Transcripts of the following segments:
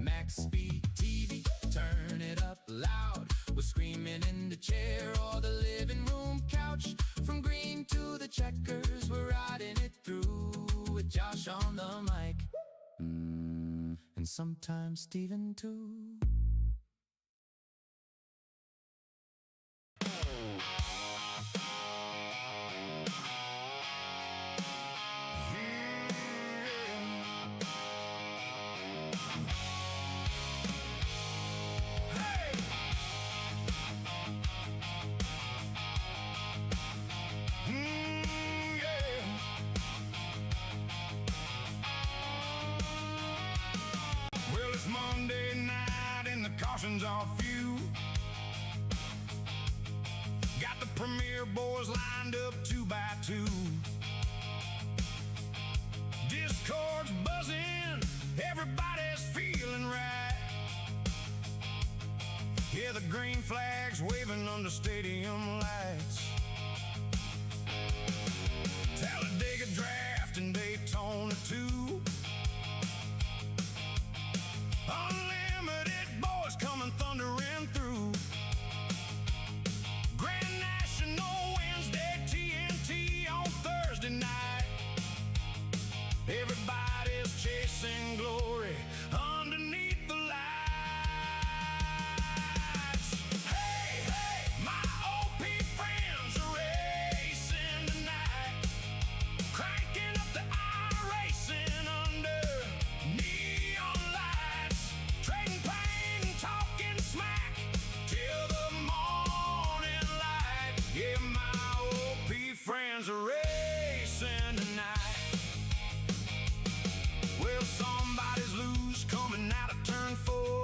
Max Speed TV, turn it up loud. We're screaming in the chair or the living room couch. From green to the checkers, we're riding it through with Josh on the mic. And sometimes Steven too. Monday night and the caution's off you. Got the premier boys lined up 2 by 2. Discord's buzzing, everybody's feeling right. Yeah, the green flag's waving under stadium lights. Talladega draft and Daytona too. Unlimited boys coming thundering through. Grand National Wednesday, TNT on Thursday night. Everybody's chasing glory underneath the lights. Hey, hey, my OP friends are racing tonight, cranking up the iRacing under neon lights, trading pain and talking smack till the morning light. Yeah, my OP friends are racing tonight. Well, somebody's loose coming out of turn 4.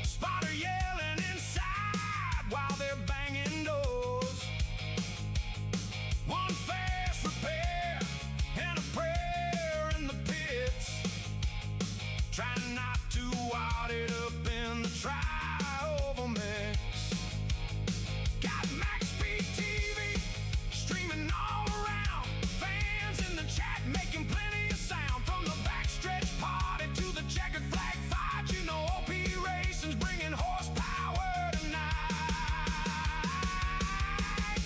Spotter yelling inside while they're banging doors. One fast repair and a prayer in the pits, trying not to wad it up in the tri-oval mix. Got MaxspeedTV streaming all around, fans in the chat making plenty of sound. From the backstretch party to the checkered flag fight, you know OP Racing's bringing horsepower tonight.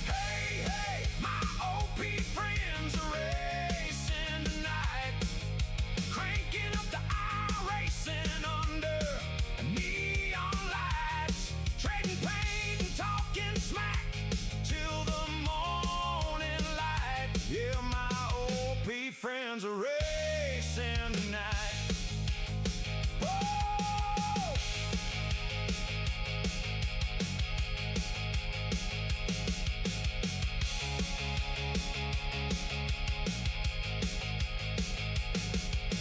Hey, hey, my OP friends are racing tonight, cranking up the iRacing under neon lights, trading pain and talking smack till the morning light. Yeah, my OP friends are racing tonight. Whoa!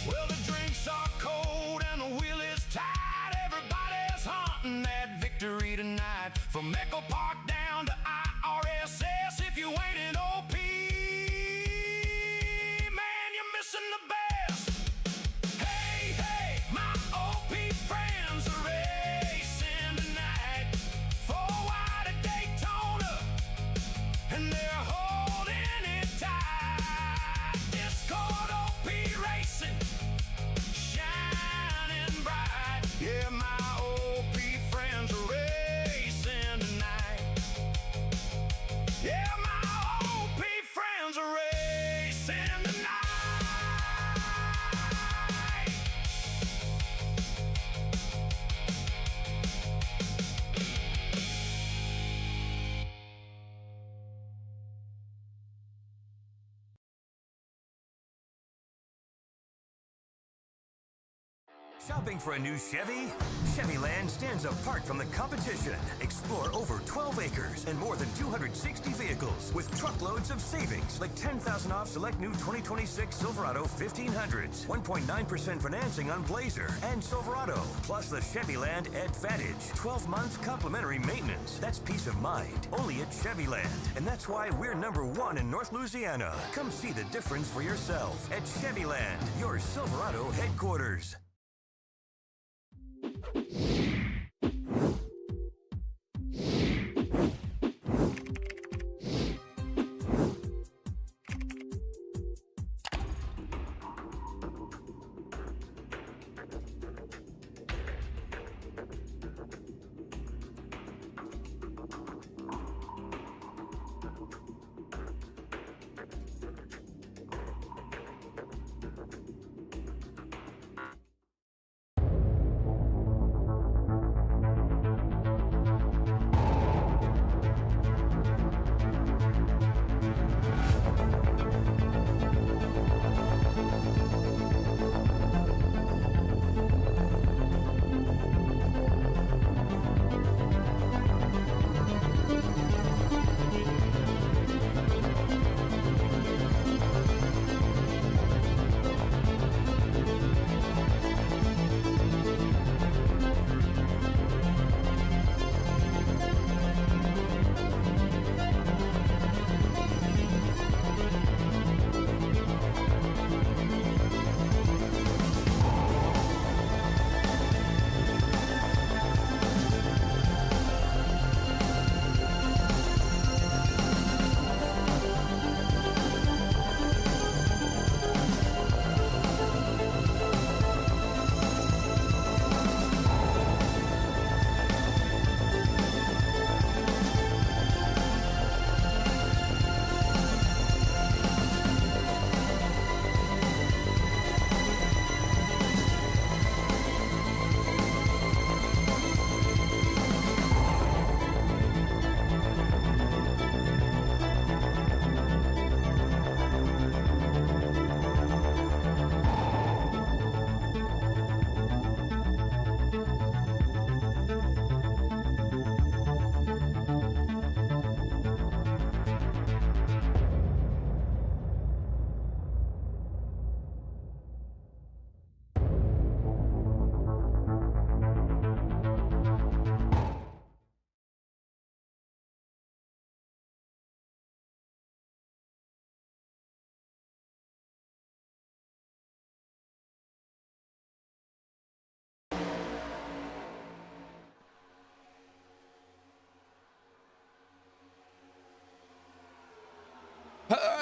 Well, the drinks are cold and the wheel is tight. Everybody's hunting that victory tonight. From Echo Park down to IRSS, if you ain't an OP, man, you're missing the best. Hey, hey, my OP friends are racing tonight. 4 wide at Daytona, and they're holding it tight. Discord OP Racing, shining bright. Yeah, my OP friends are racing tonight. Yeah, my OP friends are racing tonight. Shopping for a new Chevy? Chevyland stands apart from the competition. Explore over 12 acres and more than 260 vehicles with truckloads of savings, like $10,000 off select new 2026 Silverado 1500s, 1.9% financing on Blazer and Silverado, plus the Chevyland Advantage, 12 months complimentary maintenance. That's peace of mind, only at Chevyland. And that's why we're #1 in North Louisiana. Come see the difference for yourself at Chevyland, your Silverado headquarters.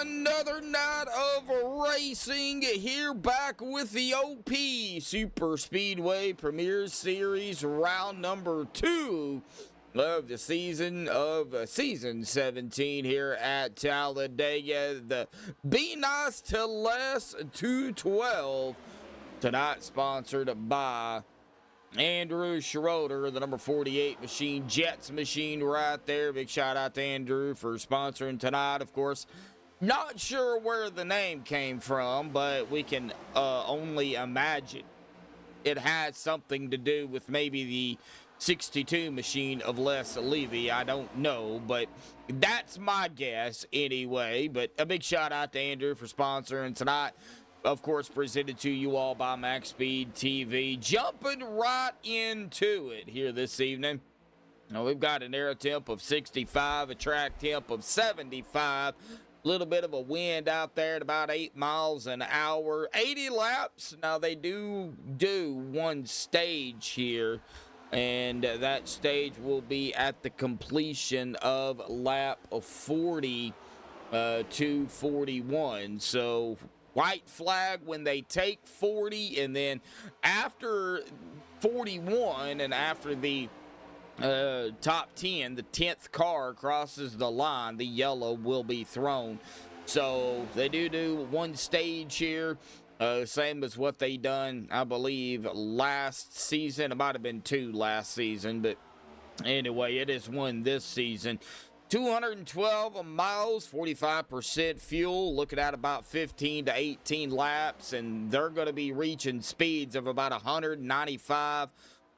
Another night of racing here, back with the OP Super Speedway Premier Series round number 2 of the season 17 here at Talladega. The Be Nice to Less 212 tonight, sponsored by Andrew Schroeder, the number 48 machine, Jets machine right there. Big shout out to Andrew for sponsoring tonight. Of course, not sure where the name came from, but we can only imagine it has something to do with maybe the 62 machine of Les Levy. I don't know, but that's my guess anyway. But a big shout out to Andrew for sponsoring tonight. Of course, presented to you all by MaxspeedTV. Jumping right into it here this evening. Now, we've got an air temp of 65, a track temp of 75. A little bit of a wind out there at about 8 miles an hour. 80 laps. Now, they do one stage here, and that stage will be at the completion of lap 40 to 41. So, white flag when they take 40, and then after 41 and after the top 10, the 10th car crosses the line, the yellow will be thrown. So they do one stage here, same as what they done, I believe, last season. It might have been 2 last season, but anyway, it is one this season. 212 miles, 45% fuel, looking at about 15 to 18 laps, and they're going to be reaching speeds of about 195,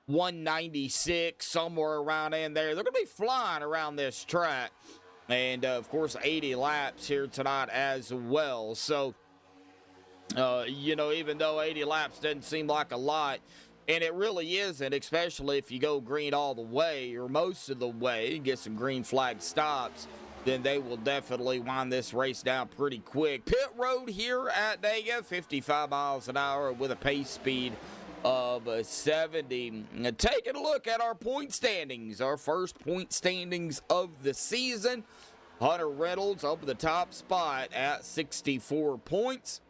196, somewhere around in there. They're going to be flying around this track, and of course 80 laps here tonight as well. So, even though 80 laps doesn't seem like a lot, and it really isn't, especially if you go green all the way or most of the way and get some green flag stops, then they will definitely wind this race down pretty quick. Pit road here at Dega, 55 miles an hour with a pace speed of 70. Taking a look at our point standings, our first point standings of the season. Hunter Reynolds up at the top spot at 64 points.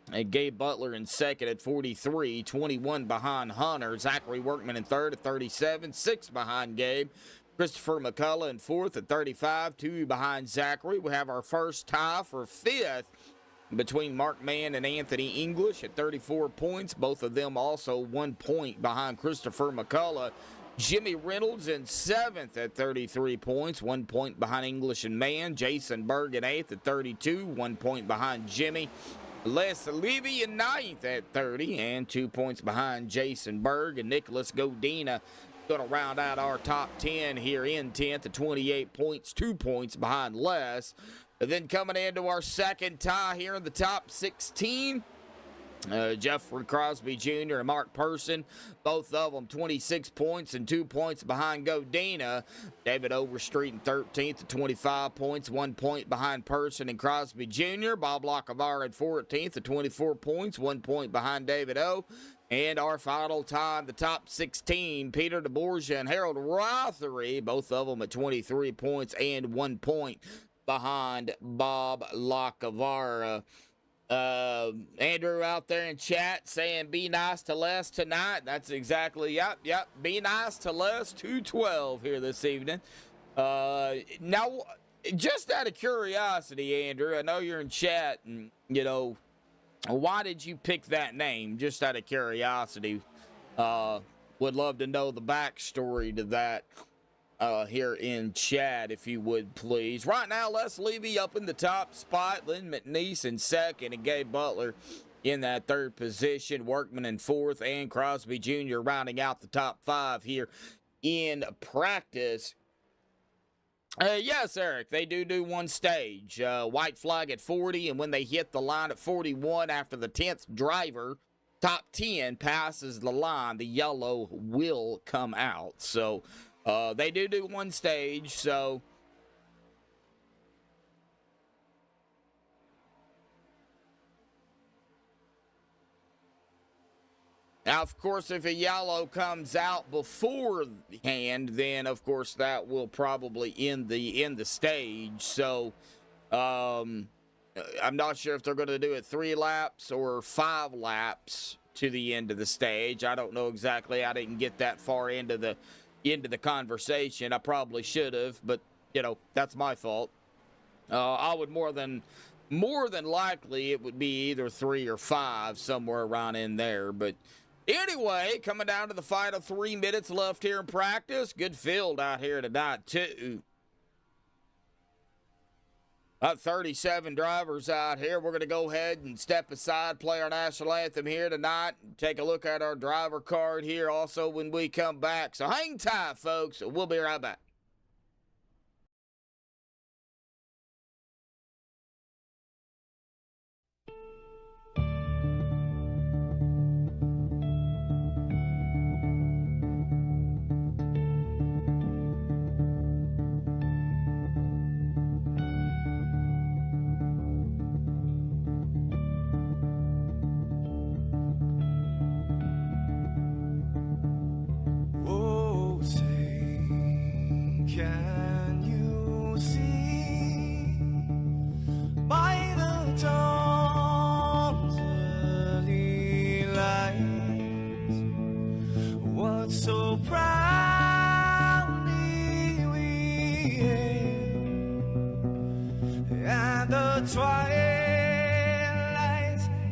And Gabe Butler in second at 43, 21 behind Hunter. Zachary Workman in third at 37, 6 behind Gabe. Christopher McCullough in fourth at 35, 2 behind Zachary. We have our first tie for fifth between Mark Mann and Anthony English at 34 points. Both of them also 1 point behind Christopher McCullough. Jimmy Reynolds in seventh at 33 points, 1 point behind English and Mann. Jason Berg in eighth at 32, 1 point behind Jimmy. Les Levy in ninth at 30 and 2 points behind Jason Berg. And Nicholas Godina going to round out our top 10 here in 10th at 28 points, 2 points behind Les. And then coming into our second tie here in the top 16, Jeffrey Crosby Jr. and Mark Person, both of them 26 points and 2 points behind Godina. David Overstreet in 13th at 25 points, 1 point behind Person and Crosby Jr. Bob Lockavar in 14th at 24 points, 1 point behind David O. And our final tie in the top 16, Peter DeBorgia and Harold Rothery, both of them at 23 points and 1 point behind Bob Lockavar. Andrew out there in chat saying be nice to Les tonight. That's exactly, yep, be nice to Les 212 here this evening. Now, just out of curiosity, Andrew, I know you're in chat, and why did you pick that name? Just out of curiosity, would love to know the backstory to that here in chat, if you would, please. Right now, Les Levy up in the top spot, Lynn McNeese in second, and Gabe Butler in that third position, Workman in fourth, and Crosby Jr. rounding out the top 5 here in practice. Yes, Eric, they do one stage. White flag at 40, and when they hit the line at 41 after the 10th driver, top 10 passes the line, the yellow will come out. So they do one stage, so now, of course, if a yellow comes out beforehand, then of course that will probably end the stage. So I'm not sure if they're going to do it 3 laps or 5 laps to the end of the stage. I don't know exactly. I didn't get that far into the conversation. I probably should have, but you know, that's my fault. I would more than likely it would be either 3 or 5, somewhere around in there. But anyway, coming down to the final 3 minutes left here in practice. Good field out here tonight too. About 37 drivers out here. We're going to go ahead and step aside, play our national anthem here tonight, and take a look at our driver card here also when we come back. So hang tight, folks. We'll be right back. Oh, say, can you see by the dawn's early light what so proudly we hailed at the twilight's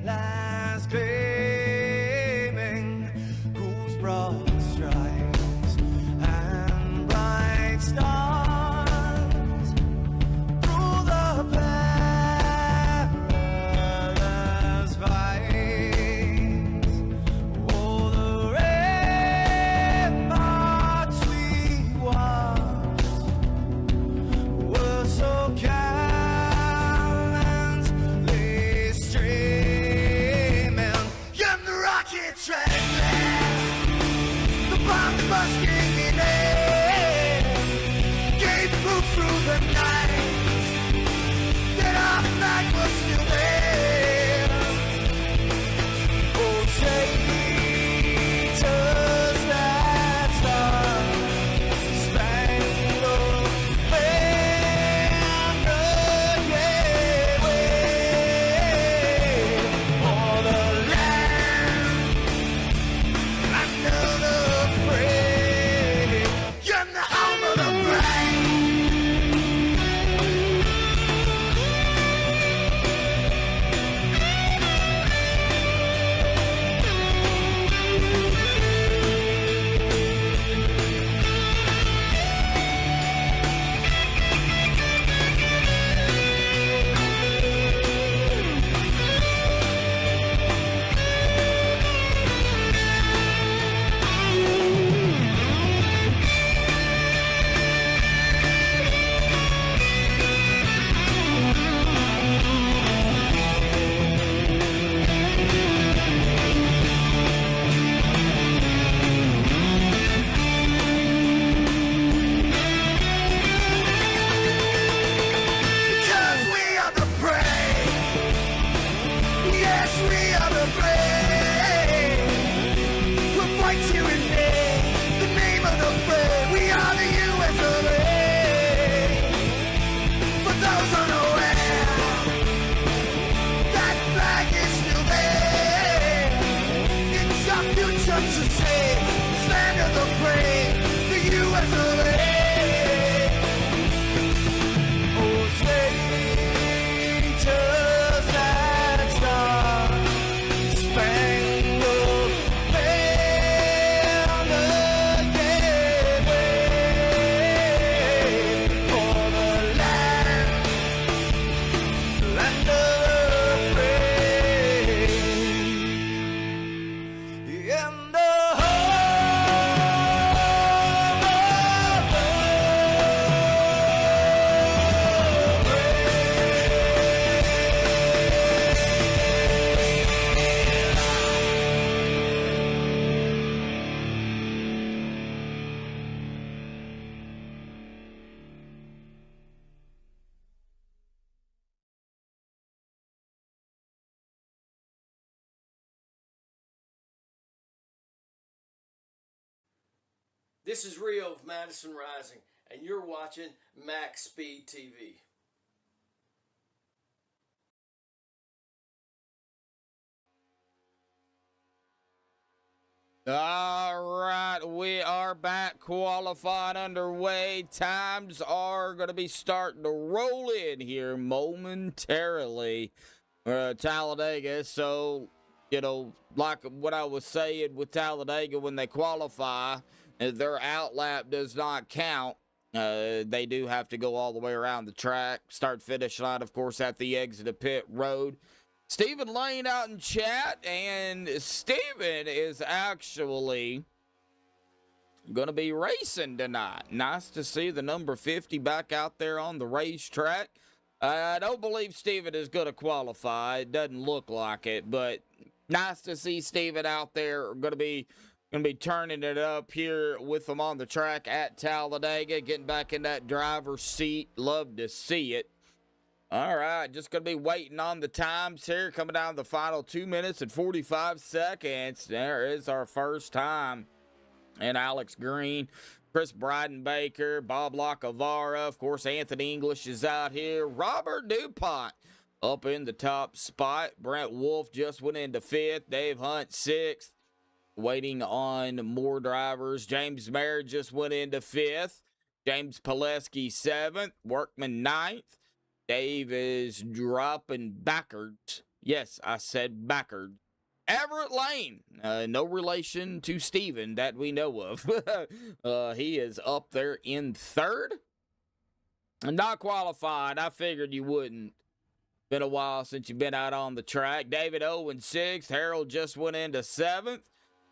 last gleaming, whose broad stripes and bright stars through the perilous fight. Oh, the ramparts we watched were so gallantly streaming, and the rockets ran fast, the bombs bursting in air, gave proof through the night that our flag was still there. Oh, say, does that star-spangled banner yet wave o'er the land under the free, and the home of the brave? Because we are the brave. Yes, we are the brave. We'll fight you in the name of the brave. We are the US of A. For those unaware, that flag is still there. It's our future to save. Stand of the brave, the US of A. Oh, say, does that star-spangled banner yet wave o'er the land of the free, and the This is Rio of Madison Rising, and you're watching Max Speed TV. All right, we are back. Qualifying underway. Times are going to be starting to roll in here momentarily. Talladega, so, like what I was saying with Talladega when they qualify, their outlap does not count. They do have to go all the way around the track. Start-finish line, of course, at the exit of pit road. Stephen Lane out in chat, and Stephen is actually going to be racing tonight. Nice to see the number 50 back out there on the racetrack. I don't believe Stephen is going to qualify. It doesn't look like it, but nice to see Stephen out there. Going to be turning it up here with them on the track at Talladega, getting back in that driver's seat. Love to see it. All right, just going to be waiting on the times here, coming down the final 2 minutes and 45 seconds. There is our first time. And Alex Green, Chris Breidenbaker, Bob Lacavara, of course, Anthony English is out here. Robert DuPont up in the top spot. Brent Wolf just went into 5th. Dave Hunt 6th. Waiting on more drivers. James Mayer just went into 5th. James Pileski 7th. Workman 9th. Dave is dropping backwards. Yes, I said backwards. Everett Lane, no relation to Steven that we know of. He is up there in 3rd. Not qualified. I figured you wouldn't. Been a while since you've been out on the track. David Owen 6th. Harold just went into 7th.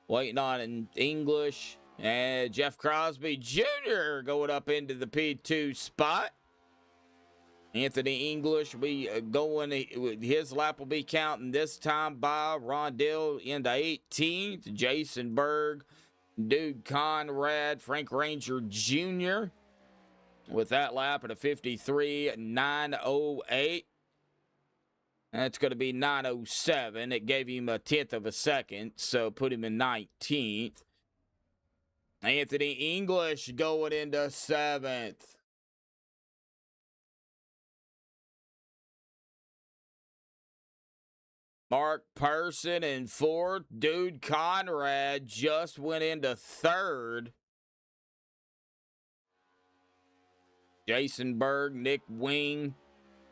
Waiting on an English. And Jeff Crosby Jr. going up into the P2 spot. Anthony English will be going, his lap will be counting this time by Rondell into 18th. Jason Berg, Dude Conrad, Frank Ranger Jr. with that lap at a 53.908. That's going to be 907. It gave him a 10th of a second, so put him in 19th. Anthony English going into 7th. Mark Person in 4th. Dude Conrad just went into 3rd. Jason Berg, Nick Wing,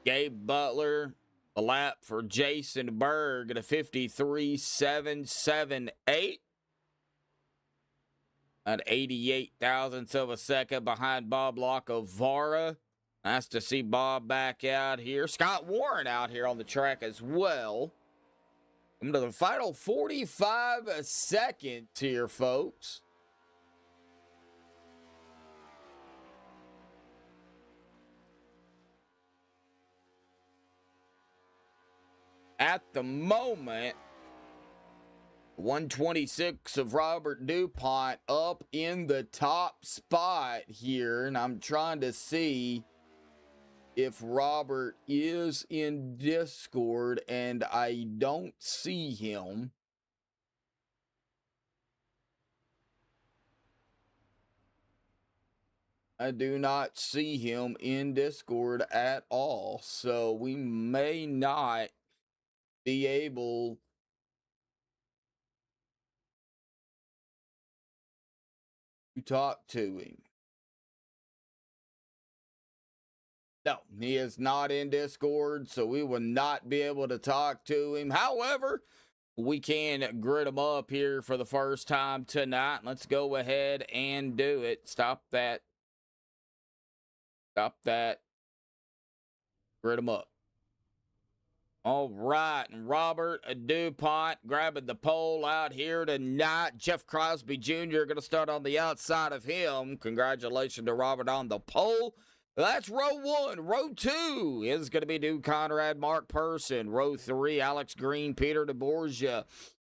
Gabe Butler. A lap for Jason Berg at a 53.778. At 88 thousandths of a second behind Bob Lacavara. Nice to see Bob back out here. Scott Warren out here on the track as well. Into the final 45 seconds here, folks. At the moment, 126 of Robert DuPont up in the top spot here. And I'm trying to see if Robert is in Discord, and I don't see him. I do not see him in Discord at all, so we may not be able to talk to him. No, he is not in Discord, so we will not be able to talk to him. However, we can grid him up here for the first time tonight. Let's go ahead and do it. Stop that. Stop that. Grid him up. All right, and Robert DuPont grabbing the pole out here tonight. Jeff Crosby Jr. going to start on the outside of him. Congratulations to Robert on the pole. That's row 1. Row 2 is going to be Duke Conrad, Mark Person. Row 3, Alex Green, Peter DeBorgia.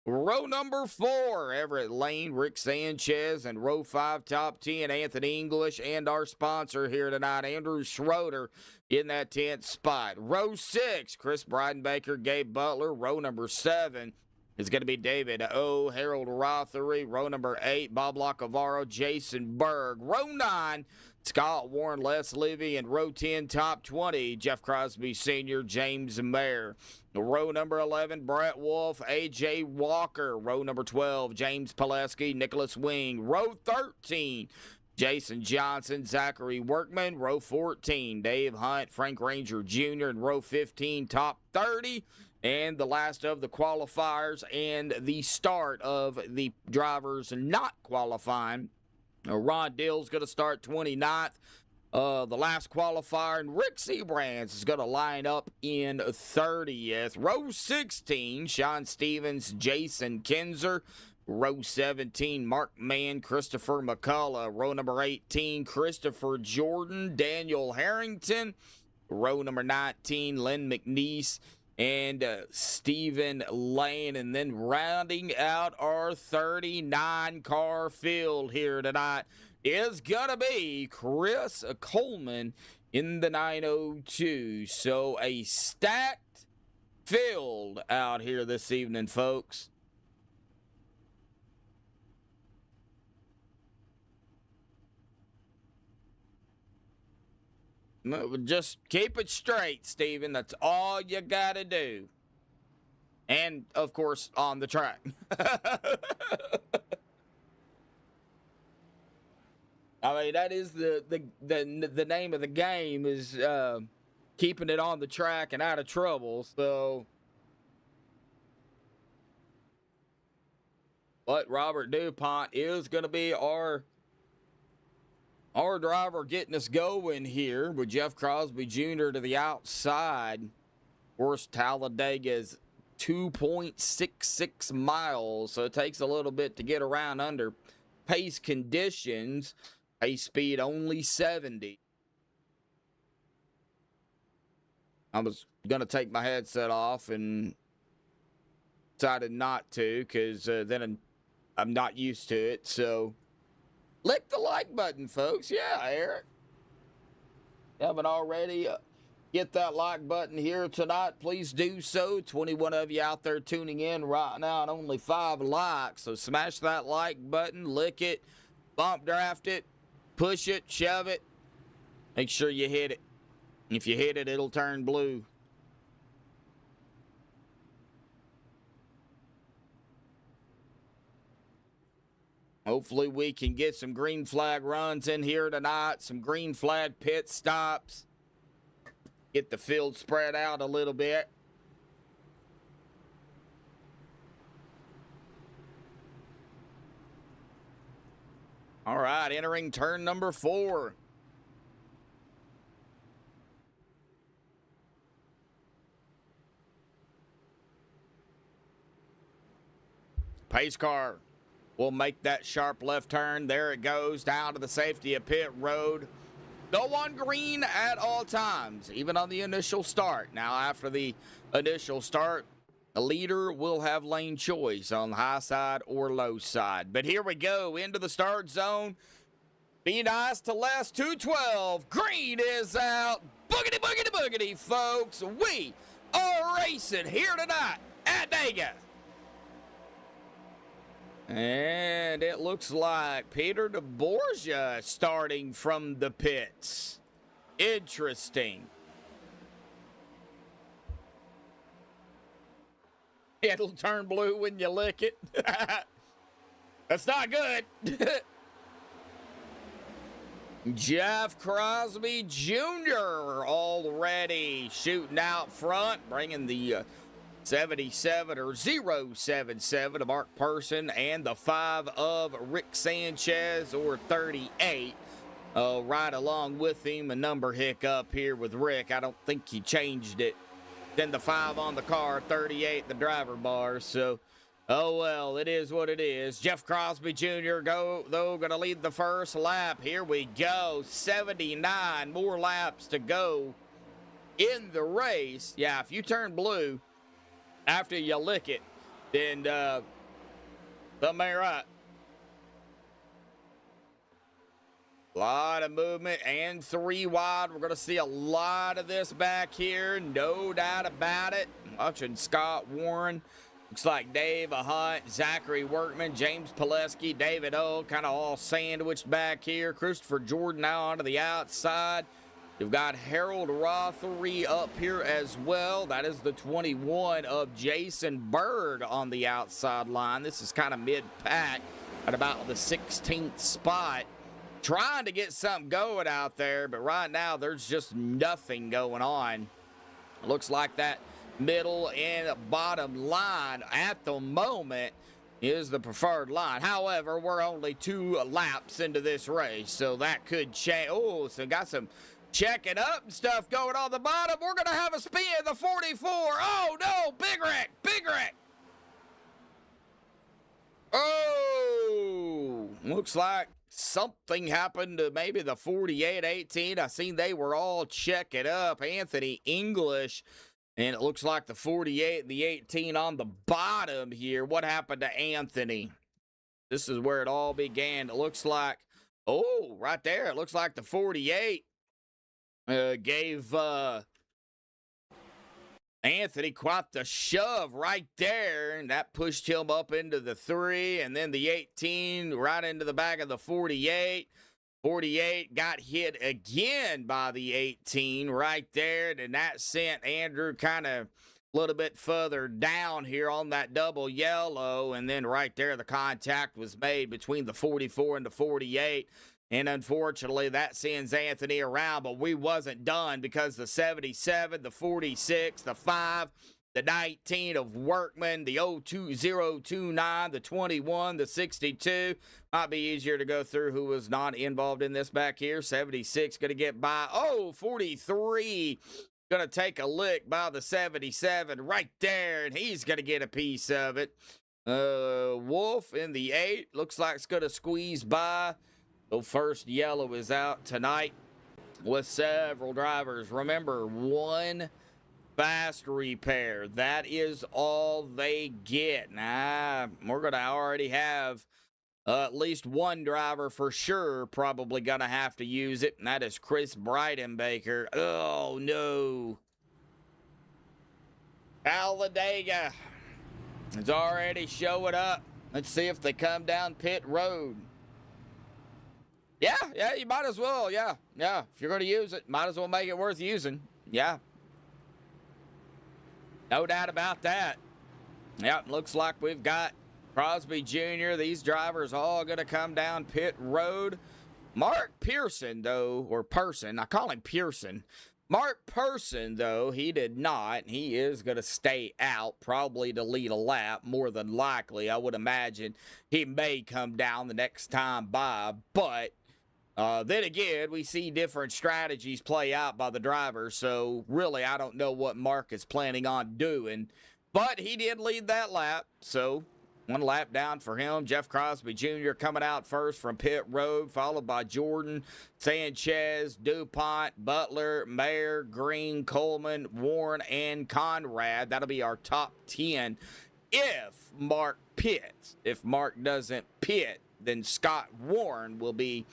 Row number 4, Everett Lane, Rick Sanchez. And row 5, top 10, Anthony English. And our sponsor here tonight, Andrew Schroeder, in that 10th spot. Row 6, Chris Breidenbaker, Gabe Butler. Row number 7 is going to be David O. Harold Rothery. Row number 8, Bob Lacavaro, Jason Berg. Row 9, Scott Warren, Les Livy. And row 10, top 20, Jeff Crosby Sr., James Mayer. Row number 11, Brett Wolf, A.J. Walker. Row number 12, James Pileski, Nicholas Wing. Row 13, Jason Johnson, Zachary Workman. Row 14, Dave Hunt, Frank Ranger Jr. And row 15, top 30. And the last of the qualifiers and the start of the drivers not qualifying. Ron Dill's going to start 29th. The last qualifier, and Rick Seabrands is going to line up in 30th. Row 16, Sean Stevens, Jason Kinzer. Row 17, Mark Mann, Christopher McCullough. Row number 18, Christopher Jordan, Daniel Harrington. Row number 19, Len McNeese and Stephen Lane. And then rounding out our 39-car field here tonight is going to be Chris Coleman in the 902. So a stacked field out here this evening, folks. Just keep it straight, Steven. That's all you got to do. And, of course, on the track. I mean, that is the name of the game is keeping it on the track and out of trouble. So, but Robert DuPont is going to be our driver getting us going here with Jeff Crosby Jr. to the outside. Of course, Talladega is 2.66 miles, so it takes a little bit to get around under pace conditions. Pace speed only 70. I was going to take my headset off and decided not to because then I'm not used to it. So, click the like button, folks. Yeah, Eric. Haven't already, get that like button here tonight. Please do so. 21 of you out there tuning in right now and only 5 likes. So, smash that like button, lick it, bump draft it. Push it, shove it. Make sure you hit it. If you hit it, it'll turn blue. Hopefully we can get some green flag runs in here tonight. Some green flag pit stops. Get the field spread out a little bit. All right, entering turn number 4. Pace car will make that sharp left turn. There it goes down to the safety of pit road. Go on green at all times, even on the initial start. Now, after the initial start, the leader will have lane choice on the high side or low side. But here we go into the start zone. Be nice to last 212. Green is out. Boogity, boogity, boogity, folks. We are racing here tonight at Dega. And it looks like Peter DeBorgia starting from the pits. Interesting. It'll turn blue when you lick it. That's not good. Jeff Crosby Jr. already shooting out front, bringing the 77 or 077 of Mark Person and the 5 of Rick Sanchez or 38. Right along with him, a number hiccup here with Rick. I don't think he changed it. Then the 5 on the car, 38 the driver bar. So, oh well, it is what it is. Jeff Crosby Jr. gonna lead the first lap. Here we go. 79 more laps to go in the race. Yeah, if you turn blue after you lick it, then something ain't right. A lot of movement and 3 wide. We're going to see a lot of this back here. No doubt about it. Watching Scott Warren. Looks like Dave Hunt, Zachary Workman, James Pileski, David O, kind of all sandwiched back here. Christopher Jordan now onto the outside. You've got Harold Rothery up here as well. That is the 21 of Jason Berg on the outside line. This is kind of mid-pack at about the 16th spot. Trying to get something going out there, but right now there's just nothing going on. Looks like that middle and bottom line at the moment is the preferred line. However, we're only 2 laps into this race, so that could change. Oh, so got some checking up and stuff going on the bottom. We're going to have a spin, the 44. Oh, no, big wreck, big wreck. Oh, looks like something happened to maybe the 48-18. I seen they were all checking up. Anthony English, and it looks like the 48 and the 18 on the bottom here. What happened to Anthony? This is where it all began. It looks like, oh, right there. It looks like the 48 gave Anthony quite the shove right there, and that pushed him up into the 3, and then the 18 right into the back of the 48. 48 got hit again by the 18 right there, and that sent Andrew kind of a little bit further down here on that double yellow, and then right there the contact was made between the 44 and the 48. And unfortunately, that sends Anthony around, but we wasn't done because the 77, the 46, the 5, the 19 of Workman, the 02029, the 21, the 62. Might be easier to go through who was not involved in this back here. 76 going to get by. Oh, 43 going to take a lick by the 77 right there, and he's going to get a piece of it. Wolf in the 8. Looks like it's going to squeeze by. The first yellow is out tonight with several drivers. Remember, 1 fast repair. That is all they get. Nah, we're going to already have at least 1 driver for sure probably going to have to use it, and that is Chris Breidenbaker. Oh, no. Talladega is already showing up. Let's see if they come down pit road. Yeah, you might as well. Yeah. If you're going to use it, might as well make it worth using. Yeah. No doubt about that. Yeah, looks like we've got Crosby Jr. These drivers all going to come down pit road. Mark Pearson, though, or Person, I call him Pearson. Mark Person, though, he did not. He is going to stay out, probably to lead a lap, more than likely. I would imagine he may come down the next time by, but then again, we see different strategies play out by the drivers, so really I don't know what Mark is planning on doing. But he did lead that lap, so 1 lap down for him. Jeff Crosby Jr. coming out first from pit road, followed by Jordan, Sanchez, DuPont, Butler, Mayer, Green, Coleman, Warren, and Conrad. That'll be our top 10 if Mark pits. If Mark doesn't pit, then Scott Warren will be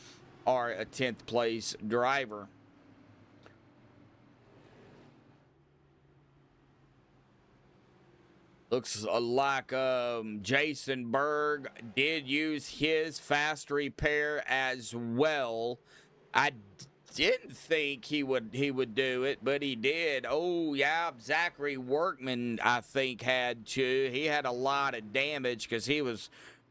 our 10th place driver. Looks like Jason Berg did use his fast repair as well. I didn't think he would do it, but he did. Oh, yeah, Zachary Workman, I think, had to. He had a lot of damage because he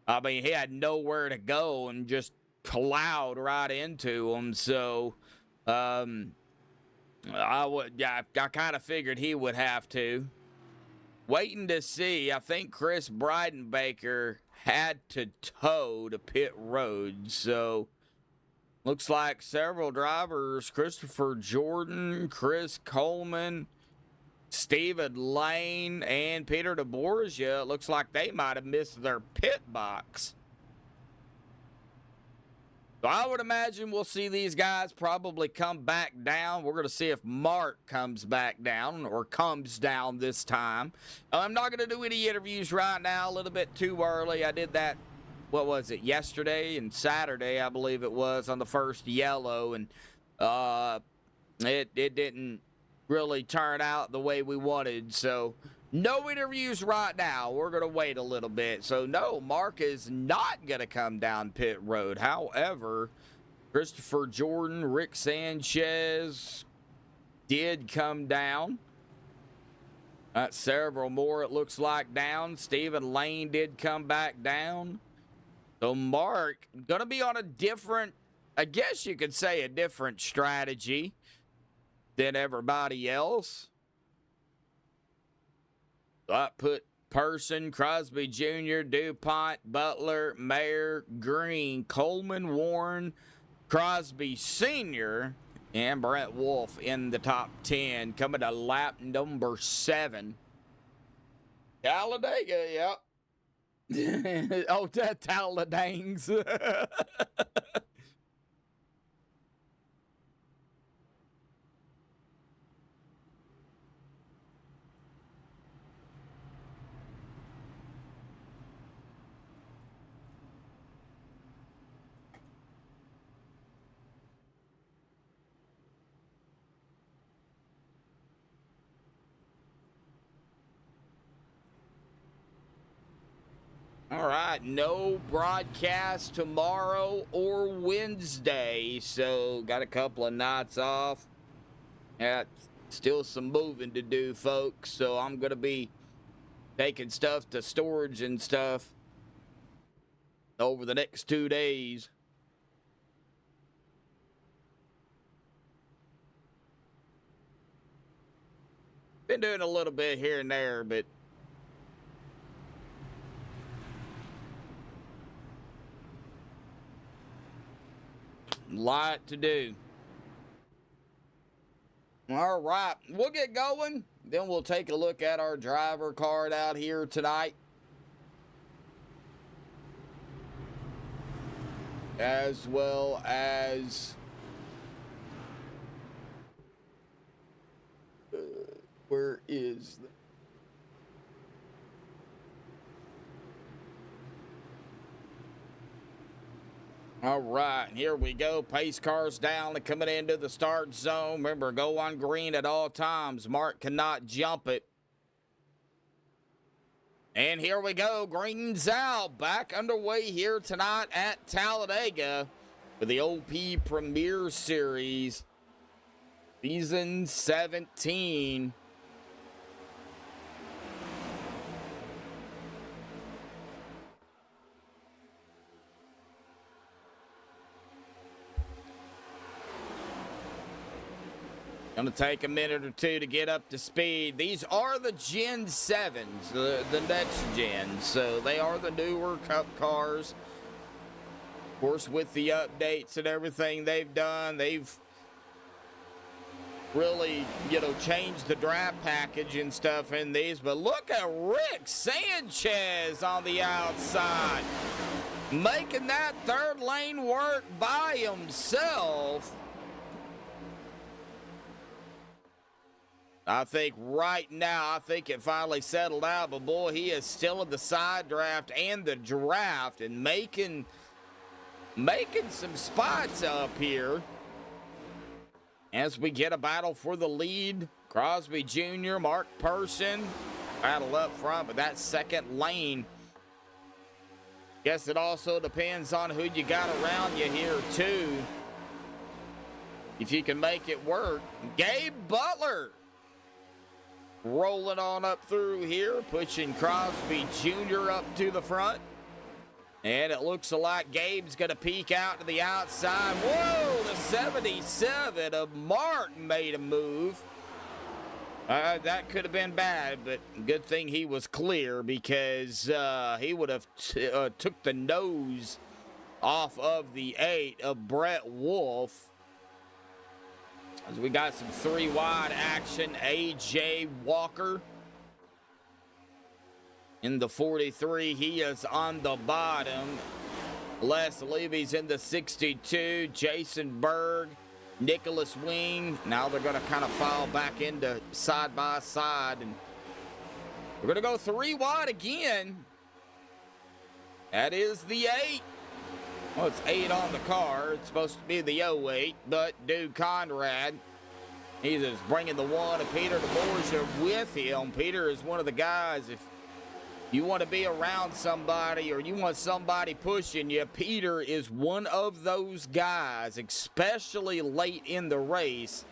had nowhere to go and just plowed right into him. So I kind of figured he would have to. Waiting to see. I think Chris Breidenbaker had to tow to pit road. So looks like several drivers, Christopher Jordan, Chris Coleman, Stephen Lane, and Peter DeBorgia, looks like they might have missed their pit box. So I would imagine we'll see these guys probably come back down. We're going to see if Mark comes back down or comes down this time. I'm not going to do any interviews right now, a little bit too early. I did that, what was it, yesterday and Saturday, I believe it was, on the first yellow. And it didn't really turn out the way we wanted. So no interviews right now. We're going to wait a little bit. So, no, Mark is not going to come down pit road. However, Christopher Jordan, Rick Sanchez did come down. Got several more, it looks like, down. Stephen Lane did come back down. So Mark, going to be on a different, I guess you could say a different strategy than everybody else. So I put Person, Crosby Jr., DuPont, Butler, Mayer, Green, Coleman, Warren, Crosby Sr., and Brett Wolf in the top 10, coming to lap number 7. Talladega, yep. Oh, that Talladangs. All right, no broadcast tomorrow or Wednesday, so got a couple of nights off. Yeah, still some moving to do, folks, so I'm going to be taking stuff to storage and stuff over the next 2 days. Been doing a little bit here and there, but lot to do. All right, we'll get going. Then we'll take a look at our driver card out here tonight, as well as where is the all right, here we go. Pace cars down and coming into the start zone. Remember, go on green at all times. Mark cannot jump it. And here we go. Green's out. Back underway here tonight at Talladega for the OP Premier Series. Season 17. Going to take a minute or two to get up to speed. These are the Gen 7s, the next gen. So they are the newer Cup cars. Of course, with the updates and everything they've done, they've really, changed the draft package and stuff in these. But look at Rick Sanchez on the outside, making that third lane work by himself. I think right now, it finally settled out, but boy, he is still in the side draft and the draft and making some spots up here as we get a battle for the lead. Crosby Jr., Mark Person, battle up front, but that second lane, guess it also depends on who you got around you here too, if you can make it work. Gabe Butler rolling on up through here, pushing Crosby Jr. up to the front. And it looks like Gabe's going to peek out to the outside. Whoa, the 77 of Mark made a move. That could have been bad, but good thing he was clear, because he would have took the nose off of the 8 of Brett Wolf. As we got some 3 wide action, A.J. Walker in the 43. He is on the bottom. Les Levy's in the 62. Jason Berg, Nicholas Wing. Now they're going to kind of file back into side by side. And we're going to go 3 wide again. That is the 8. Well, it's 8 on the car. It's supposed to be the 08, but Dude Conrad, he's just bringing the 1 of Peter DeBorgia with him. Peter is one of the guys, if You want to be around somebody or you want somebody pushing you, Peter is one of those guys, especially late in the race.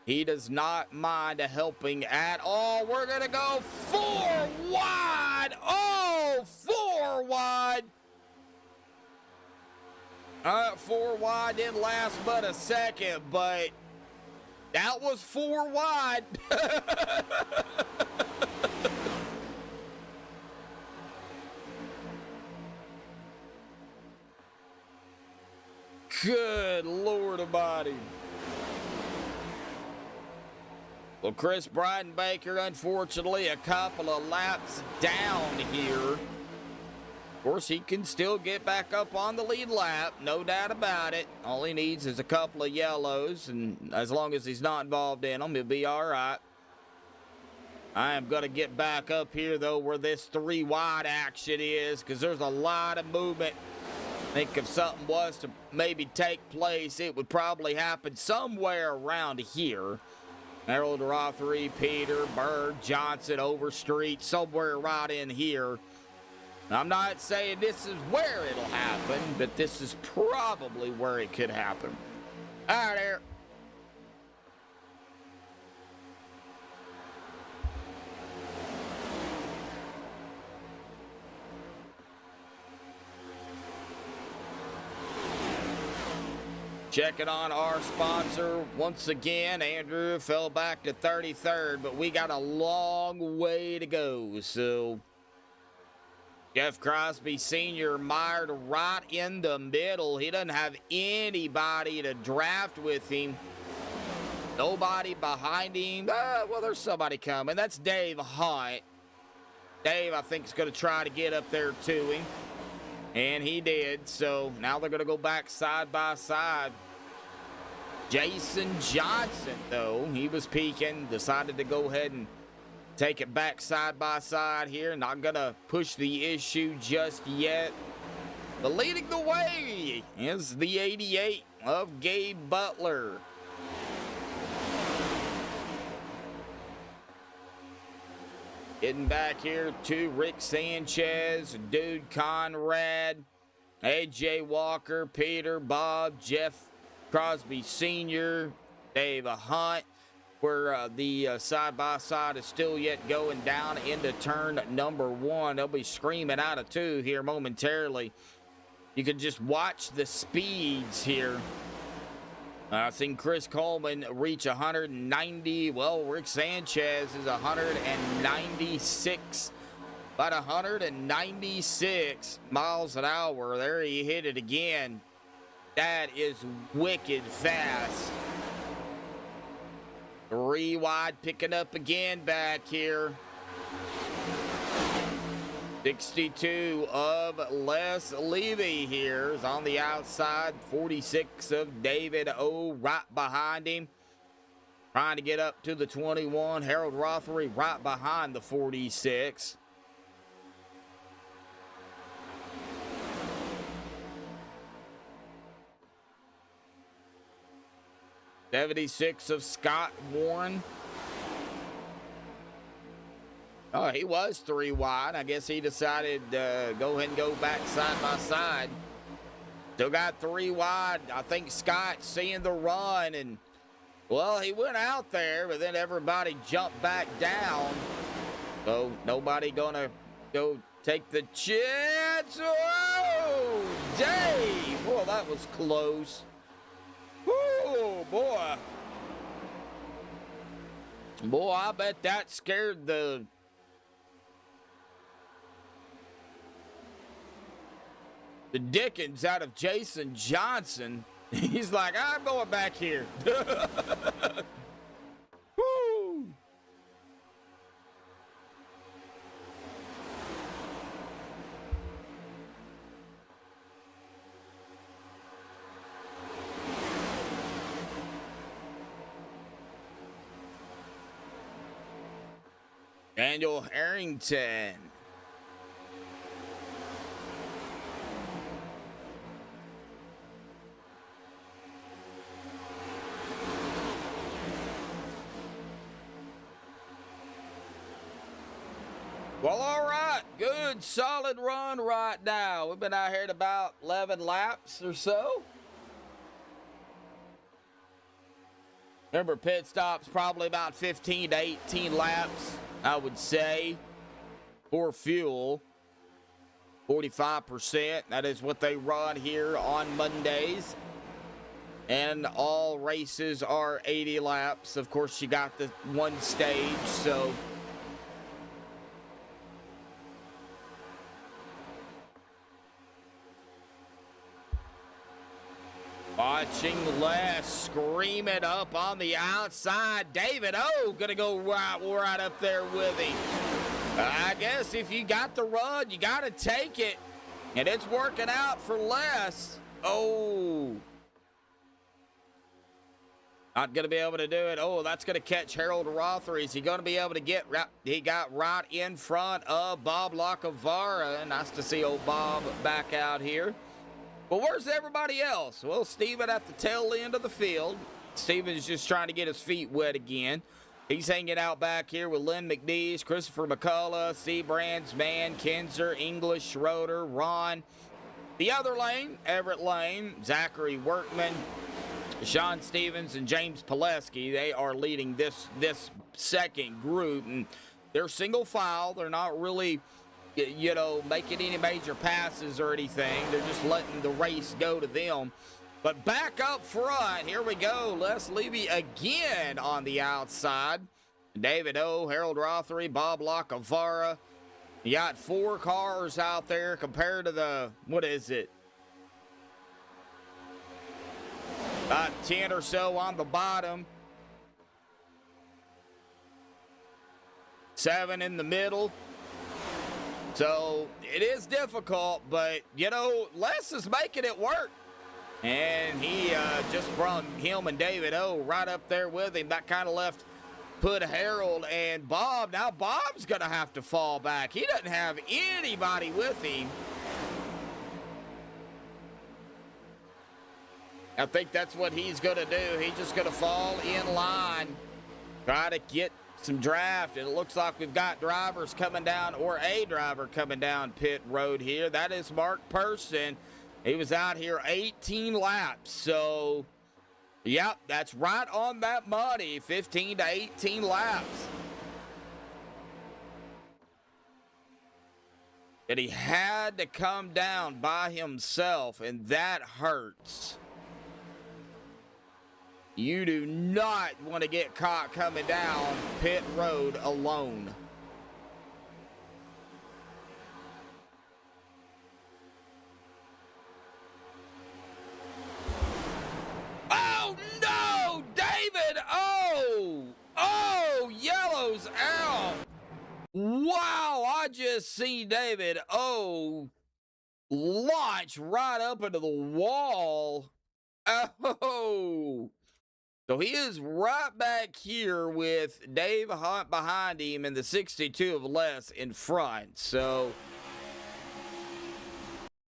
He does not mind helping at all. We're going to go 4 wide. Oh, 4 wide. 4 wide didn't last but a second, but that was 4 wide. Good Lord Almighty. Well, Chris Breidenbaker, unfortunately, a couple of laps down here. Of course, he can still get back up on the lead lap, no doubt about it. All he needs is a couple of yellows, and as long as he's not involved in them, he'll be all right. I am going to get back up here, though, where this 3 wide action is, because there's a lot of movement. I think if something was to maybe take place, it would probably happen somewhere around here. Harold Rothery, Peter, Berg, Johnson, Overstreet, somewhere right in here. I'm not saying this is where it'll happen, but this is probably where it could happen. All right, there. Checking on our sponsor once again. Andrew fell back to 33rd, but we got a long way to go. So Jeff Crosby Sr. mired right in the middle. He doesn't have anybody to draft with him. Nobody behind him. Well, there's somebody coming. That's Dave Hunt. Dave, I think, is going to try to get up there to him. And he did. So now they're going to go back side by side. Jason Johnson, though, he was peeking. Decided to go ahead and take it back side by side here. Not going to push the issue just yet. But leading the way is the 88 of Gabe Butler. Getting back here to Rick Sanchez, Dude Conrad, A.J. Walker, Peter, Bob, Jeff Crosby Sr., Dave Hunt, where the side-by-side is still yet going down into turn number 1. They'll be screaming out of 2 here momentarily. You can just watch the speeds here. I've seen Chris Coleman reach 190. Well, Rick Sanchez is 196. About 196 miles an hour. There he hit it again. That is wicked fast. 3 wide picking up again back here. 62 of Les Levy here is on the outside. 46 of David O right behind him. Trying to get up to the 21. Harold Rothery right behind the 46. '76 of Scott Warren. Oh, he was 3 wide. I guess he decided to go ahead and go back side by side. Still got 3 wide. I think Scott seeing the run, and, well, he went out there, but then everybody jumped back down. So nobody going to go take the chance. Oh, Dave. Boy, that was close. Oh, boy. Boy, I bet that scared the dickens out of Jason Johnson. He's like, I'm going back here. Woo! Daniel Harrington. Well, all right. Good, solid run right now. We've been out here at about 11 laps or so. Remember, pit stops probably about 15 to 18 laps, I would say, for fuel. 45%. That is what they run here on Mondays. And all races are 80 laps. Of course, you got the one stage, so... Watching Les scream it up on the outside. David O gonna go right up there with him. I guess if you got the run, you got to take it. And it's working out for Les. Oh. Not going to be able to do it. Oh, that's going to catch Harold Rothery. Is he going to be able to get... He got right in front of Bob Lacavara. Nice to see old Bob back out here. But where's everybody else? Well, Steven at the tail end of the field. Steven's just trying to get his feet wet again. He's hanging out back here with Lynn McNeese, Christopher McCullough, Seabrands, Mann, Kinzer, English, Schroeder, Ron. The other lane, Everett Lane, Zachary Workman, Sean Stevens, and James Pileski. They are leading this second group. And they're single file. They're not really, you know, making any major passes or anything. They're just letting the race go to them. But back up front, here we go. Les Levy again on the outside. David O, Harold Rothery, Bob Lacavara. You got 4 cars out there compared to the, what is it? About 10 or so on the bottom. 7 in the middle. So it is difficult, but, you know, Les is making it work. And he just brought him and David O right up there with him. That kind of put Harold and Bob. Now Bob's going to have to fall back. He doesn't have anybody with him. I think that's what he's going to do. He's just going to fall in line, try to get some draft. And it looks like we've got drivers coming down, or a driver coming down pit road here. That is Mark Person. He was out here 18 laps, so, yep, that's right on that money, 15 to 18 laps. And he had to come down by himself, and that hurts. You do not want to get caught coming down pit road alone. Oh, no! David Oh, yellow's out. Wow, I just see David launch right up into the wall. Oh. So he is right back here with Dave Hunt behind him and the 62 of Les in front. So...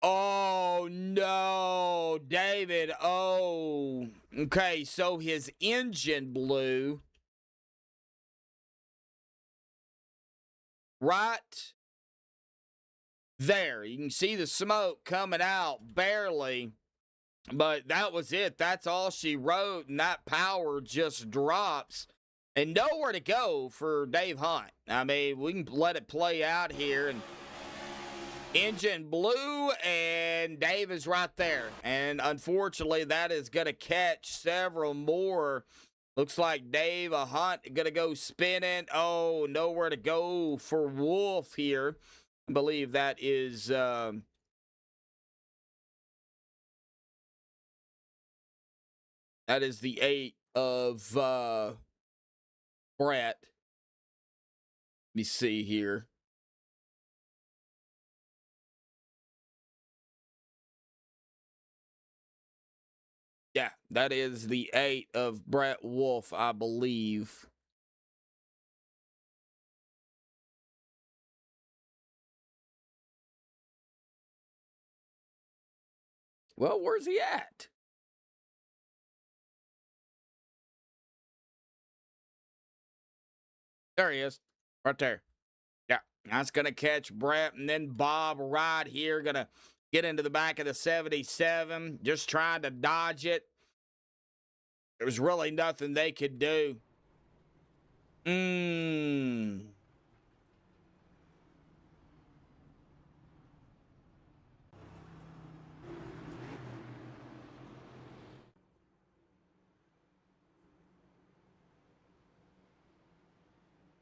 Oh, no, David. Oh, okay, so his engine blew right there. You can see the smoke coming out barely, but that was it. That's all she wrote, and that power just drops and nowhere to go for Dave Hunt. I mean, we can let it play out here, and engine blew, and Dave is right there. And unfortunately, that is going to catch several more. Looks like Dave Hunt going to go spinning. Oh, nowhere to go for Wolf here. I believe that is... that is the 8 of Brett. Let me see here. Yeah, that is the 8 of Brett Wolf, I believe. Well, where's he at? There he is. Right there. Yeah. That's going to catch Brett, and then Bob right here going to get into the back of the 77, just trying to dodge it. There was really nothing they could do.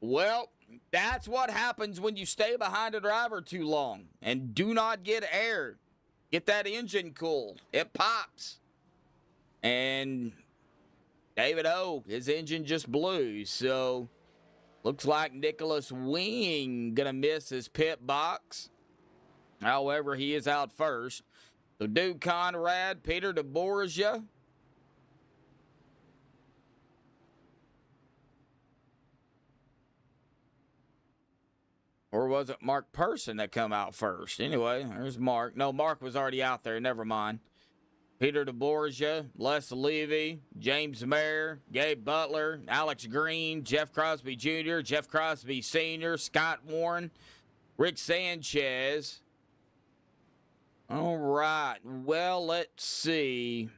Well, that's what happens when you stay behind a driver too long and do not get air. Get that engine cooled. It pops. And David O, his engine just blew. So, looks like Nicholas Wing going to miss his pit box. However, he is out first. So, Duke Conrad, Peter DeBorgia. Or was it Mark Person that come out first? Anyway, there's Mark. No, Mark was already out there. Never mind. Peter DeBorgia, Les Levy, James Mayer, Gabe Butler, Alex Green, Jeff Crosby Jr., Jeff Crosby Sr., Scott Warren, Rick Sanchez. All right. Well, let's see.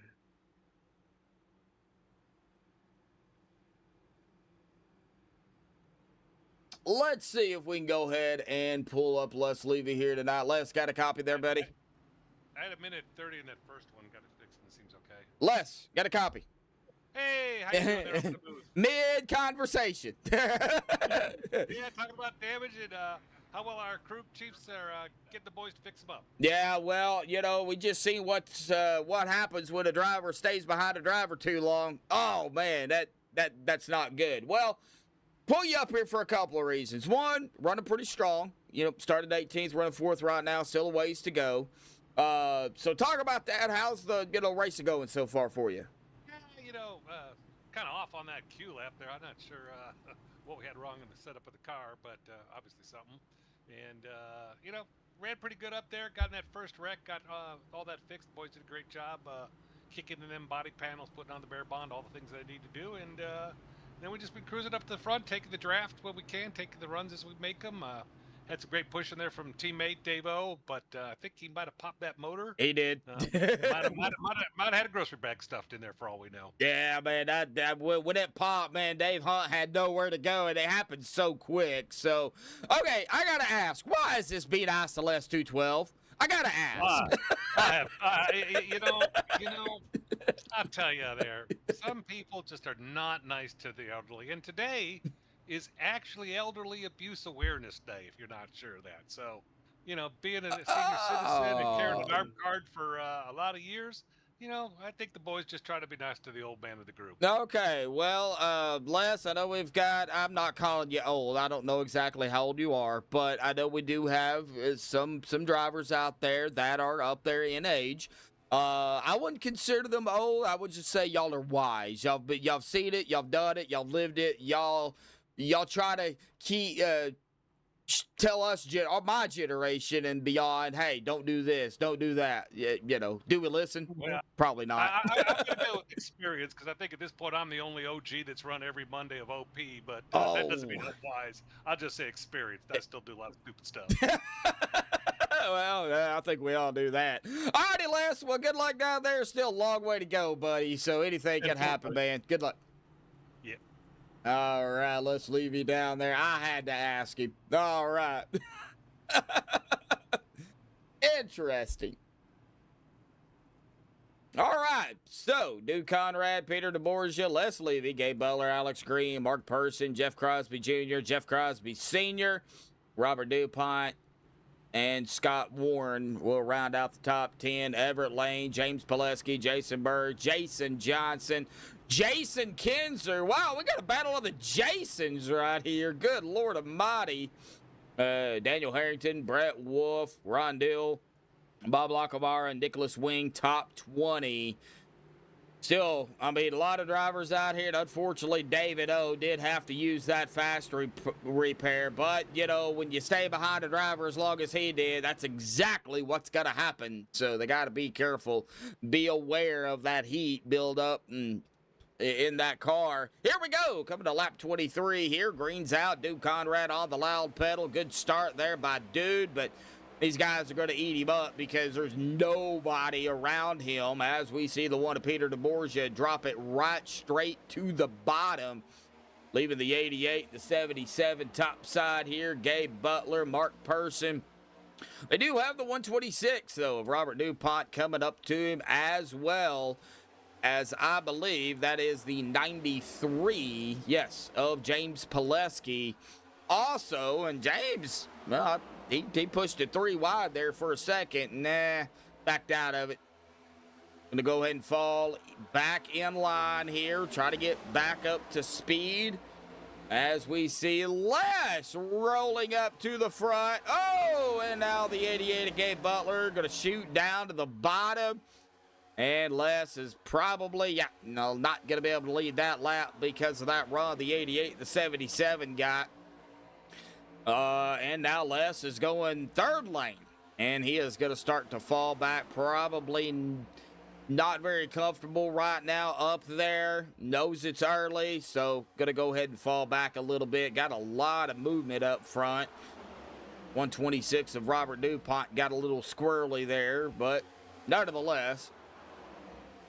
Let's see if we can go ahead and pull up Les Levy here tonight. Les, got a copy there, buddy? I had a minute 30 in that first one. Got it fixed and it seems okay. Les, got a copy. Hey, how you doing there on the booth? Mid-conversation. Yeah, talking about damage and how well our crew chiefs are getting the boys to fix them up. Yeah, well, you know, we just seen what happens when a driver stays behind a driver too long. Oh, man, that's not good. Well, pull you up here for a couple of reasons. One, running pretty strong. You know, started 18th, running 4th right now. Still a ways to go. So talk about that. How's the race going so far for you? Yeah, kind of off on that Q lap there. I'm not sure what we had wrong in the setup of the car, but obviously something. And ran pretty good up there. Got in that first wreck. Got all that fixed. The boys did a great job kicking in them body panels, putting on the bare bond, all the things that I need to do, and. Then we just been cruising up to the front, taking the draft when we can, taking the runs as we make them. Had some great push in there from teammate Dave O, but I think he might have popped that motor. He did. Might have had a grocery bag stuffed in there for all we know. Yeah, man, that when it popped, man, Dave Hunt had nowhere to go, and it happened so quick. So, okay, I gotta ask, why is this beat ISLS 212? I gotta ask. I'll tell you there, some people just are not nice to the elderly. And today is actually Elderly Abuse Awareness Day, if you're not sure of that. So, being a senior citizen and carrying an arm card for a lot of years, I think the boys just try to be nice to the old man of the group. Okay, well, Les, I know I'm not calling you old. I don't know exactly how old you are, but I know we do have some drivers out there that are up there in age. I wouldn't consider them old. I would just say y'all are wise. Y'all seen it. Y'all done it. Y'all lived it. Y'all try to tell us, my generation and beyond, hey, don't do this, don't do that. Do we listen? Well, probably not. I'm going to go with experience because I think at this point I'm the only OG that's run every Monday of OP, but that doesn't mean I'm wise. I'll just say experience. I still do a lot of stupid stuff. Well, I think we all do that. All righty, Les. Well, good luck down there. Still a long way to go, buddy. So anything can happen, man. Good luck. Yeah. All right, let's leave you down there. I had to ask him. All right. Interesting. All right. So, Duke Conrad, Peter DeBorgia, Les Levy, Gabe Butler, Alex Green, Mark Person, Jeff Crosby Jr., Jeff Crosby Sr., Robert DuPont, and Scott Warren will round out the top 10. Everett Lane, James Pileski, Jason Berg, Jason Johnson, Jason Kinzer. Wow, we got a battle of the Jasons right here. Good Lord Almighty. Daniel Harrington, Brett Wolf, Ron Dill, Bob Lockamara, and Nicholas Wing, top 20. Still, I mean, a lot of drivers out here, and unfortunately, David O did have to use that fast repair. But, when you stay behind a driver as long as he did, that's exactly what's going to happen. So they got to be careful, be aware of that heat build up, and in that car. Here we go. Coming to lap 23 here. Green's out. Dude Conrad on the loud pedal. Good start there by Dude, but these guys are going to eat him up because there's nobody around him as we see the one of Peter DeBorgia drop it right straight to the bottom, leaving the 88, the 77 top side here. Gabe Butler, Mark Person. They do have the 126, though, of Robert DuPont coming up to him, as well as I believe that is the 93, yes, of James Pileski. Also, and James, well, he pushed it 3 wide there for a second. Nah, backed out of it. Going to go ahead and fall back in line here. Try to get back up to speed. As we see Les rolling up to the front. Oh, and now the 88 of Gabe Butler going to shoot down to the bottom. And Les is probably, not going to be able to lead that lap because of that run the 88, the 77 got. And now Les is going third lane. And he is going to start to fall back, probably not very comfortable right now up there. Knows it's early, so going to go ahead and fall back a little bit. Got a lot of movement up front. 126 of Robert DuPont got a little squirrely there, but nonetheless,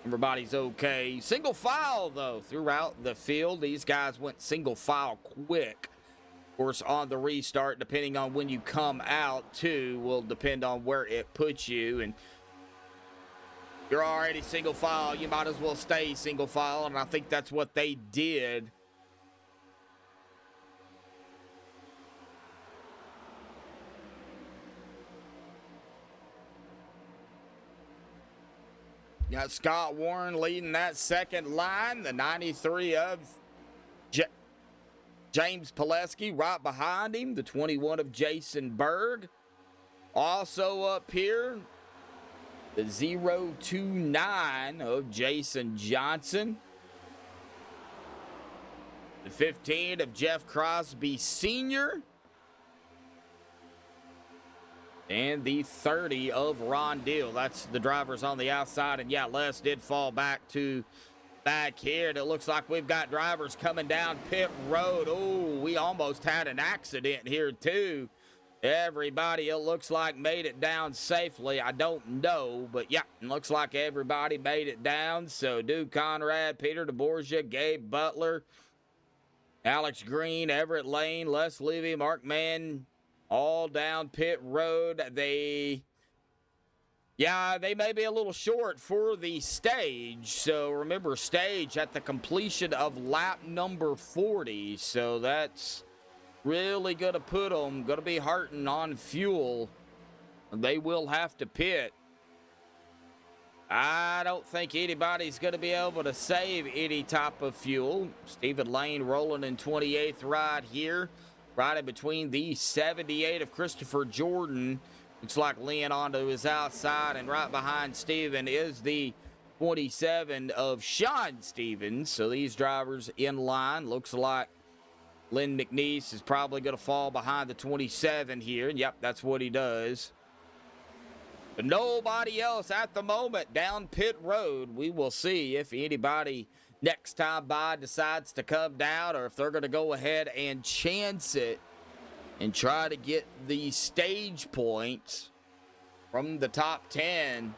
everybody's okay. Single file, though, throughout the field. These guys went single file quick. Of course, on the restart, depending on when you come out, too, will depend on where it puts you. And you're already single file, you might as well stay single file, and I think that's what they did. Got Scott Warren leading that second line, the 93 of James Pileski right behind him, the 21 of Jason Berg. Also up here, the 029 of Jason Johnson. The 15 of Jeff Crosby Sr. And the 30 of Ron Deal. That's the drivers on the outside. And yeah, Les did fall back here. And it looks like we've got drivers coming down pit road. Oh, we almost had an accident here too. Everybody, it looks like, made it down safely. I don't know, but yeah, it looks like everybody made it down. So Duke Conrad, Peter DeBorgia, Gabe Butler, Alex Green, Everett Lane, Les Levy, Mark Mann, all down pit road. They may be a little short for the stage. So remember, stage at the completion of lap number 40. So that's really going to put them, going to be hurting on fuel. They will have to pit. I don't think anybody's going to be able to save any type of fuel. Stephen Lane rolling in 28th right here. Right in between the 78 of Christopher Jordan. Looks like Leon onto his outside. And right behind Stephen is the 27 of Sean Stevens. So these drivers in line. Looks like Lynn McNeese is probably going to fall behind the 27 here. And yep, that's what he does. But nobody else at the moment down pit road. We will see if anybody next time by decides to come down, or if they're going to go ahead and chance it and try to get the stage points from the top 10.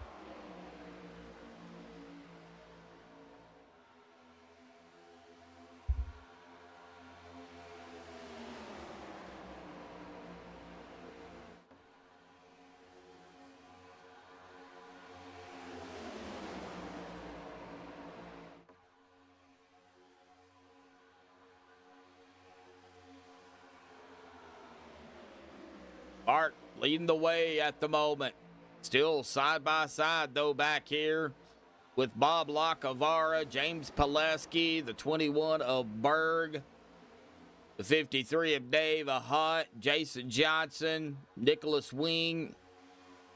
Mark leading the way at the moment. Still side by side, though, back here with Bob Lacavara, James Pileski, the 21 of Berg, the 53 of Dave Hunt, Jason Johnson, Nicholas Wing,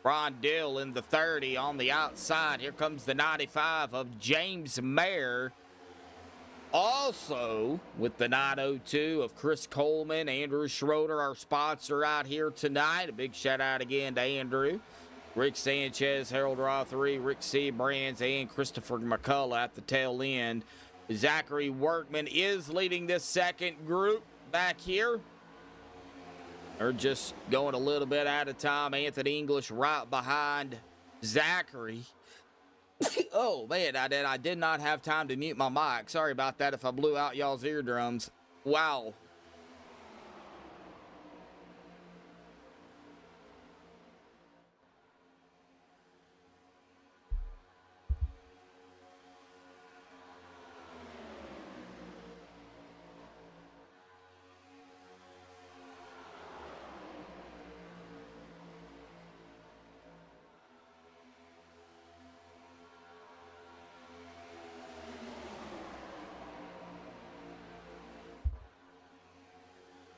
Ron Dill in the 30 on the outside. Here comes the 95 of James Mayer. Also, with the 902 of Chris Coleman, Andrew Schroeder, our sponsor out here tonight. A big shout out again to Andrew. Rick Sanchez, Harold Rothery, Rick C. Brands, and Christopher McCullough at the tail end. Zachary Workman is leading this second group back here. They're just going a little bit at a time. Anthony English right behind Zachary. Oh, man, I did not have time to mute my mic. Sorry about that if I blew out y'all's eardrums. Wow.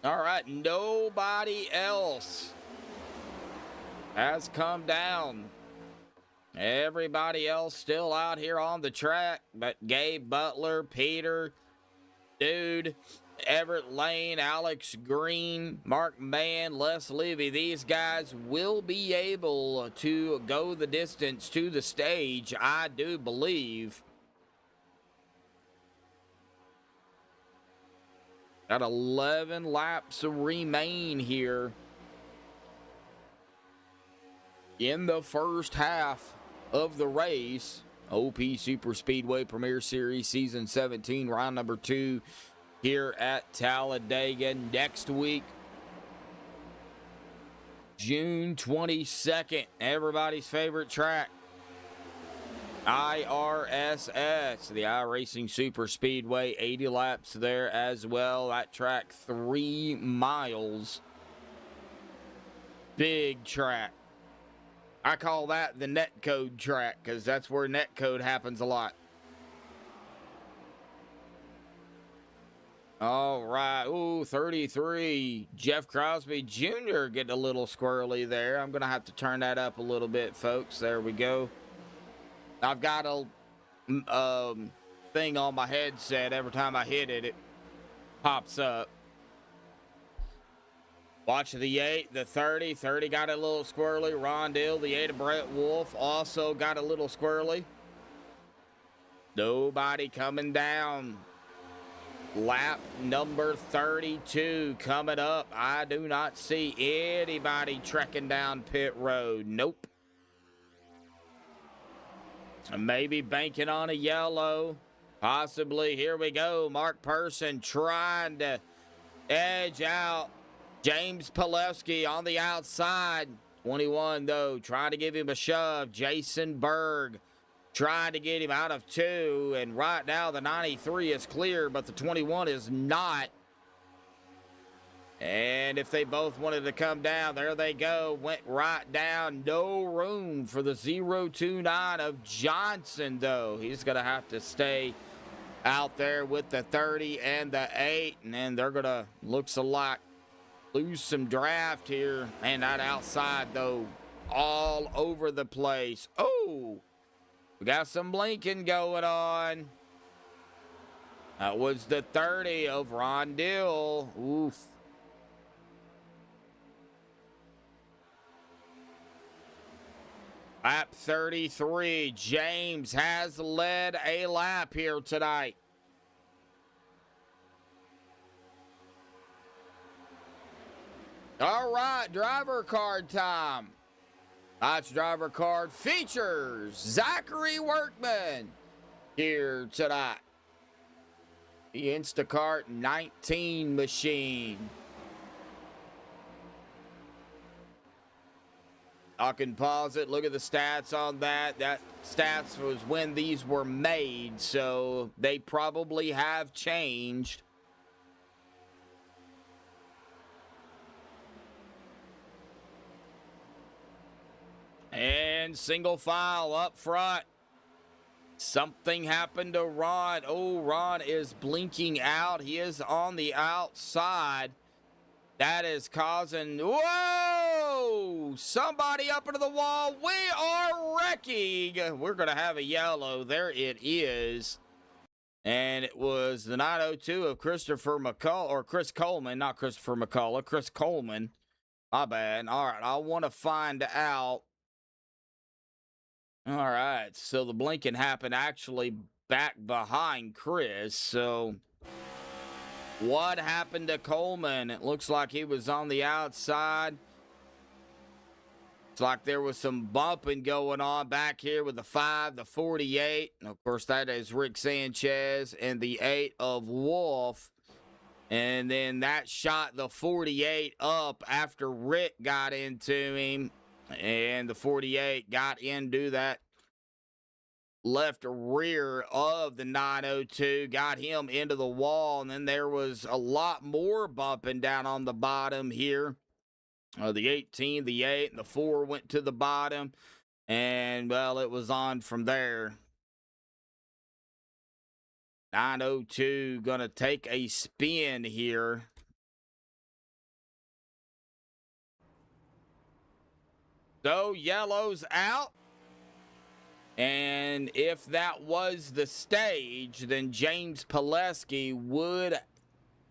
All right, nobody else has come down. Everybody else still out here on the track, but Gabe Butler, Peter, Dude, Everett Lane, Alex Green, Mark Mann, Les Levy, these guys will be able to go the distance to the stage, I do believe. Got 11 laps remain here in the first half of the race. OP Super Speedway Premier Series Season 17, round number 2 here at Talladega next week. June 22nd, everybody's favorite track. IRSS, the iRacing Super Speedway, 80 laps there as well. That track, 3 miles. Big track. I call that the netcode track because that's where netcode happens a lot. All right. Ooh, 33. Jeff Crosby Jr. getting a little squirrely there. I'm going to have to turn that up a little bit, folks. There we go. I've got a thing on my headset. Every time I hit it, it pops up. Watch the 8, the 30. 30 got a little squirrely. Ron Dill, the 8 of Brett Wolf, also got a little squirrely. Nobody coming down. Lap number 32 coming up. I do not see anybody trekking down pit road. Nope. Maybe banking on a yellow. Possibly. Here we go. Mark Person trying to edge out James Pileski on the outside. 21, though, trying to give him a shove. Jason Berg trying to get him out of 2. And right now, the 93 is clear, but the 21 is not. And if they both wanted to come down, there they go. Went right down. No room for the 029 of Johnson, though. He's going to have to stay out there with the 30 and the 8. And then they're going to, looks a lot, lose some draft here. And that outside, though, all over the place. Oh, we got some blinking going on. That was the 30 of Ron Dill. Oof. Lap 33, James has led a lap here tonight. All right, driver card time. Tonight's driver card features Zachary Workman here tonight. The Instacart 19 machine. I can pause it. Look at the stats on that. That stats was when these were made, so they probably have changed. And single file up front. Something happened to Ron. Oh, Ron is blinking out. He is on the outside. That is causing... Whoa! Somebody up into the wall. We are wrecking. We're going to have a yellow. There it is. And it was the 902 of Christopher McCullough, or Chris Coleman, not Christopher McCullough, Chris Coleman. My bad. All right, I want to find out. All right, so the blinking happened actually back behind Chris. So what happened to Coleman? It looks like he was on the outside. It's like there was some bumping going on back here with the 5, the 48. And, of course, that is Rick Sanchez and the 8 of Wolf. And then that shot the 48 up after Rick got into him. And the 48 got into that left rear of the 902, got him into the wall. And then there was a lot more bumping down on the bottom here. The 18, the 8, and the 4 went to the bottom. And, well, it was on from there. 902 going to take a spin here. So, yellow's out. And if that was the stage, then James Pileski would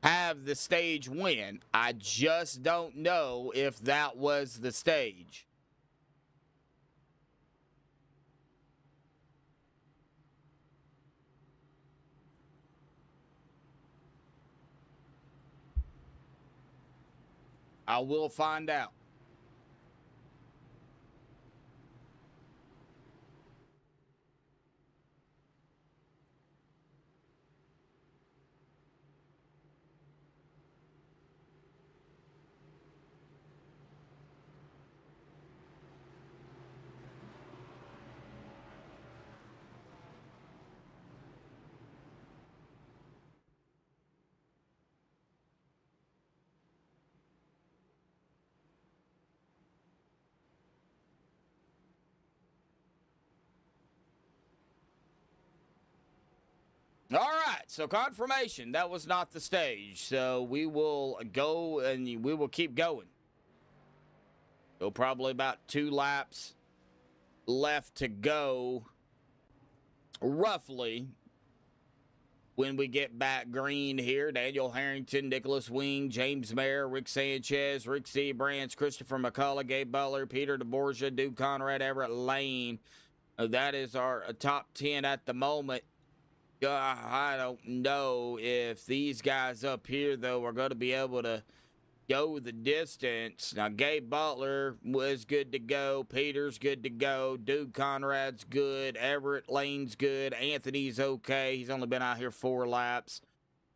have the stage win. I just don't know if that was the stage. I will find out. All right, so confirmation, that was not the stage. So we will go and we will keep going. So probably about 2 laps left to go, roughly, when we get back green here. Daniel Harrington, Nicholas Wing, James Mayer, Rick Sanchez, Rick Seabrands, Christopher McCullough, Gabe Butler, Peter DeBorgia, Duke Conrad, Everett Lane. That is our top 10 at the moment. I don't know if these guys up here, though, are going to be able to go the distance. Now, Gabe Butler was good to go. Peter's good to go. Duke Conrad's good. Everett Lane's good. Anthony's okay. He's only been out here 4 laps.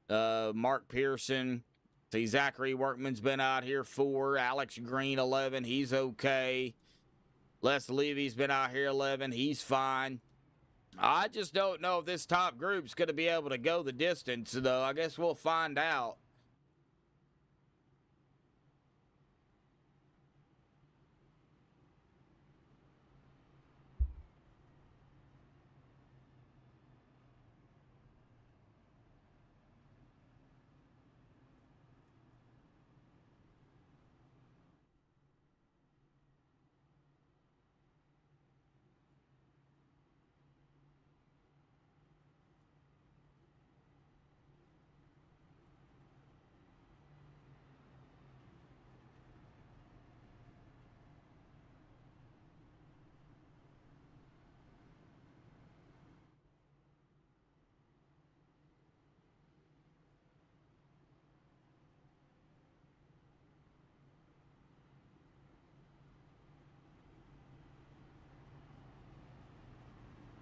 Mark Pearson. See, Zachary Workman's been out here 4. Alex Green, 11. He's okay. Les Levy's been out here 11. He's fine. I just don't know if this top group's going to be able to go the distance, though. I guess we'll find out.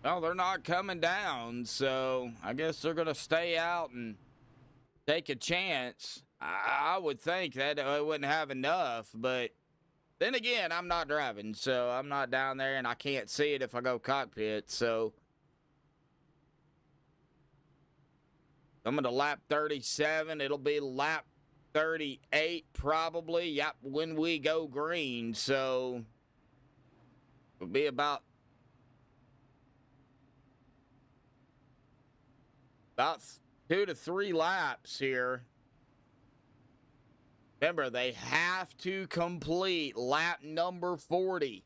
Well, they're not coming down, so I guess they're going to stay out and take a chance. I would think that I wouldn't have enough, but then again, I'm not driving, so I'm not down there, and I can't see it if I go cockpit, so I'm going to lap 37. It'll be lap 38 probably, yep, when we go green, so it'll be about 2 to 3 laps here. Remember, they have to complete lap number 40.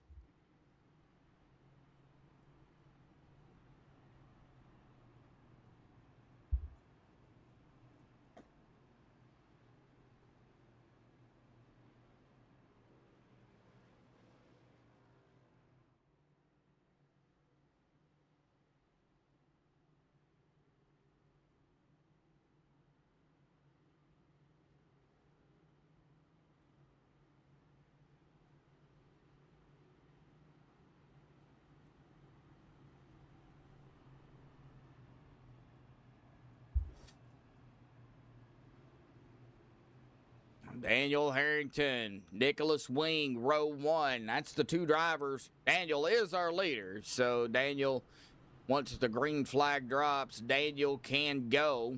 Daniel Harrington, Nicholas Wing, row 1. That's the 2 drivers. Daniel is our leader. So Daniel, once the green flag drops, Daniel can go.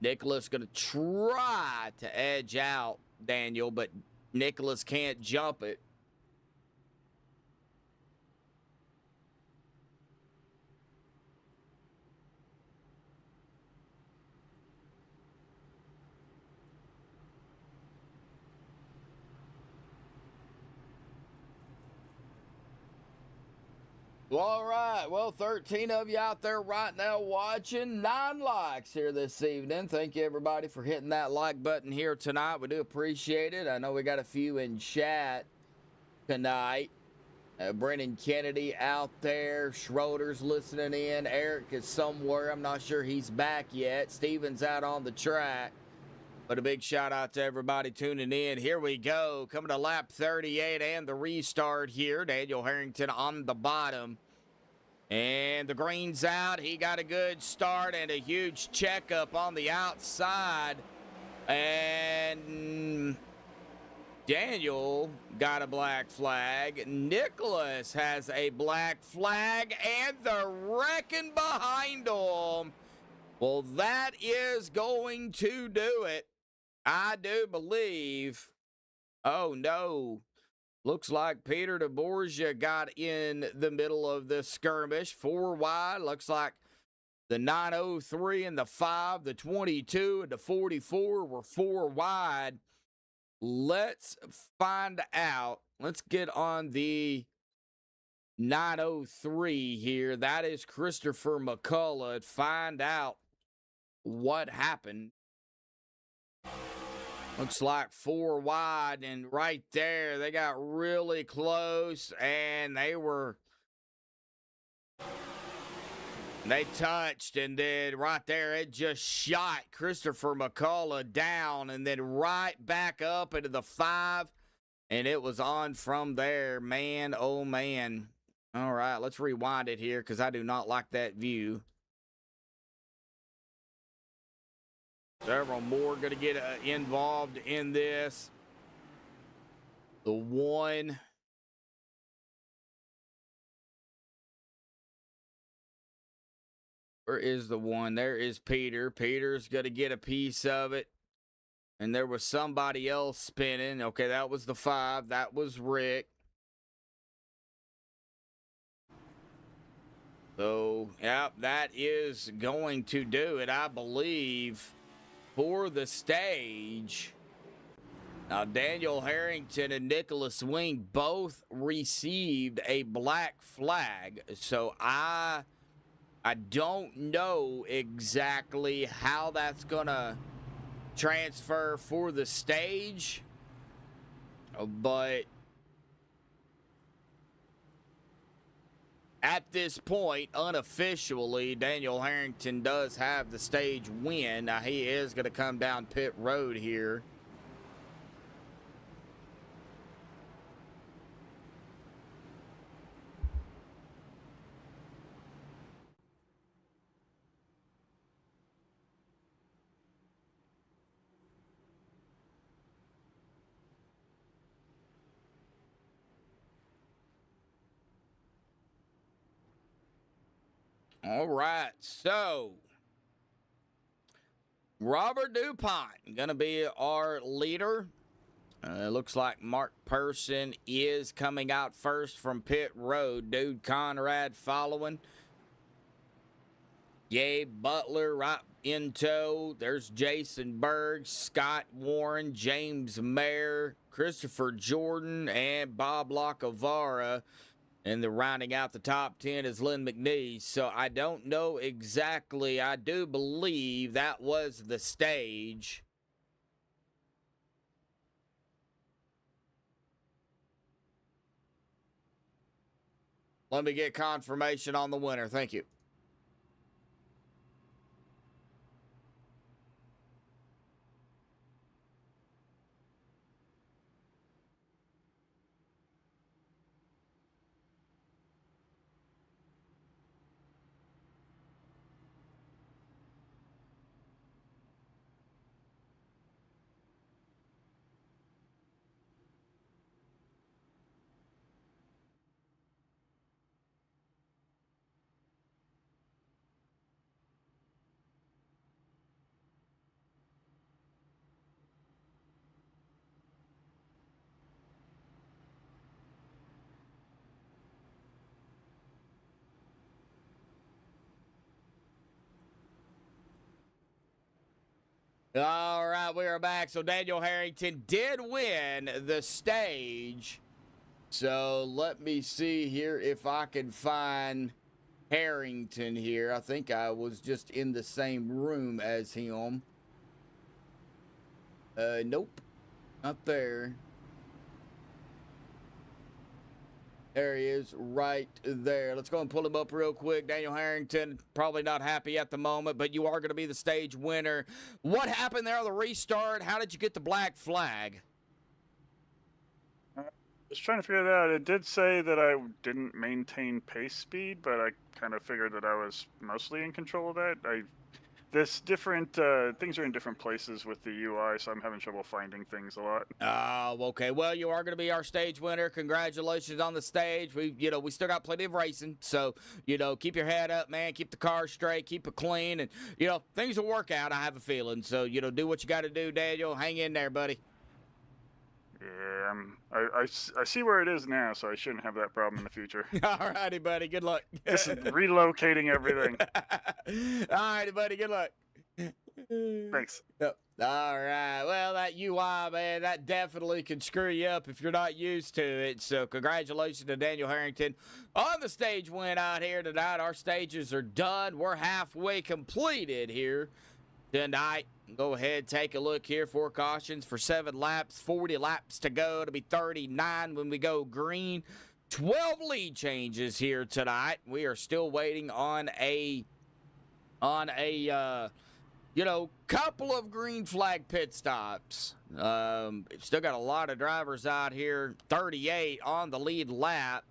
Nicholas going to try to edge out Daniel, but Nicholas can't jump it. Well, all right. Well, 13 of you out there right now watching. 9 likes here this evening. Thank you, everybody, for hitting that like button here tonight. We do appreciate it. I know we got a few in chat tonight. Brennan Kennedy out there. Schroeder's listening in. Eric is somewhere. I'm not sure he's back yet. Steven's out on the track. But a big shout out to everybody tuning in. Here we go. Coming to lap 38 and the restart here. Daniel Harrington on the bottom. And the green's out. He got a good start and a huge checkup on the outside. And Daniel got a black flag. Nicholas has a black flag. And the wrecking behind him. Well, that is going to do it. I do believe. Oh, no. Looks like Peter DeBorgia got in the middle of this skirmish. 4 wide. Looks like the 903 and the 5, the 22 and the 44 were 4 wide. Let's find out. Let's get on the 903 here. That is Christopher McCullough. Find out what happened. Looks like 4 wide, and right there, they got really close, and they touched, and then right there, it just shot Christopher McCullough down, and then right back up into the 5, and it was on from there. Man, oh man. All right, let's rewind it here, because I do not like that view. Several more going to get involved in this. The 1. Where is the 1? There is Peter. Peter's going to get a piece of it. And there was somebody else spinning. Okay, that was the 5. That was Rick. So, yep, that is going to do it, I believe, for the stage. Now, Daniel Harrington and Nicholas Wing both received a black flag. So I don't know exactly how that's going to transfer for the stage. But at this point, unofficially, Daniel Harrington does have the stage win. Now, he is going to come down pit road here. All right, so Robert DuPont going to be our leader. Looks like Mark Person is coming out first from pit road. Dude Conrad following. Gabe Butler right in tow. There's Jason Berg, Scott Warren, James Mayer, Christopher Jordan, and Bob Lacavara. And the rounding out the top 10 is Lynn McNeese. So I don't know exactly. I do believe that was the stage. Let me get confirmation on the winner. Thank you. All right, we are back. So Daniel Harrington did win the stage. So let me see here if I can find Harrington here. I think I was just in the same room as him. Nope, not there. There he is right there. Let's go and pull him up real quick. Daniel Harrington, probably not happy at the moment, but you are going to be the stage winner. What happened there on the restart? How did you get the black flag? I was trying to figure that out. It did say that I didn't maintain pace speed, but I kind of figured that I was mostly in control of that. Things are in different places with the UI, so I'm having trouble finding things a lot. Oh, okay. Well, you are going to be our stage winner. Congratulations on the stage. We still got plenty of racing, so keep your head up, man. Keep the car straight, keep it clean, and things will work out. I have a feeling. So do what you got to do, Daniel. Hang in there, buddy. Yeah, I see where it is now, so I shouldn't have that problem in the future. All righty, buddy. Good luck. This is relocating everything. All righty, buddy. Good luck. Thanks. Yep. All right. Well, that UI, man, that definitely can screw you up if you're not used to it. So congratulations to Daniel Harrington on the stage win out here tonight. Our stages are done. We're halfway completed here tonight. Go ahead, take a look here. 4 cautions for 7 laps, 40 laps to go. To be 39 when we go green. 12 lead changes here tonight. We are still waiting on a couple of green flag pit stops. Still got a lot of drivers out here. 38 on the lead lap.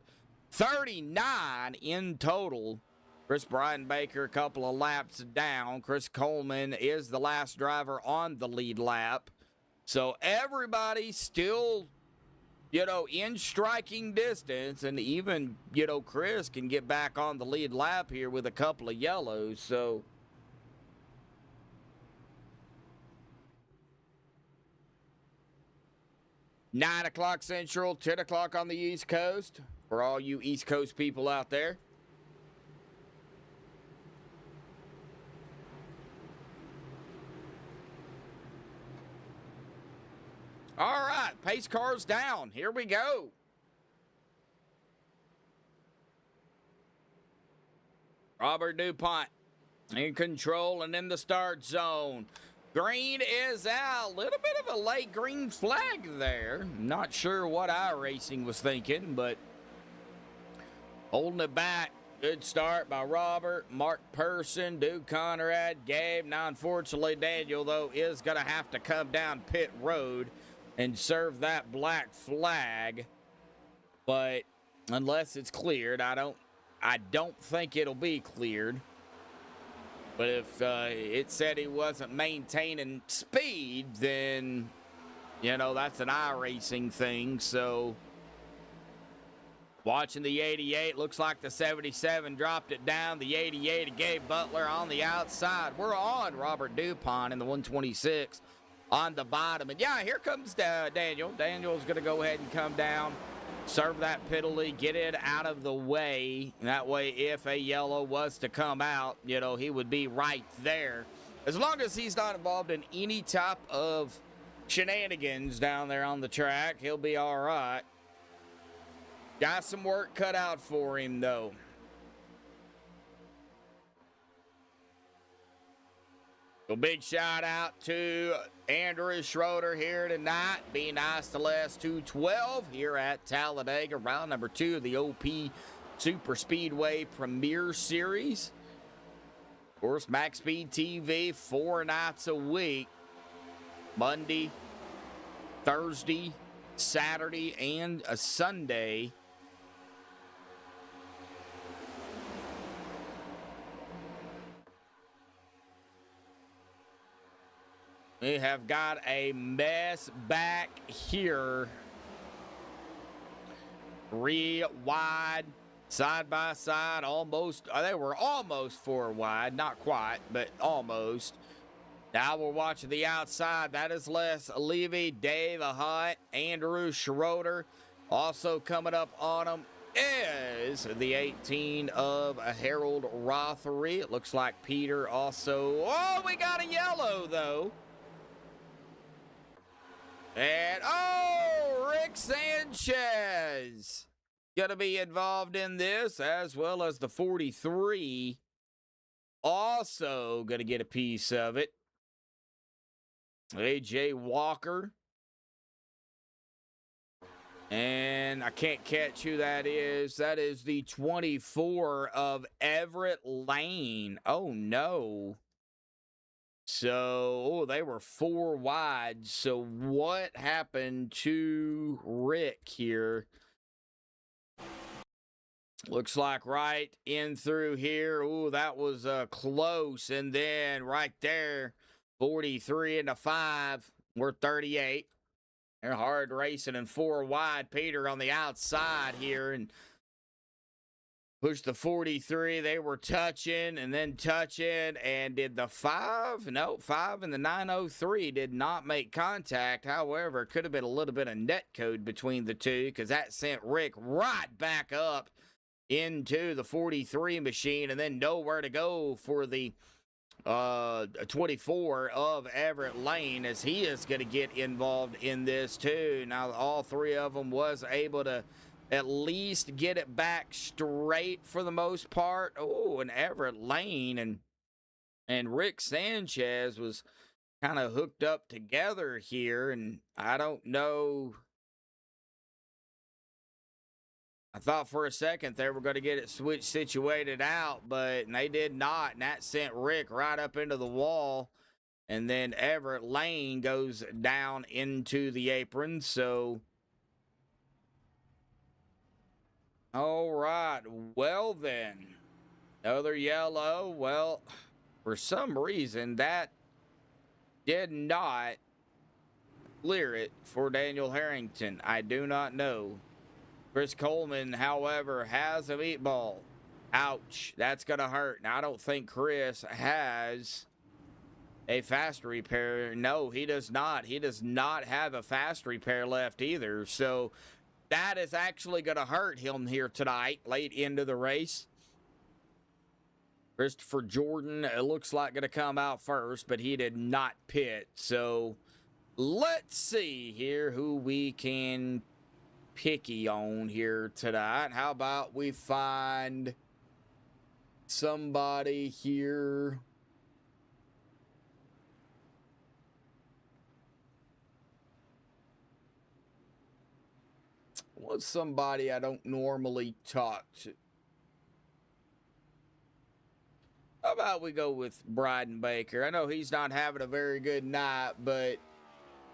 39 in total. Chris Brian Baker, a couple of laps down. Chris Coleman is the last driver on the lead lap. So everybody still, in striking distance. And even, Chris can get back on the lead lap here with a couple of yellows. So 9 o'clock Central, 10 o'clock on the East Coast. For all you East Coast people out there. All right, pace cars down. Here we go. Robert DuPont in control and in the start zone. Green is out. Little bit of a late green flag there. Not sure what iRacing was thinking, but holding it back. Good start by Robert, Mark Person, Duke Conrad, Gabe. Now, unfortunately, Daniel, though, is going to have to come down pit road and serve that black flag. But unless it's cleared, I don't think it'll be cleared. But if it said he wasn't maintaining speed, then, that's an iRacing thing. So, watching the 88, looks like the 77 dropped it down. The 88 of Gabe Butler on the outside. We're on Robert DuPont in the 126 on the bottom. And, yeah, here comes Daniel. Daniel's going to go ahead and come down. Serve that penalty, get it out of the way. That way, if a yellow was to come out, he would be right there. As long as he's not involved in any type of shenanigans down there on the track, he'll be all right. Got some work cut out for him, though. So big shout out to Andrew Schroeder here tonight. Be nice to last 212 here at Talladega. Round number 2 of the OP Super Speedway Premier Series. Of course, MaxspeedTV 4 nights a week. Monday, Thursday, Saturday, and a Sunday. We have got a mess back here. 3 wide, side by side, almost. They were almost 4 wide, not quite, but almost. Now we're watching the outside. That is Les Levy, Dave Hunt, Andrew Schroeder. Also coming up on them is the 18 of Harold Rothery. It looks like Peter also. Oh, we got a yellow, though. And, oh, Rick Sanchez going to be involved in this, as well as the 43. Also going to get a piece of it. A.J. Walker. And I can't catch who that is. That is the 24 of Everett Lane. Oh, no. So, they were 4 wide. So, what happened to Rick here? Looks like right in through here. Oh, that was close. And then right there, 43 and a 5. We're 38. They're hard racing and 4 wide. Peter on the outside here and pushed the 43. They were touching and then touching. And did the 5? No, 5 and the 903 did not make contact. However, it could have been a little bit of net code between the two because that sent Rick right back up into the 43 machine and then nowhere to go for the 24 of Everett Lane as he is going to get involved in this too. Now, all 3 of them was able to at least get it back straight for the most part. Oh, and Everett Lane and Rick Sanchez was kind of hooked up together here, and I don't know. I thought for a second they were going to get it switched situated out, but they did not, and that sent Rick right up into the wall. And then Everett Lane goes down into the apron, so all right, well then, another yellow. Well, for some reason that did not clear it for Daniel Harrington. I do not know. Chris Coleman, however, has a meatball. Ouch, that's going to hurt. Now, I don't think Chris has a fast repair. No, he does not. He does not have a fast repair left either. So that is actually going to hurt him here tonight, late into the race. Christopher Jordan, it looks like going to come out first, but he did not pit. So let's see here who we can picky on here tonight. How about we find somebody here? What's somebody I don't normally talk to? How about we go with Bryden Baker? I know he's not having a very good night, but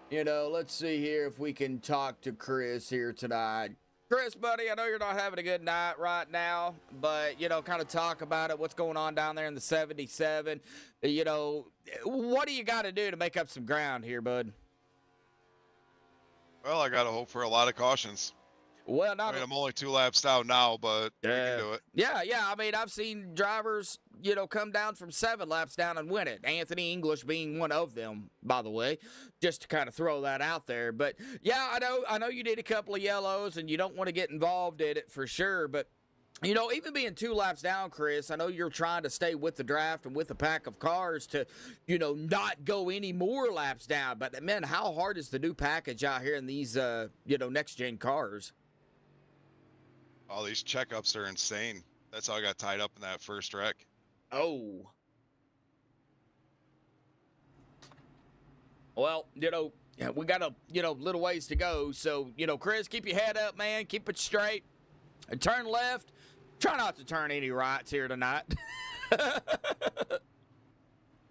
you know, let's see here if we can talk to Chris here tonight. Chris, buddy, I know you're not having a good night right now, but, you know, kind of talk about it. What's going on down there in the 77? You know, what do you got to do to make up some ground here, bud? Well, I got to hope for a lot of cautions. Well, not I mean, I'm only 2 laps down now, but we can do it. Yeah. I mean, I've seen drivers, you know, come down from 7 laps down and win it. Anthony English being one of them, by the way, just to kind of throw that out there. But yeah, I know you did a couple of yellows and you don't want to get involved in it for sure. But you know, even being 2 laps down, Chris, I know you're trying to stay with the draft and with the pack of cars to, you know, not go any more laps down. But man, how hard is the new package out here in these, you know, next gen cars? All these checkups are insane. That's how I got tied up in that first wreck. Oh. Well, you know, we got a, you know, little ways to go. So, you know, Chris, keep your head up, man. Keep it straight. And turn left. Try not to turn any rights here tonight. Well,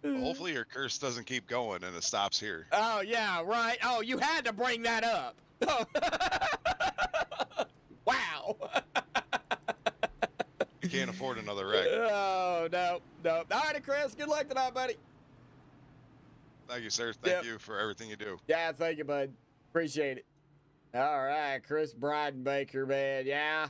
hopefully your curse doesn't keep going and it stops here. Oh, yeah, right. Oh, you had to bring that up. Wow. You can't afford another wreck. Oh, no. All right, Chris. Good luck tonight, buddy. Thank you, sir. Thank you for everything you do. Yeah, thank you, bud. Appreciate it. All right, Chris Bryden-Baker, man. Yeah.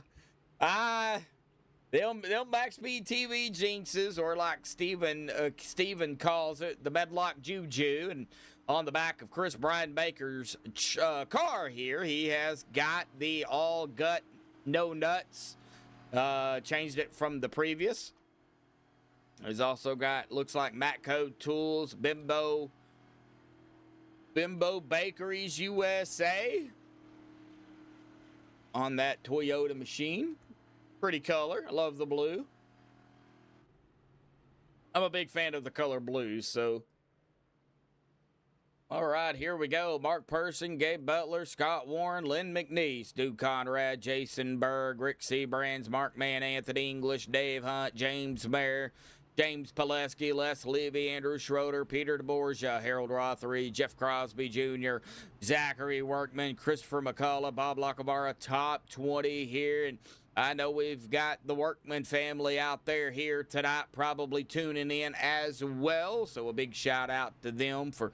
Them MaxspeedTV jinxes, or like Steven calls it, the Medlock Juju. And on the back of Chris Bryden-Baker's car here, he has got the all gut, no nuts. Changed it from the previous. He's also got, looks like Matt Code Tools, Bimbo Bimbo Bakeries USA on that Toyota machine. Pretty color. I love the blue. I'm a big fan of the color blue, so. All right, here we go. Mark Person, Gabe Butler, Scott Warren, Lynn McNeese, Duke Conrad, Jason Berg, Rick Seabrands, Mark Mann, Anthony English, Dave Hunt, James Mayer, James Pileski, Les Levy, Andrew Schroeder, Peter DeBorgia, Harold Rothery, Jeff Crosby Jr., Zachary Workman, Christopher McCullough, Bob Lacabara, top 20 here. And I know we've got the Workman family out there here tonight probably tuning in as well. So a big shout out to them for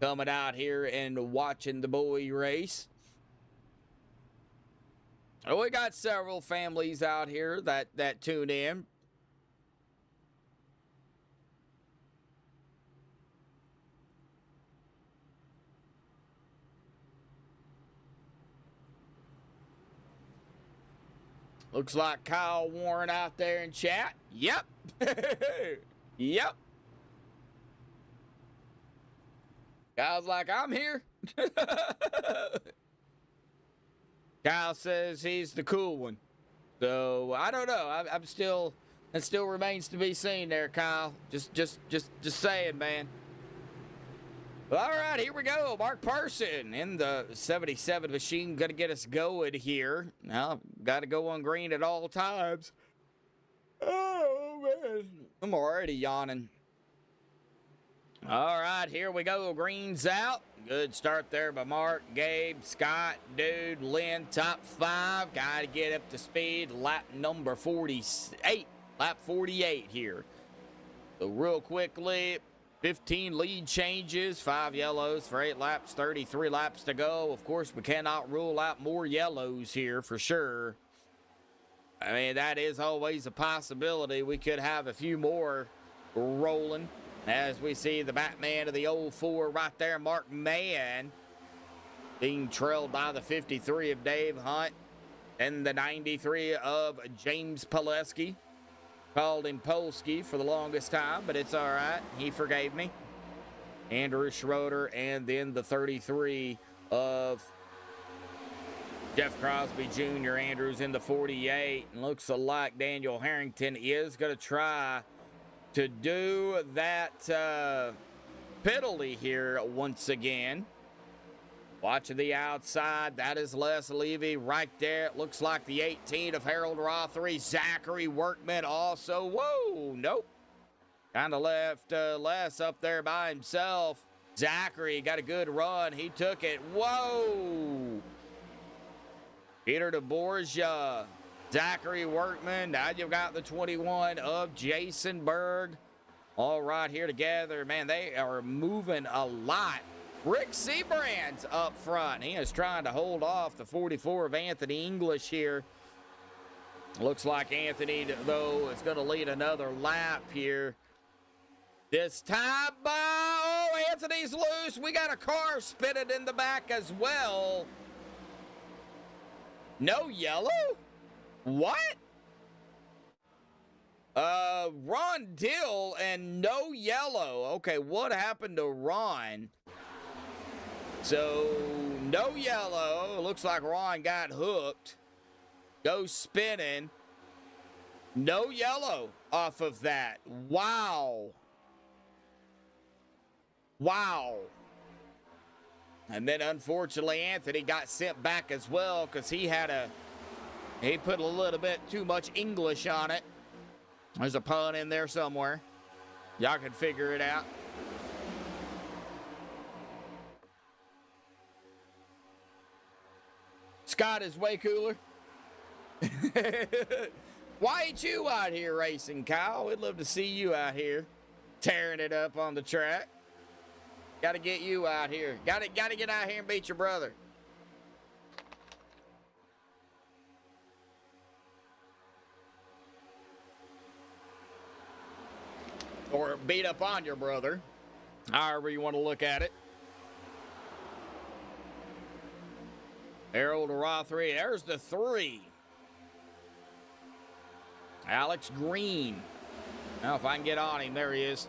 coming out here and watching the boy race. Oh, we got several families out here that tune in. Looks like Kyle Warren out there in chat. Yep. Yep. Kyle's like, I'm here. Kyle says he's the cool one. So I don't know. I'm still, it still remains to be seen there, Kyle. Just saying, man. All right, here we go. Mark Person in the 77 machine. Going to get us going here. Now, got to go on green at all times. Oh, man. I'm already yawning. All right, here we go. Green's out. Good start there by Mark, Gabe, Scott, Dude, Lynn, top 5. Got to get up to speed. Lap number 48. Lap 48 here. So real quickly, 15 lead changes, 5 yellows for 8 laps, 33 laps to go. Of course, we cannot rule out more yellows here for sure. I mean, that is always a possibility. We could have a few more rolling. As we see the Batman of the old 4 right there, Mark Mann, being trailed by the 53 of Dave Hunt and the 93 of James Pileski. Called him Polsky for the longest time, but it's all right. He forgave me. Andrew Schroeder, and then the 33 of Jeff Crosby Jr. Andrews in the 48. And looks like Daniel Harrington is going to try to do that penalty here once again. Watching the outside, that is Les Levy right there. It looks like the 18 of Harold Rothery. Zachary Workman also. Whoa, nope. Kind of left Les up there by himself. Zachary got a good run. He took it. Whoa. Peter DeBorgia. Zachary Workman. Now you've got the 21 of Jason Berg. All right here together. Man, they are moving a lot. Rick Seabrands up front. He is trying to hold off the 44 of Anthony English here. Looks like Anthony, though, is going to lead another lap here. This time, oh, Anthony's loose. We got a car spinning in the back as well. No yellow? What? Ron Dill and no yellow. Okay, what happened to Ron? So, no yellow. Looks like Ron got hooked. Goes spinning. No yellow off of that. Wow. Wow. And then, unfortunately, Anthony got sent back as well because he put a little bit too much English on it. There's a pun in there somewhere. Y'all can figure it out. Scott is way cooler. Why ain't you out here racing, Kyle? We'd love to see you out here tearing it up on the track. Got to get you out here. Got to get out here and beat your brother. Or beat up on your brother. However you want to look at it. Harold Rothery. There's the 3. Alex Green. Now, if I can get on him, there he is.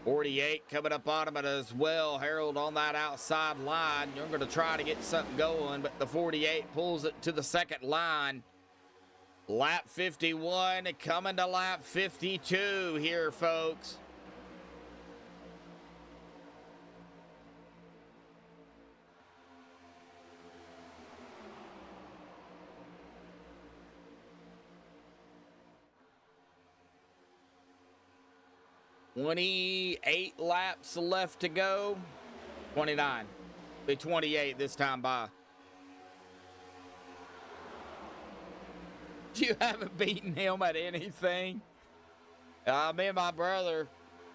48 coming up on him as well. Harold on that outside line. You're going to try to get something going, but the 48 pulls it to the second line. Lap 51 coming to lap 52 here, folks. $28 laps left to go. 29. Be 28 this time by. You haven't beaten him at anything. Me and my brother,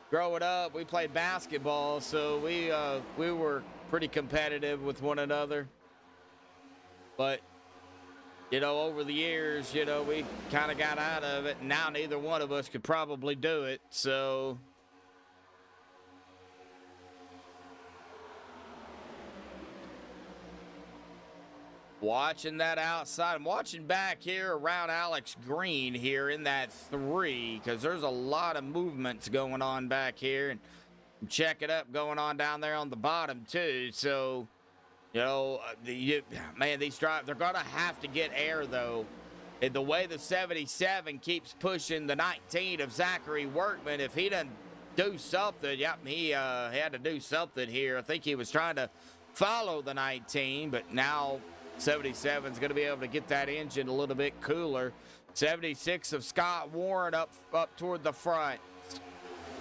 growing up, we played basketball, so we were pretty competitive with one another. But, you know, over the years, you know, we kind of got out of it, and now neither one of us could probably do it, so... Watching that outside. I'm watching back here around Alex Green here in that 3, because there's a lot of movements going on back here. And check it up going on down there on the bottom, too. So, you know, man, these drivers, they're going to have to get air, though. And the way the 77 keeps pushing the 19 of Zachary Workman, if he doesn't do something, yep, he had to do something here. I think he was trying to follow the 19, but now... 77 is going to be able to get that engine a little bit cooler. 76 of Scott Warren up toward the front.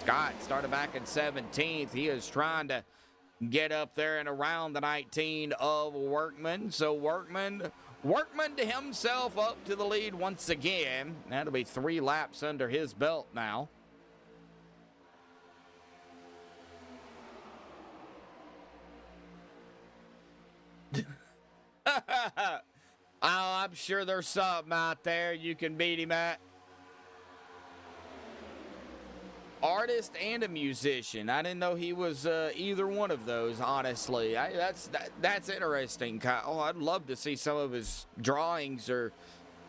Scott started back in 17th. He is trying to get up there and around the 19 of Workman. So Workman to himself up to the lead once again. That'll be 3 laps under his belt now. Oh, I'm sure there's something out there you can beat him at. Artist and a musician. I didn't know he was either one of those, honestly. That's interesting. Oh, I'd love to see some of his drawings or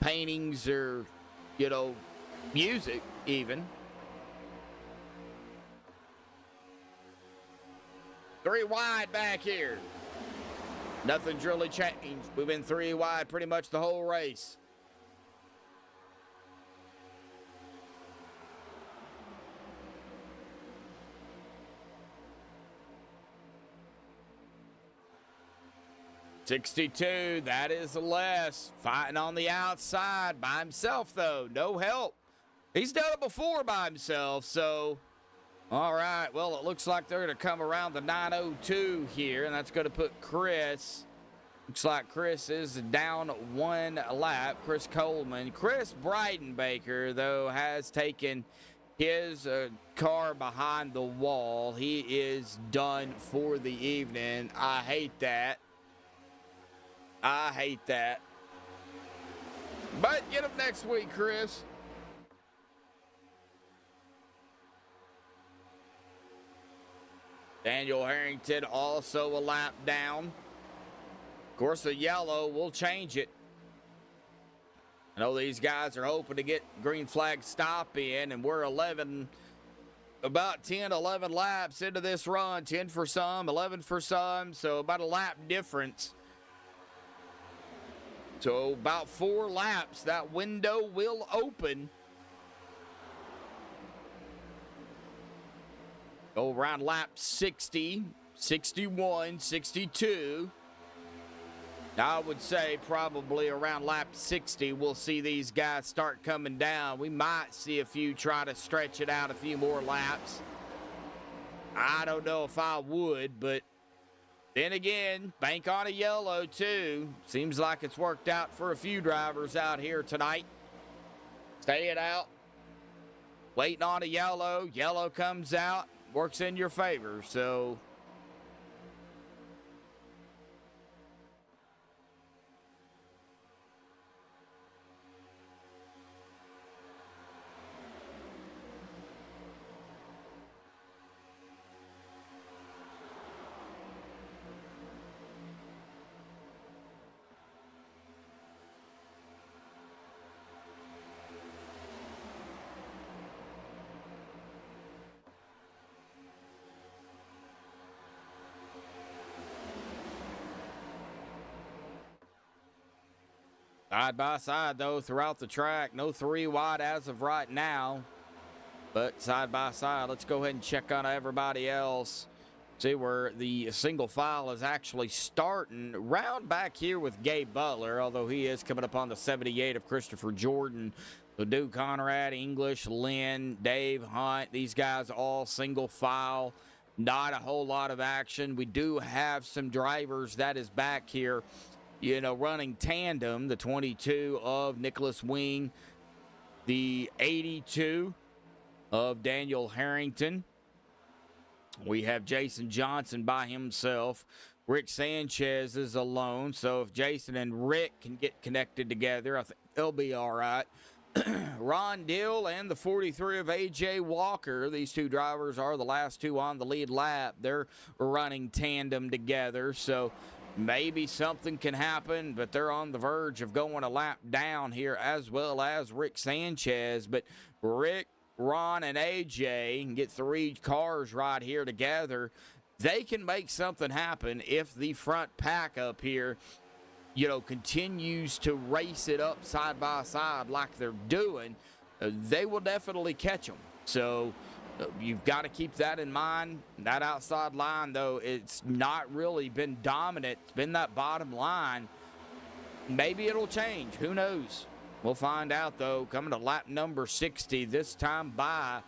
paintings or, you know, music even. 3 wide back here. Nothing's really changed. We've been 3 wide pretty much the whole race. $62, that is less. Fighting on the outside by himself, though. No help. He's done it before by himself, so... All right, well, it looks like they're going to come around the 902 here, and that's going to put Chris. Looks like Chris is down 1 lap. Chris Coleman. Chris Breidenbaker, though, has taken his car behind the wall. He is done for the evening. I hate that. I hate that. But get him next week, Chris. Daniel Harrington also a lap down. Of course, the yellow will change it. I know these guys are hoping to get green flag stop in, and we're about 10, 11 laps into this run. 10 for some, 11 for some, so about a lap difference. So about 4 laps, that window will open. Go around lap 60, 61, 62. I would say probably around lap 60, we'll see these guys start coming down. We might see a few try to stretch it out a few more laps. I don't know if I would, but then again, bank on a yellow too. Seems like it's worked out for a few drivers out here tonight. Stay it out. Waiting on a yellow. Yellow comes out. Works in your favor, so... Side by side, though, throughout the track. No 3 wide as of right now. But side by side, let's go ahead and check on everybody else. See where the single file is actually starting. Round back here with Gabe Butler, although he is coming up on the 78 of Christopher Jordan. So Duke Conrad, English, Lynn, Dave Hunt, these guys all single file. Not a whole lot of action. We do have some drivers that is back here, you know, running tandem. The 22 of Nicholas Wing, the 82 of Daniel Harrington. We have Jason Johnson by himself. Rick Sanchez is alone. So if Jason and Rick can get connected together, I think they'll be all right. Ron Dill and the 43 of A.J. Walker. These two drivers are the last two on the lead lap. They're running tandem together. So maybe something can happen, but they're on the verge of going a lap down here, as well as Rick Sanchez. But Rick, Ron, and AJ can get 3 cars right here together. They can make something happen if the front pack up here, you know, continues to race it up side by side like they're doing. They will definitely catch them. So you've got to keep that in mind. That outside line, though, it's not really been dominant. It's been that bottom line. Maybe it'll change. Who knows? We'll find out, though, coming to lap number 60, this time by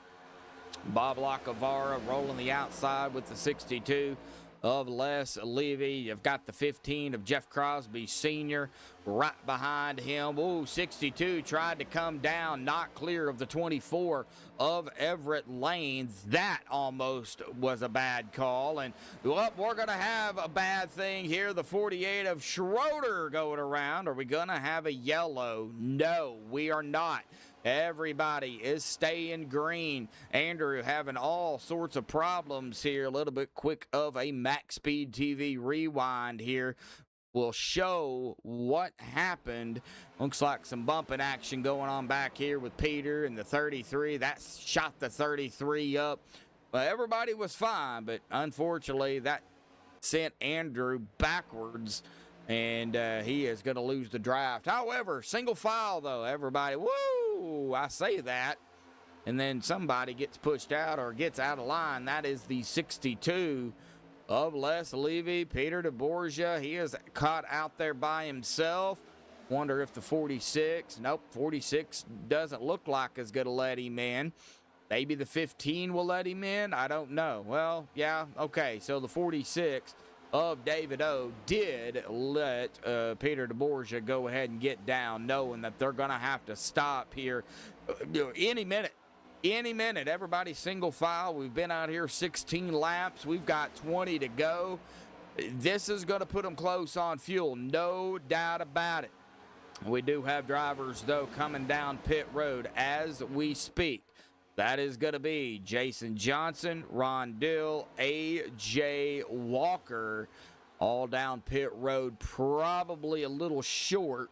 Bob Lacavara, rolling the outside with the 62 of Les Levy. You've got the 15 of Jeff Crosby Sr. right behind him. Ooh, 62 tried to come down, not clear of the 24 of Everett Lanes. That almost was a bad call. And well, we're going to have a bad thing here. The 48 of Schroeder going around. Are we going to have a yellow? No, we are not. Everybody is staying green. Andrew having all sorts of problems here. A little bit quick of a MaxspeedTV rewind here. Will show what happened. Looks like some bumping action going on back here with Peter and the 33. That shot the 33 up. Well, everybody was fine, but unfortunately that sent Andrew backwards, and he is going to lose the draft. However, single file, though, everybody, woo, I say that, and then somebody gets pushed out or gets out of line. That is the 62 of Les Levy, Peter DeBorgia. He is caught out there by himself. Wonder if the 46, nope, 46 doesn't look like it's going to let him in. Maybe the 15 will let him in. I don't know. Well, yeah, okay. So the 46 of David O did let Peter DeBorgia go ahead and get down, knowing that they're going to have to stop here any minute. Any minute. Everybody single file. We've been out here 16 laps. We've got 20 to go. This is going to put them close on fuel, no doubt about it. We do have drivers, though, coming down pit road as we speak. That is going to be Jason Johnson, Ron Dill, A.J. Walker, all down pit road, probably a little short,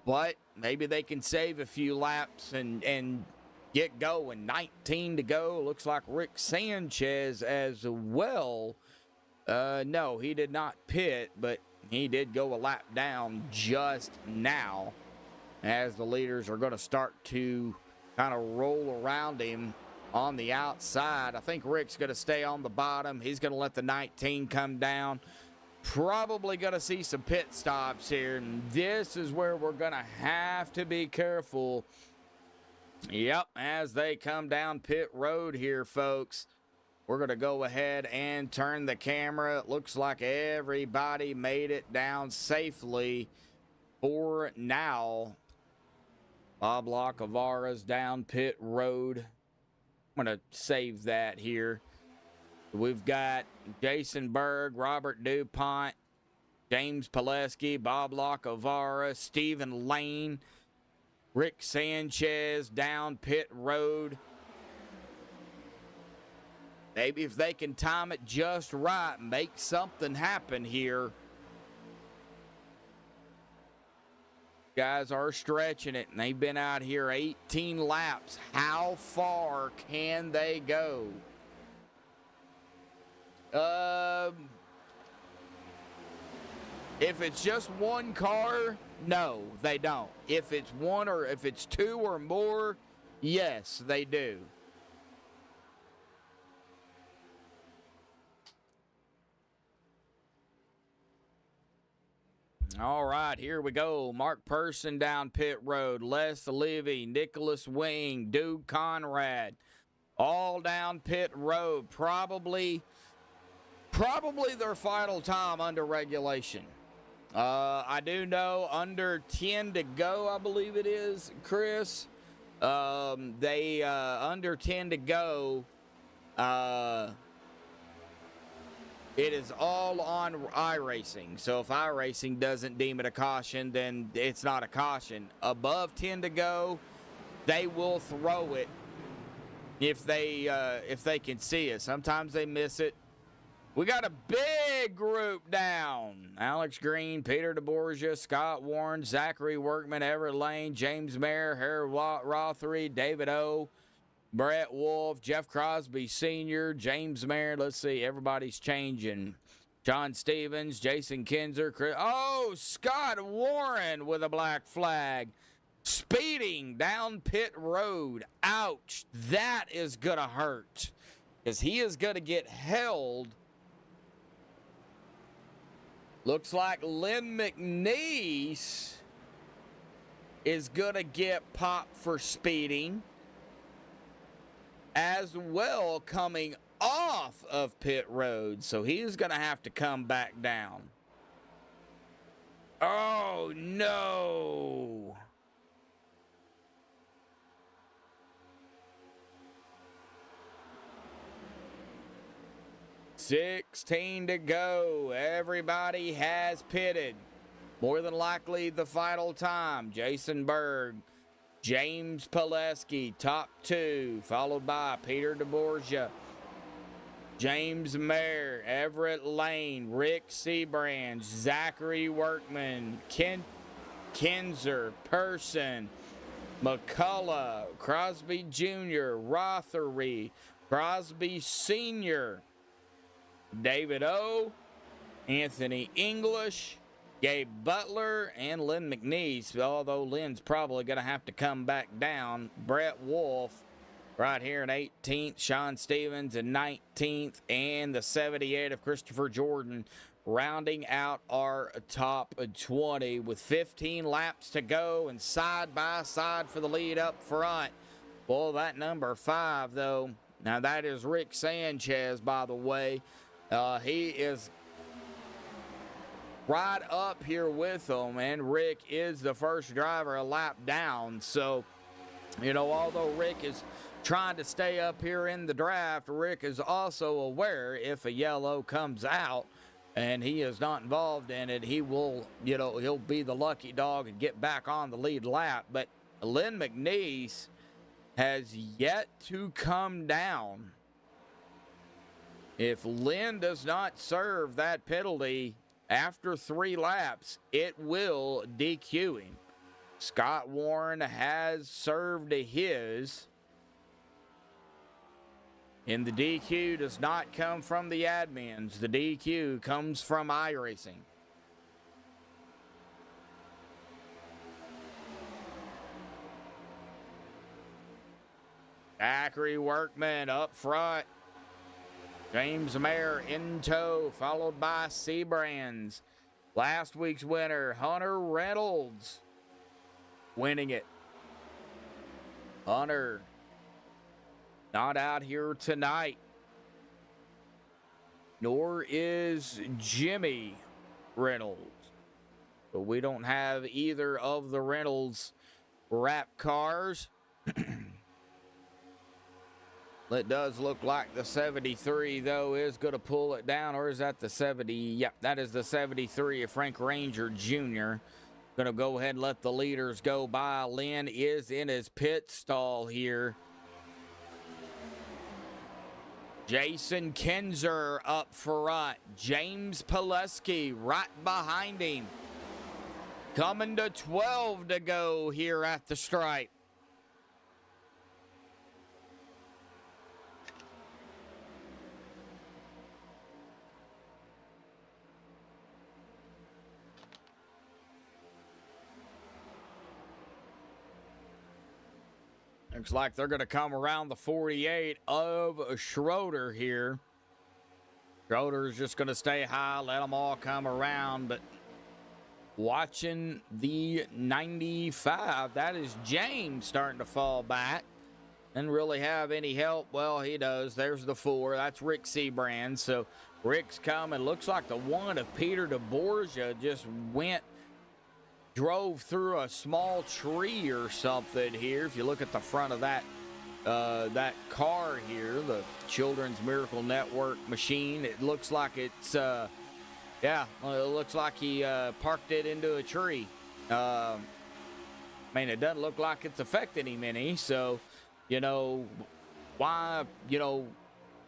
but maybe they can save a few laps and get going. 19 to go. Looks like Rick Sanchez as well. No, he did not pit, but he did go a lap down just now as the leaders are going to start to kind of roll around him on the outside. I think Rick's going to stay on the bottom. He's going to let the 19 come down. Probably going to see some pit stops here, and this is where we're going to have to be careful. Yep, as they come down pit road here, folks, we're going to go ahead and turn the camera. It looks like everybody made it down safely for now. Bob Lacavara's down pit road. I'm going to save that here. We've got Jason Berg, Robert DuPont, James Pileski, Bob Lacavara, Stephen Lane, Rick Sanchez down pit road. Maybe if they can time it just right, make something happen here. Guys are stretching it, and they've been out here 18 laps. How far can they go? If it's just one car, No, they don't. If it's one or if it's two or more, yes, they do. All right, here we go. Mark Person down pit road. Les Levy, Nicholas Wing, Duke Conrad, all down pit road. Probably their final time under regulation. I do know under 10 to go, I believe it is, Chris. They under 10 to go. It is all on iRacing. So if iRacing doesn't deem it a caution, then it's not a caution. Above 10 to go, they will throw it if they can see it. Sometimes they miss it. We got a big group down. Alex Green, Peter DeBorgia, Scott Warren, Zachary Workman, Everett Lane, James Mayer, Harry Rothery, David O., Brett Wolf, Jeff Crosby Sr., James Mayer. Let's see, everybody's changing. John Stevens, Jason Kinzer, Chris. Oh, Scott Warren with a black flag. Speeding down pit road. Ouch. That is going to hurt. Because he is going to get held. Looks like Lynn McNeese is going to get popped for speeding. As well, coming off of pit road. So he's going to have to come back down. Oh, no. $16 to go. Everybody has pitted. More than likely the final time. Jason Berg, James Pileski, top two, followed by Peter DeBorgia, James Mayer, Everett Lane, Rick Seabrands, Zachary Workman, Kinzer, Person, McCullough, Crosby Jr., Rothery, Crosby Sr., David O., Anthony English, Gabe Butler, and Lynn McNeese, although Lynn's probably going to have to come back down. Brett Wolf right here in 18th, Sean Stevens in 19th, and the 78 of Christopher Jordan rounding out our top 20 with 15 laps to go and side by side for the lead up front. Well, that number 5, though, now that is Rick Sanchez, by the way. He is right up here with them, and Rick is the first driver a lap down. So, you know, although Rick is trying to stay up here in the draft, Rick is also aware if a yellow comes out and he is not involved in it, he will, you know, he'll be the lucky dog and get back on the lead lap. But Lynn McNeese has yet to come down. If Lynn does not serve that penalty after 3 laps, it will DQ him. Scott Warren has served his. And the DQ does not come from the admins. The DQ comes from iRacing. Zachary Workman up front. James Mayer in tow, followed by Seabrands. Last week's winner, Hunter Reynolds, winning it. Hunter not out here tonight, nor is Jimmy Reynolds. But we don't have either of the Reynolds wrap cars. It does look like the 73, though, is going to pull it down. Or is that the 70? Yep, that is the 73 of Frank Ranger Jr. Going to go ahead and let the leaders go by. Lynn is in his pit stall here. Jason Kinzer up front. James Pileski right behind him. Coming to 12 to go here at the stripe. Looks like they're going to come around the 48 of Schroeder here. Schroeder's just going to stay high, let them all come around. But watching the 95, that is James starting to fall back. Didn't really have any help. Well, he does. There's the 4. That's Rick Seabrand. So Rick's coming. Looks like the 1 of Peter DeBorgia just drove through a small tree or something here. If you look at the front of that car here, the Children's Miracle Network machine, it looks like it's it looks like he parked it into a tree. I mean, it doesn't look like it's affected him any, so why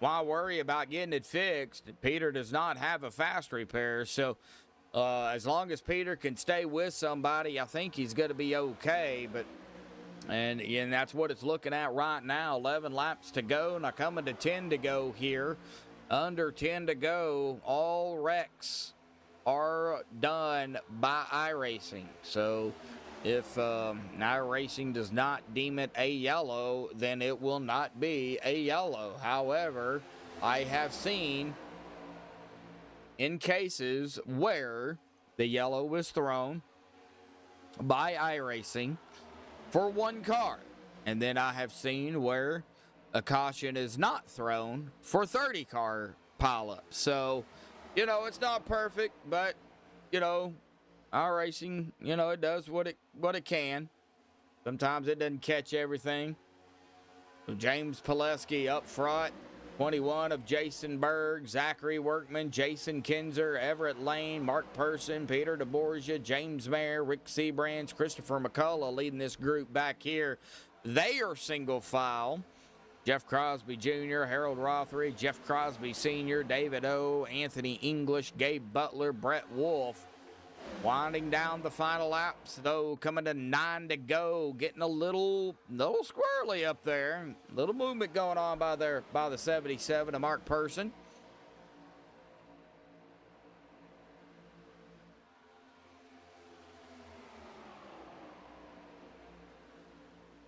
worry about getting it fixed? Peter does not have a fast repair, so as long as Peter can stay with somebody, I think he's going to be okay. And that's what it's looking at right now. 11 laps to go. Now coming to 10 to go here. Under 10 to go. All wrecks are done by iRacing. So if iRacing does not deem it a yellow, then it will not be a yellow. However, I have seen in cases where the yellow was thrown by iRacing for one car, and then I have seen where a caution is not thrown for 30 car pileup. So, it's not perfect, but iRacing, it does what it can. Sometimes it doesn't catch everything. So James Pileski up front. 21 of Jason Berg, Zachary Workman, Jason Kinzer, Everett Lane, Mark Person, Peter DeBorgia, James Mayer, Rick Seabrands, Christopher McCullough leading this group back here. They are single file. Jeff Crosby Jr., Harold Rothery, Jeff Crosby Sr., David O., Anthony English, Gabe Butler, Brett Wolf. Winding down the final laps, though, coming to 9 to go, getting a little squirrely up there. Little movement going on by the 77 of Mark Person.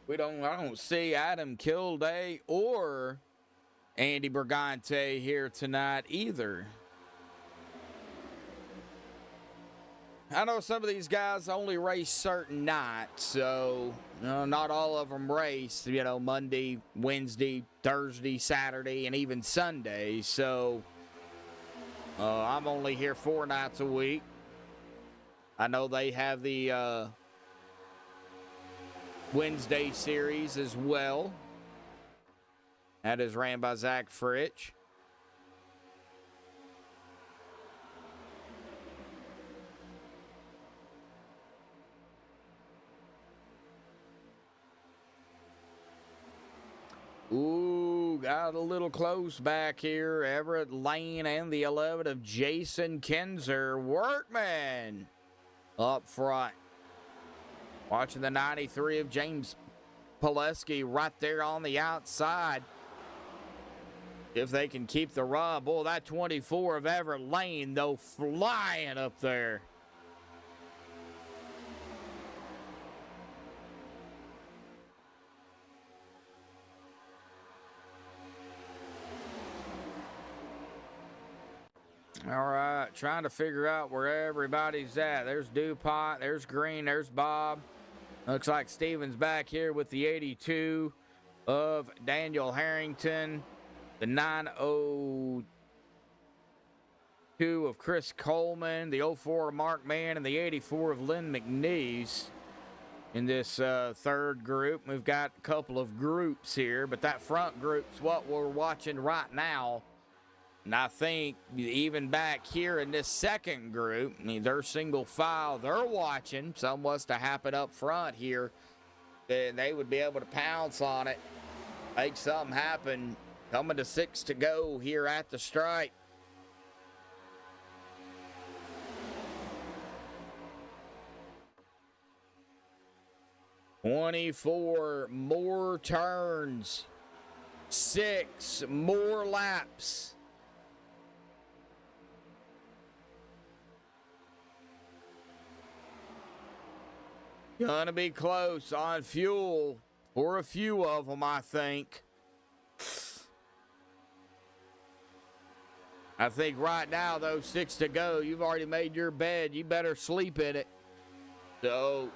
I don't see Adam Kilday or Andy Brigante here tonight either. I know some of these guys only race certain nights, so not all of them race, Monday, Wednesday, Thursday, Saturday, and even Sunday. So I'm only here 4 nights a week. I know they have the Wednesday series as well. That is ran by Zach Fritsch. Ooh, got a little close back here. Everett Lane and the 11 of Jason Kinzer. Workman up front. Watching the 93 of James Pileski right there on the outside. If they can keep the run. Boy, that 24 of Everett Lane, though, flying up there. All right, trying to figure out where everybody's at. There's DuPont, there's Green, there's Bob. Looks like Stevens back here with the 82 of Daniel Harrington, the 902 of Chris Coleman, the 04 of Mark Mann, and the 84 of Lynn McNeese in this third group. We've got a couple of groups here, but that front group's what we're watching right now. And I think even back here in this second group, they're single file. They're watching. Something was to happen up front here, then they would be able to pounce on it, make something happen. Coming to 6 to go here at the stripe. "24 more turns, 6 more laps." Gonna be close on fuel. or a few of them, I think. I think right now, though, 6 to go. You've already made your bed. You better sleep in it. So,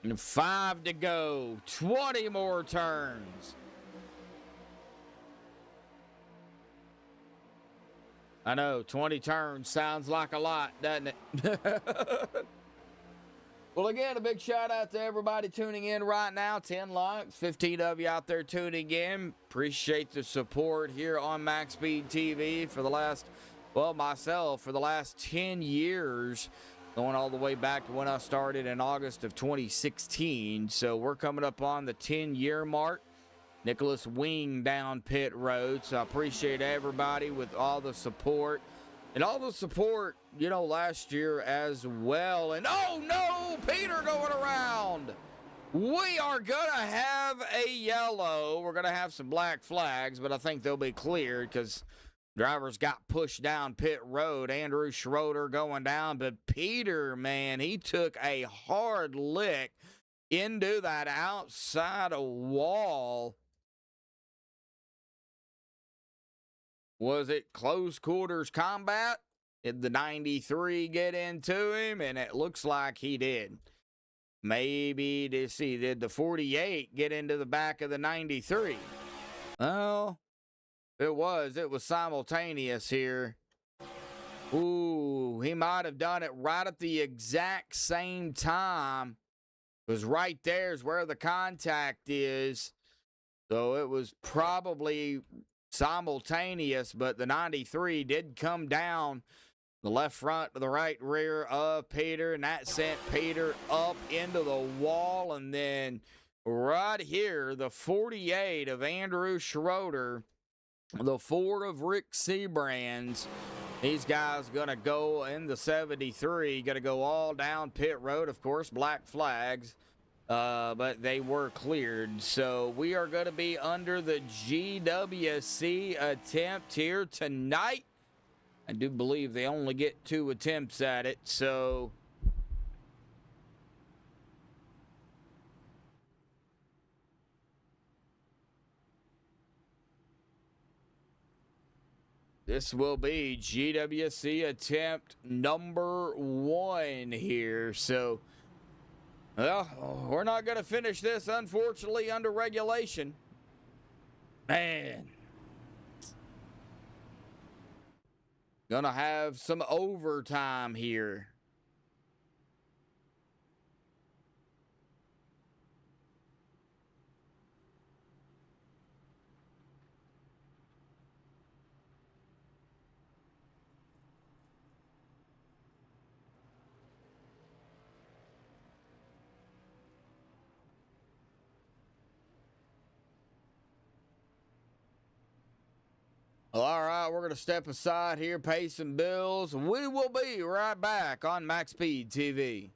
and 5 to go. 20 more turns. I know, 20 turns sounds like a lot, doesn't it? Well, again, a big shout out to everybody tuning in right now. 10 likes, 15 of you out there tuning in. Appreciate the support here on MaxspeedTV for the last, well, myself, for the last 10 years, going all the way back to when I started in August of 2016. So we're coming up on the 10-year mark. Nicholas Wing down pit road. So I appreciate everybody with all the support. And all the support, you know, last year as well. And oh no, Peter going around. We are going to have a yellow. We're going to have some black flags, but I think they'll be cleared because drivers got pushed down pit road. Andrew Schroeder going down. But Peter, man, he took a hard lick into that outside wall. Was it close quarters combat? Did the 93 get into him? And it looks like he did. Maybe, did the 48 get into the back of the 93? Well, it was simultaneous here. Ooh, he might have done it right at the exact same time. Because right there is where the contact is. So it was probably simultaneous, but the 93 did come down the left front to the right rear of Peter, and that sent Peter up into the wall. And then right here, the 48 of Andrew Schroeder, the 4 of Rick Seabrands. These guys going to go in the 73, going to go all down pit road, of course, black flags. But they were cleared. So we are going to be under the GWC attempt here tonight. I do believe they only get 2 attempts at it. So this will be GWC attempt number 1 here. So, well, we're not going to finish this, unfortunately, under regulation. Man. Gonna have some overtime here. Well, all right, we're going to step aside here, pay some bills. We will be right back on MaxspeedTV.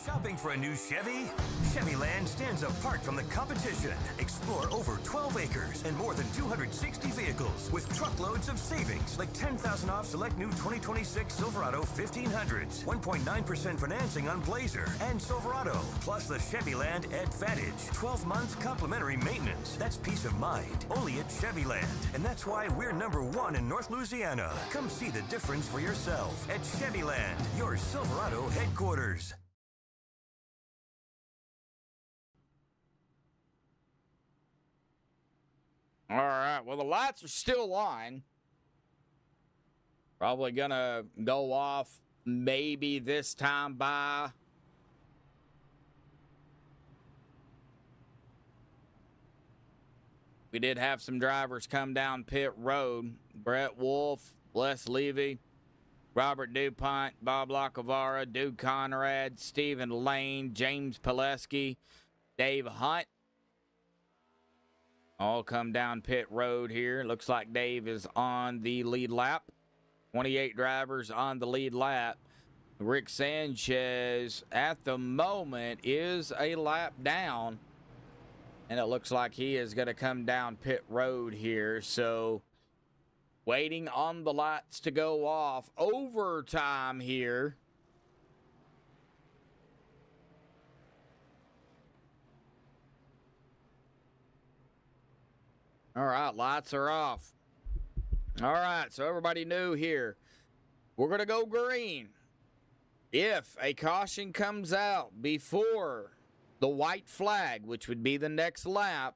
Shopping for a new Chevy? Chevyland stands apart from the competition. Explore over 12 acres and more than 260 vehicles with truckloads of savings, like 10,000 off select new 2026 Silverado 1500s, 1.9% financing on Blazer and Silverado, plus the Chevyland Advantage, 12 months complimentary maintenance. That's peace of mind, only at Chevyland. And that's why we're #1 in North Louisiana. Come see the difference for yourself at Chevyland, your Silverado headquarters. All right, well, the lights are still on. Probably gonna go off maybe this time by We did have some drivers come down pit road. Brett Wolf, Les Levy, Robert DuPont, Bob Lacavara, Duke Conrad, Stephen Lane, James Pileski, Dave Hunt. All come down pit road here. Looks like Dave is on the lead lap. 28 drivers on the lead lap. Rick Sanchez, at the moment, is a lap down. And it looks like he is going to come down pit road here. So, waiting on the lights to go off. Overtime here. All right, lights are off. All right, so everybody knew here. We're going to go green. If a caution comes out before the white flag, which would be the next lap,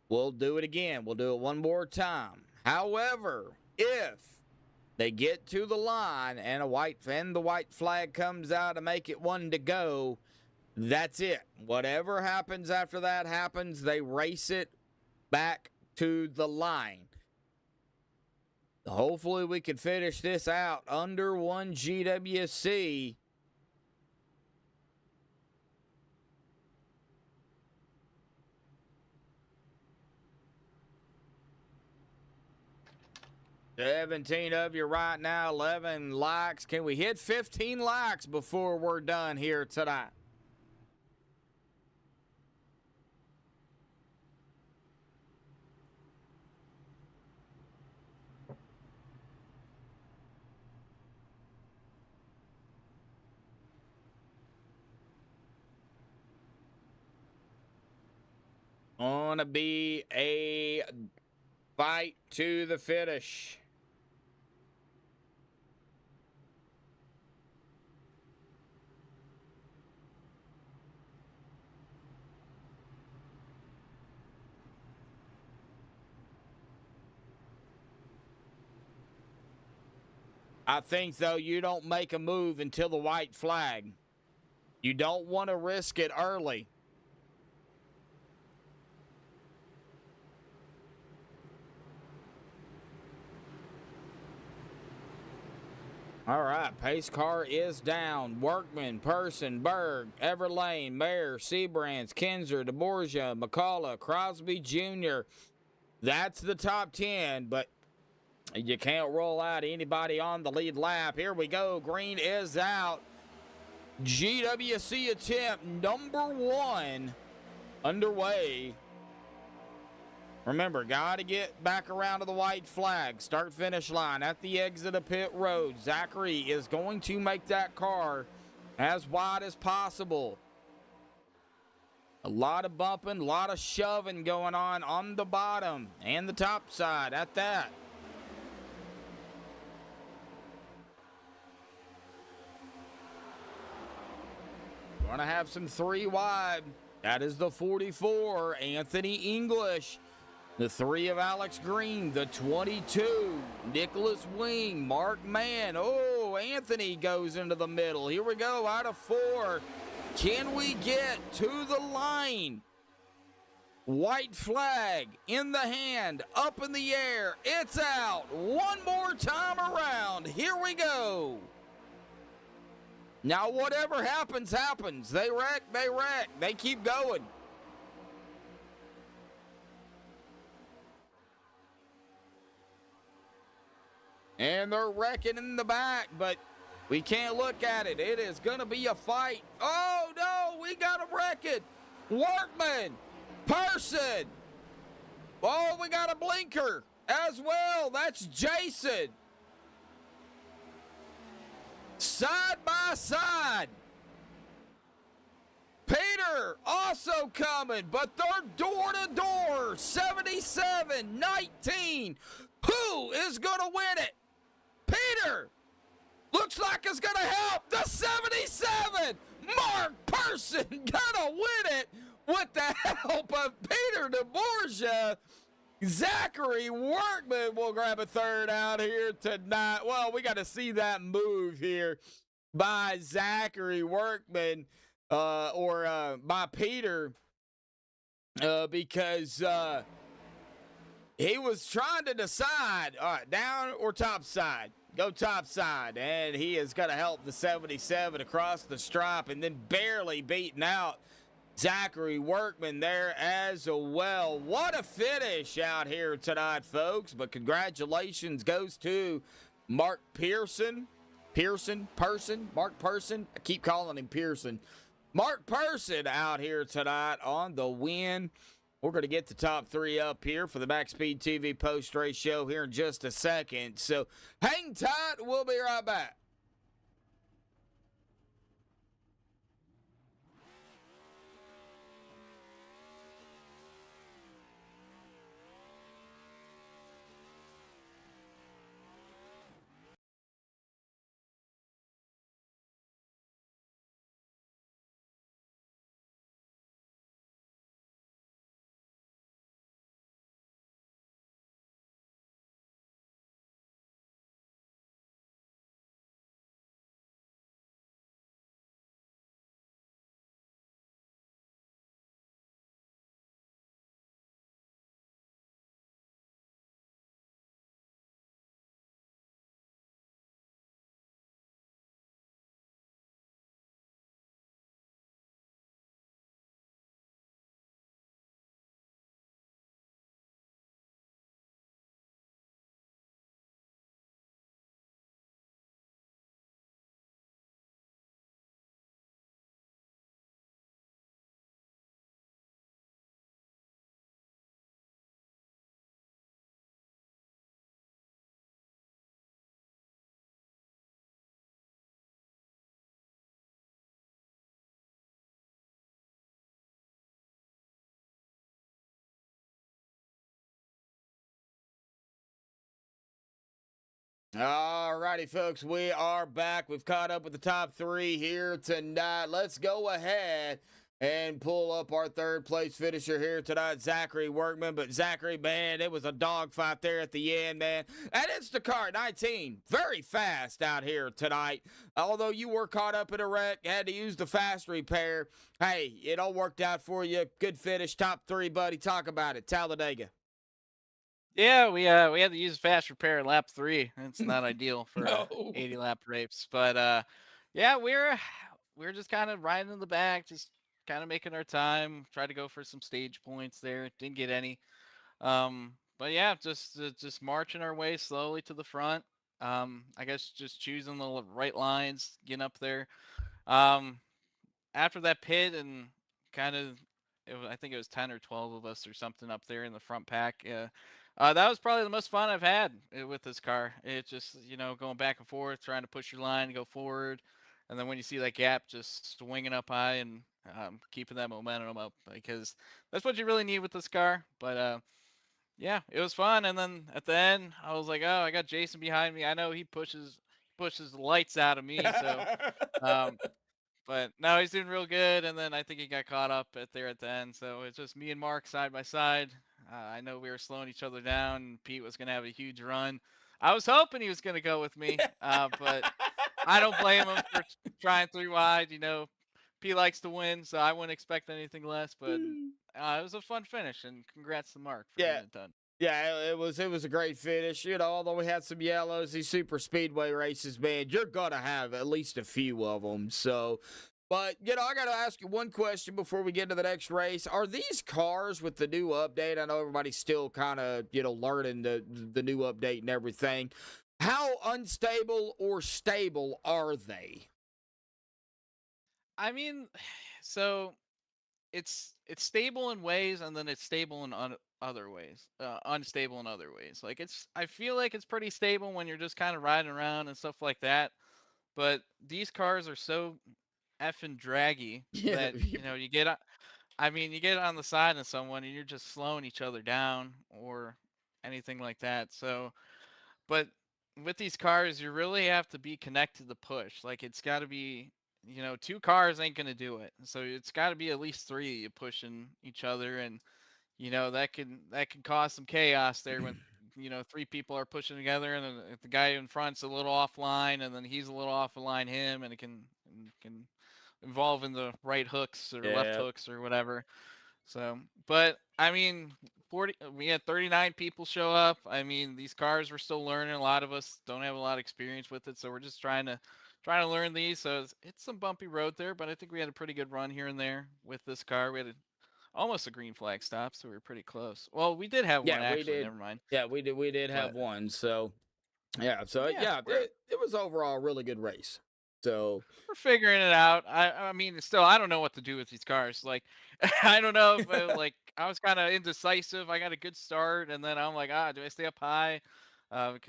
we'll do it again. We'll do it one more time. However, if they get to the line and the white flag comes out to make it one to go, that's it. Whatever happens after that happens, they race it back to the line. Hopefully we can finish this out under 1 GWC. $17 of you right now, 11 likes. Can we hit 15 likes before we're done here tonight? Gonna be a fight to the finish. I think, though, you don't make a move until the white flag. You don't want to risk it early. All right, pace car is down. Workman, Person, Berg, Everlane, Mayer, Seabrands, Kinzer, DeBorgia, McCullough, Crosby Jr. That's the top 10, but you can't roll out anybody on the lead lap. Here we go. Green is out. GWC attempt number 1 underway. Remember, got to get back around to the white flag. Start-finish line at the exit of pit road. Zachary is going to make that car as wide as possible. A lot of bumping, a lot of shoving going on the bottom and the top side at that. Going to have some 3 wide. That is the 44, Anthony English. The 3 of Alex Green, the 22, Nicholas Wing, Mark Mann. Oh, Anthony goes into the middle. Here we go, out of 4. Can we get to the line? White flag in the hand, up in the air. It's out. One more time around. Here we go. Now, whatever happens, happens. They wreck, they wreck. They keep going. And they're wrecking in the back, but we can't look at it. It is going to be a fight. Oh, no, we got to wreck it. Workman, Person. Oh, we got a blinker as well. That's Jason. Side by side. Peter also coming, but they're door to door. 77-19. Who is going to win it? Peter looks like it's going to help. The 77. Mark Person gonna win it with the help of Peter DeBorgia. Zachary Workman will grab a third out here tonight. Well, we got to see that move here by Zachary Workman or by Peter because He was trying to decide, all right, down or top side. Go top side. And he is going to help the 77 across the stripe and then barely beating out Zachary Workman there as well. What a finish out here tonight, folks. But congratulations goes to Mark Pearson. Mark Person. I keep calling him Pearson. Mark Person out here tonight on the win. We're going to get the top three up here for the MaxspeedTV post-race show here in just a second. So hang tight. We'll be right back. All righty, folks, we are back. We've caught up with the top three here tonight. Let's go ahead and pull up our third place finisher here tonight, Zachary Workman. But Zachary, man, it was a dogfight there at the end, man. And Instacart 19, very fast out here tonight. Although you were caught up in a wreck, had to use the fast repair. Hey, it all worked out for you. Good finish, top three, buddy. Talk about it, Talladega. Yeah, we had to use fast repair in lap 3. It's not ideal for No. 80 lap race, but yeah, we're just kind of riding in the back, just kind of making our time. Tried to go for some stage points there, didn't get any. But yeah, just marching our way slowly to the front. I guess just choosing the right lines, getting up there. After that pit and kind of, I think it was 10 or 12 of us or something up there in the front pack. That was probably the most fun I've had with this car. It just, going back and forth, trying to push your line, go forward. And then when you see that gap, just swinging up high and keeping that momentum up, because that's what you really need with this car. But yeah, it was fun. And then at the end, I was like, oh, I got Jason behind me. I know he pushes the lights out of me. So, but no, he's doing real good. And then I think he got caught up at the end. So it's just me and Mark side by side. I know we were slowing each other down. Pete was going to have a huge run. I was hoping he was going to go with me, but I don't blame him for trying 3 wide. Pete likes to win, so I wouldn't expect anything less. But it was a fun finish, and congrats to Mark for getting it done. Yeah, it was a great finish. Although we had some yellows, these super speedway races, man, you're gonna have at least a few of them. So, but I got to ask you one question before we get to the next race. Are these cars with the new update? I know everybody's still kind of learning the new update and everything. How unstable or stable are they? I mean, so it's stable in ways, and then it's stable in other ways, unstable in other ways. Like I feel like it's pretty stable when you're just kind of riding around and stuff like that. But these cars are so effing draggy that you get. You get on the side of someone and you're just slowing each other down or anything like that. So, but with these cars, you really have to be connected to push. Like it's got to be, 2 cars ain't gonna do it. So it's got to be at least 3 of you pushing each other, and that can cause some chaos there when 3 people are pushing together, and then if the guy in front's a little offline, and then he's a little off line him, and it can involve in the right hooks or left hooks or whatever. So, but I mean, we had 39 people show up. I mean, these cars we're still learning. A lot of us don't have a lot of experience with it, so we're just trying to learn these. So it's some bumpy road there, but I think we had a pretty good run here and there with this car. We had almost a green flag stop, so we were pretty close. Well, we did have one Yeah, we actually. did. Never mind. Yeah, we did have But one. So yeah, yeah, it was overall a really good race. So we're figuring it out. I mean, still, I don't know what to do with these cars. Like, I don't know if like I was kind of indecisive. I got a good start, and then I'm like, do I stay up high, or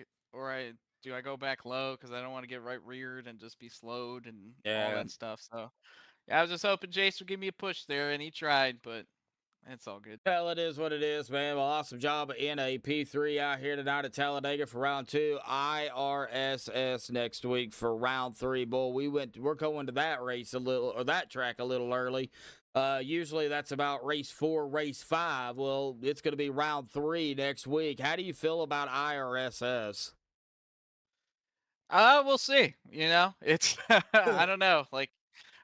do I go back low because I don't want to get right reared and just be slowed and all yeah. that stuff. So yeah, I was just hoping Jace would give me a push there, and he tried, but it's all good. Well, it is what it is, man. Well, awesome job in a P3 out here tonight at Talladega for round 2. IRSS next week for round 3. Boy, we're going to that race that track a little early. Usually that's about race 4, race 5. Well, it's going to be round 3 next week. How do you feel about IRSS? We'll see. You know, it's I don't know. Like,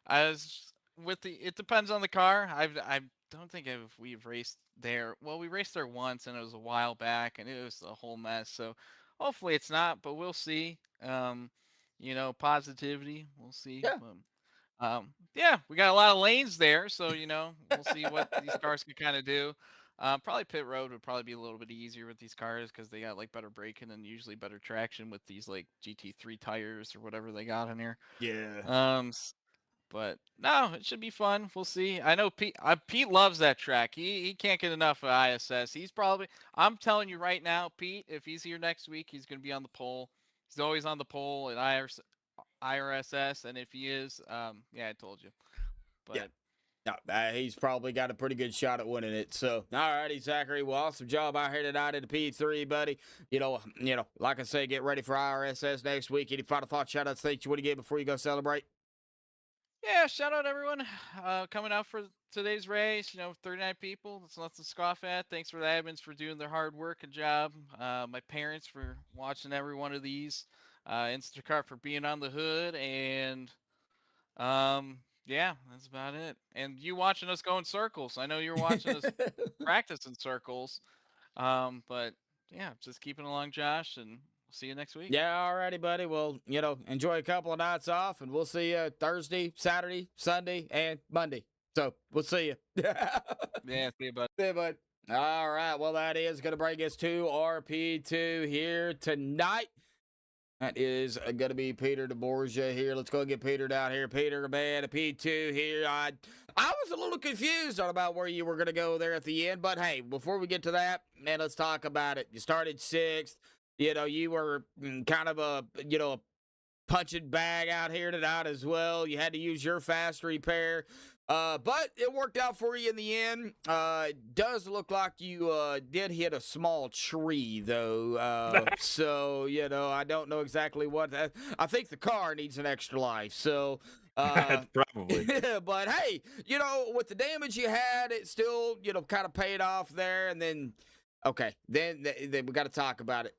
I was it depends on the car. I don't think we've raced there. Well, we raced there once, and it was a while back, and it was a whole mess. So hopefully it's not, but we'll see. You know, positivity. We'll see. Yeah. Yeah, we got a lot of lanes there, so you know, we'll see what these cars can kind of do. Probably pit road would probably be a little bit easier with these cars because they got like better braking and usually better traction with these like GT3 tires or whatever they got in here. Yeah. But no, it should be fun. We'll see. I know Pete loves that track. He can't get enough of ISS. I'm telling you right now, Pete, if he's here next week, he's going to be on the pole. He's always on the pole at IRSS, and if he is, yeah, I told you. But yeah. No, he's probably got a pretty good shot at winning it. So, all righty, Zachary. Well, awesome job out here tonight at the P3, buddy. You know, like I say, get ready for IRSS next week. Any final thoughts, shout outs, things you want to get before you go celebrate? yeah, shout out everyone coming out for today's race. You know, 39 people. That's nothing to scoff at. Thanks for the admins for doing their hard work and job. My parents for watching every one of these. Instacart for being on the hood, and yeah, that's about it. And you watching us go in circles. I know you're watching us practice in circles. But yeah, just keeping along, Josh, and we'll see you next week. Yeah, all righty, buddy. Well, enjoy a couple of nights off, and we'll see you Thursday, Saturday, Sunday, and Monday. So we'll see you. Yeah, see you, bud. See you, bud. All right. Well, that is going to bring us to RP2 here tonight. That is going to be Peter DeBorgia here. Let's go get Peter down here. Peter, man, a P2 here. I was a little confused on about where you were going to go there at the end. But, hey, before we get to that, man, let's talk about it. You started 6th. You were kind of a punching bag out here tonight as well. You had to use your fast repair. But it worked out for you in the end. It does look like you did hit a small tree, though. So, I don't know exactly what. I think the car needs an extra life. So, probably. But, hey, with the damage you had, it still, kind of paid off there. And then, okay, then we got to talk about it.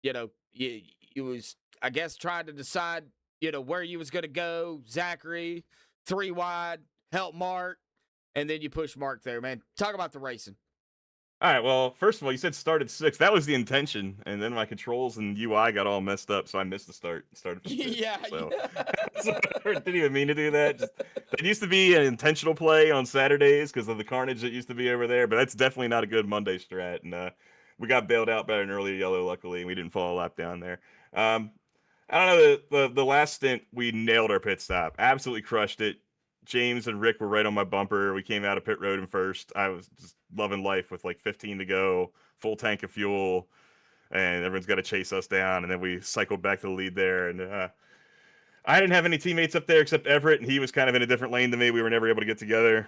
You was, I guess, trying to decide, where you was going to go. Zachary, 3 wide. Help Mark, and then you push Mark there, man. Talk about the racing. All right, well, first of all, you said started 6. That was the intention, and then my controls and UI got all messed up, so I missed the start. Started from 6, yeah. So. I didn't even mean to do that. That used to be an intentional play on Saturdays because of the carnage that used to be over there, but that's definitely not a good Monday strat, and we got bailed out by an early yellow, luckily, and we didn't fall a lap down there. I don't know, the last stint, we nailed our pit stop. Absolutely crushed it. James and Rick were right on my bumper. We came out of pit road in first. I was just loving life with like 15 to go, full tank of fuel, and everyone's got to chase us down. And then we cycled back to the lead there. And I didn't have any teammates up there except Everett, and he was kind of in a different lane than me. We were never able to get together.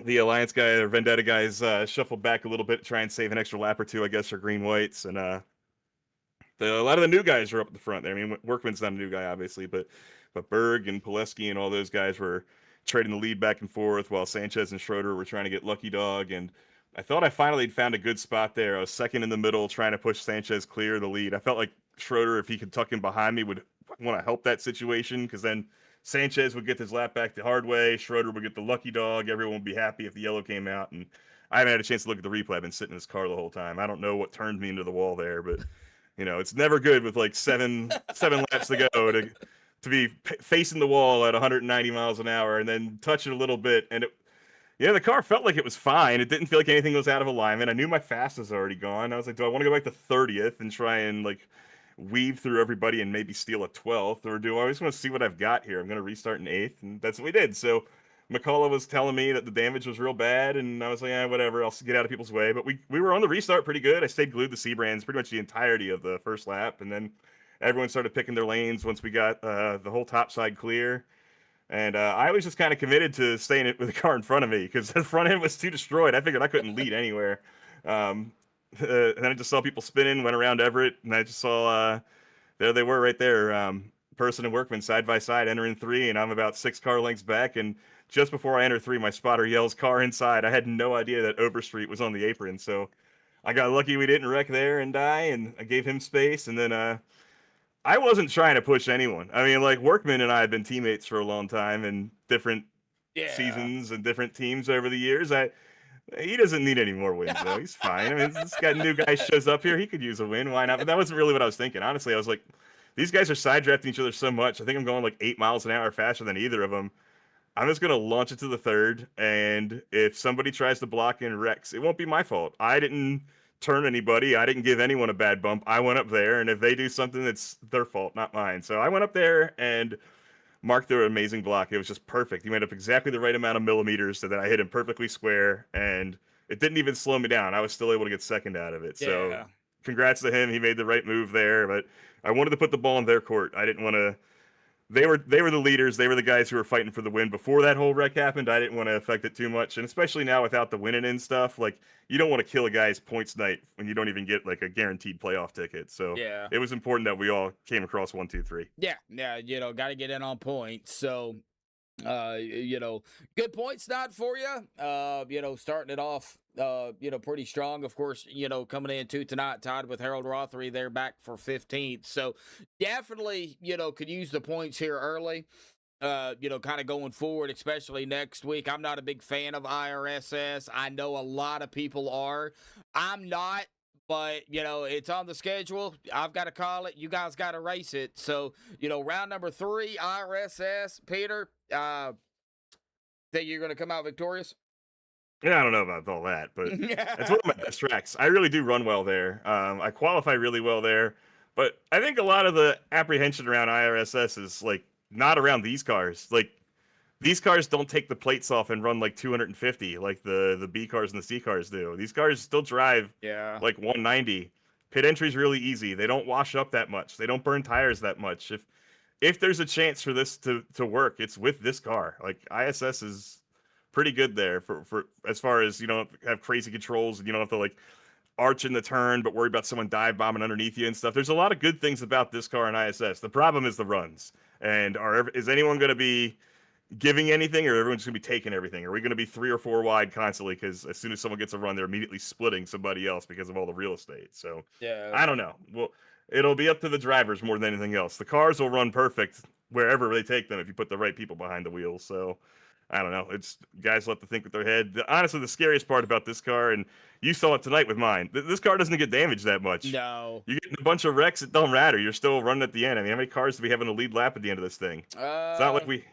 The Alliance guy, or Vendetta guys, shuffled back a little bit to try and save an extra lap or two, I guess, for green whites. And a lot of the new guys were up at the front there. I mean, Workman's not a new guy, obviously, but Berg and Pileski and all those guys were trading the lead back and forth while Sanchez and Schroeder were trying to get Lucky Dog. And I thought I finally had found a good spot there. I was second in the middle trying to push Sanchez clear of the lead. I felt like Schroeder, if he could tuck in behind me, would want to help that situation because then Sanchez would get his lap back the hard way. Schroeder would get the Lucky Dog. Everyone would be happy if the yellow came out. And I haven't had a chance to look at the replay. I've been sitting in this car the whole time. I don't know what turned me into the wall there, but it's never good with like seven laps to go to be facing the wall at 190 miles an hour and then touch it a little bit. And the car felt like it was fine. It didn't feel like anything was out of alignment. I knew my fastest was already gone. I was like, do I want to go back to 30th and try and like weave through everybody and maybe steal a 12th, or do I always want to see what I've got here? I'm going to restart in 8th, and that's what we did. So McCullough was telling me that the damage was real bad, and I was like, whatever, I'll get out of people's way. But we were on the restart pretty good. I stayed glued to C-Brands pretty much the entirety of the first lap, and then everyone started picking their lanes once we got the whole top side clear. And I was just kind of committed to staying with the car in front of me because the front end was too destroyed. I figured I couldn't lead anywhere. And then I just saw people spinning, went around Everett, and I just saw there they were right there, Person and Workman side by side entering 3, and I'm about 6 car lengths back. And just before I enter 3, my spotter yells, "Car inside." I had no idea that Overstreet was on the apron, so I got lucky we didn't wreck there and die, and I gave him space. And then I wasn't trying to push anyone. I mean, like, Workman and I have been teammates for a long time in different seasons and different teams over the years. He doesn't need any more wins, though. He's fine. I mean, this new guy shows up here. He could use a win. Why not? But that wasn't really what I was thinking. Honestly, I was like, these guys are side drafting each other so much. I think I'm going like 8 miles an hour faster than either of them. I'm just going to launch it to the 3rd. And if somebody tries to block in wrecks, it won't be my fault. I didn't turn anybody. I didn't give anyone a bad bump. I went up there. And if they do something, it's their fault, not mine. So I went up there and Mark threw an amazing block. It was just perfect. He went up exactly the right amount of millimeters so that I hit him perfectly square, and it didn't even slow me down. I was still able to get second out of it. Yeah. So congrats to him. He made the right move there, but I wanted to put the ball in their court. I didn't want to. They were the leaders. They were the guys who were fighting for the win before that whole wreck happened. I didn't want to affect it too much, and especially now without the winning in stuff, like, you don't want to kill a guy's points night when you don't even get like a guaranteed playoff ticket. So it was important that we all came across 1, 2, 3. Yeah, got to get in on points. So, good points not for you. Starting it off, pretty strong. Of course, coming into tonight, tied with Harold Rothery. They're back for 15th. So definitely, could use the points here early. Kind of going forward, especially next week. I'm not a big fan of IRSS. I know a lot of people are. I'm not. But, it's on the schedule. I've got to call it. You guys got to race it. So, round number 3, IRSS. Peter, think you're going to come out victorious? Yeah, I don't know about all that, but it's one of my best tracks. I really do run well there. I qualify really well there. But I think a lot of the apprehension around IRSS is, like, not around these cars. Like, these cars don't take the plates off and run like 250 like the B cars and the C cars do. These cars still drive like 190. Pit entry's really easy. They don't wash up that much. They don't burn tires that much. If there's a chance for this to work, it's with this car. Like, ISS is pretty good there for as far as you don't have crazy controls and you don't have to like arch in the turn but worry about someone dive bombing underneath you and stuff. There's a lot of good things about this car and ISS. The problem is the runs. And is anyone going to be giving anything, or everyone's going to be taking everything? Are we going to be 3 or 4 wide constantly because as soon as someone gets a run, they're immediately splitting somebody else because of all the real estate? So I don't know. Well, it'll be up to the drivers more than anything else. The cars will run perfect wherever they take them if you put the right people behind the wheels. So I don't know. It's guys will have to think with their head. Honestly, the scariest part about this car, and you saw it tonight with mine, this car doesn't get damaged that much. No. You get a bunch of wrecks, it don't matter. You're still running at the end. I mean, how many cars do we have in the lead lap at the end of this thing? It's not like we...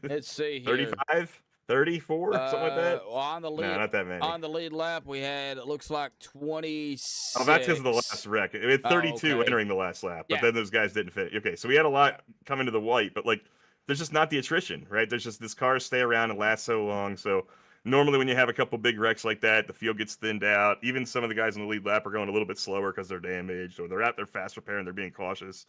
let's see here. 35? 34? Something like that? Well, on the lead, no, not that many. On the lead lap, we had, it looks like 26. Oh, that's because of the last wreck. We had 32 entering the last lap, but then those guys didn't fit. Okay, so we had a lot coming to the white, but like, there's just not the attrition, right? There's just this cars stay around and last so long. So normally when you have a couple big wrecks like that, the field gets thinned out. Even some of the guys in the lead lap are going a little bit slower because they're damaged or they're at their fast repair and they're being cautious.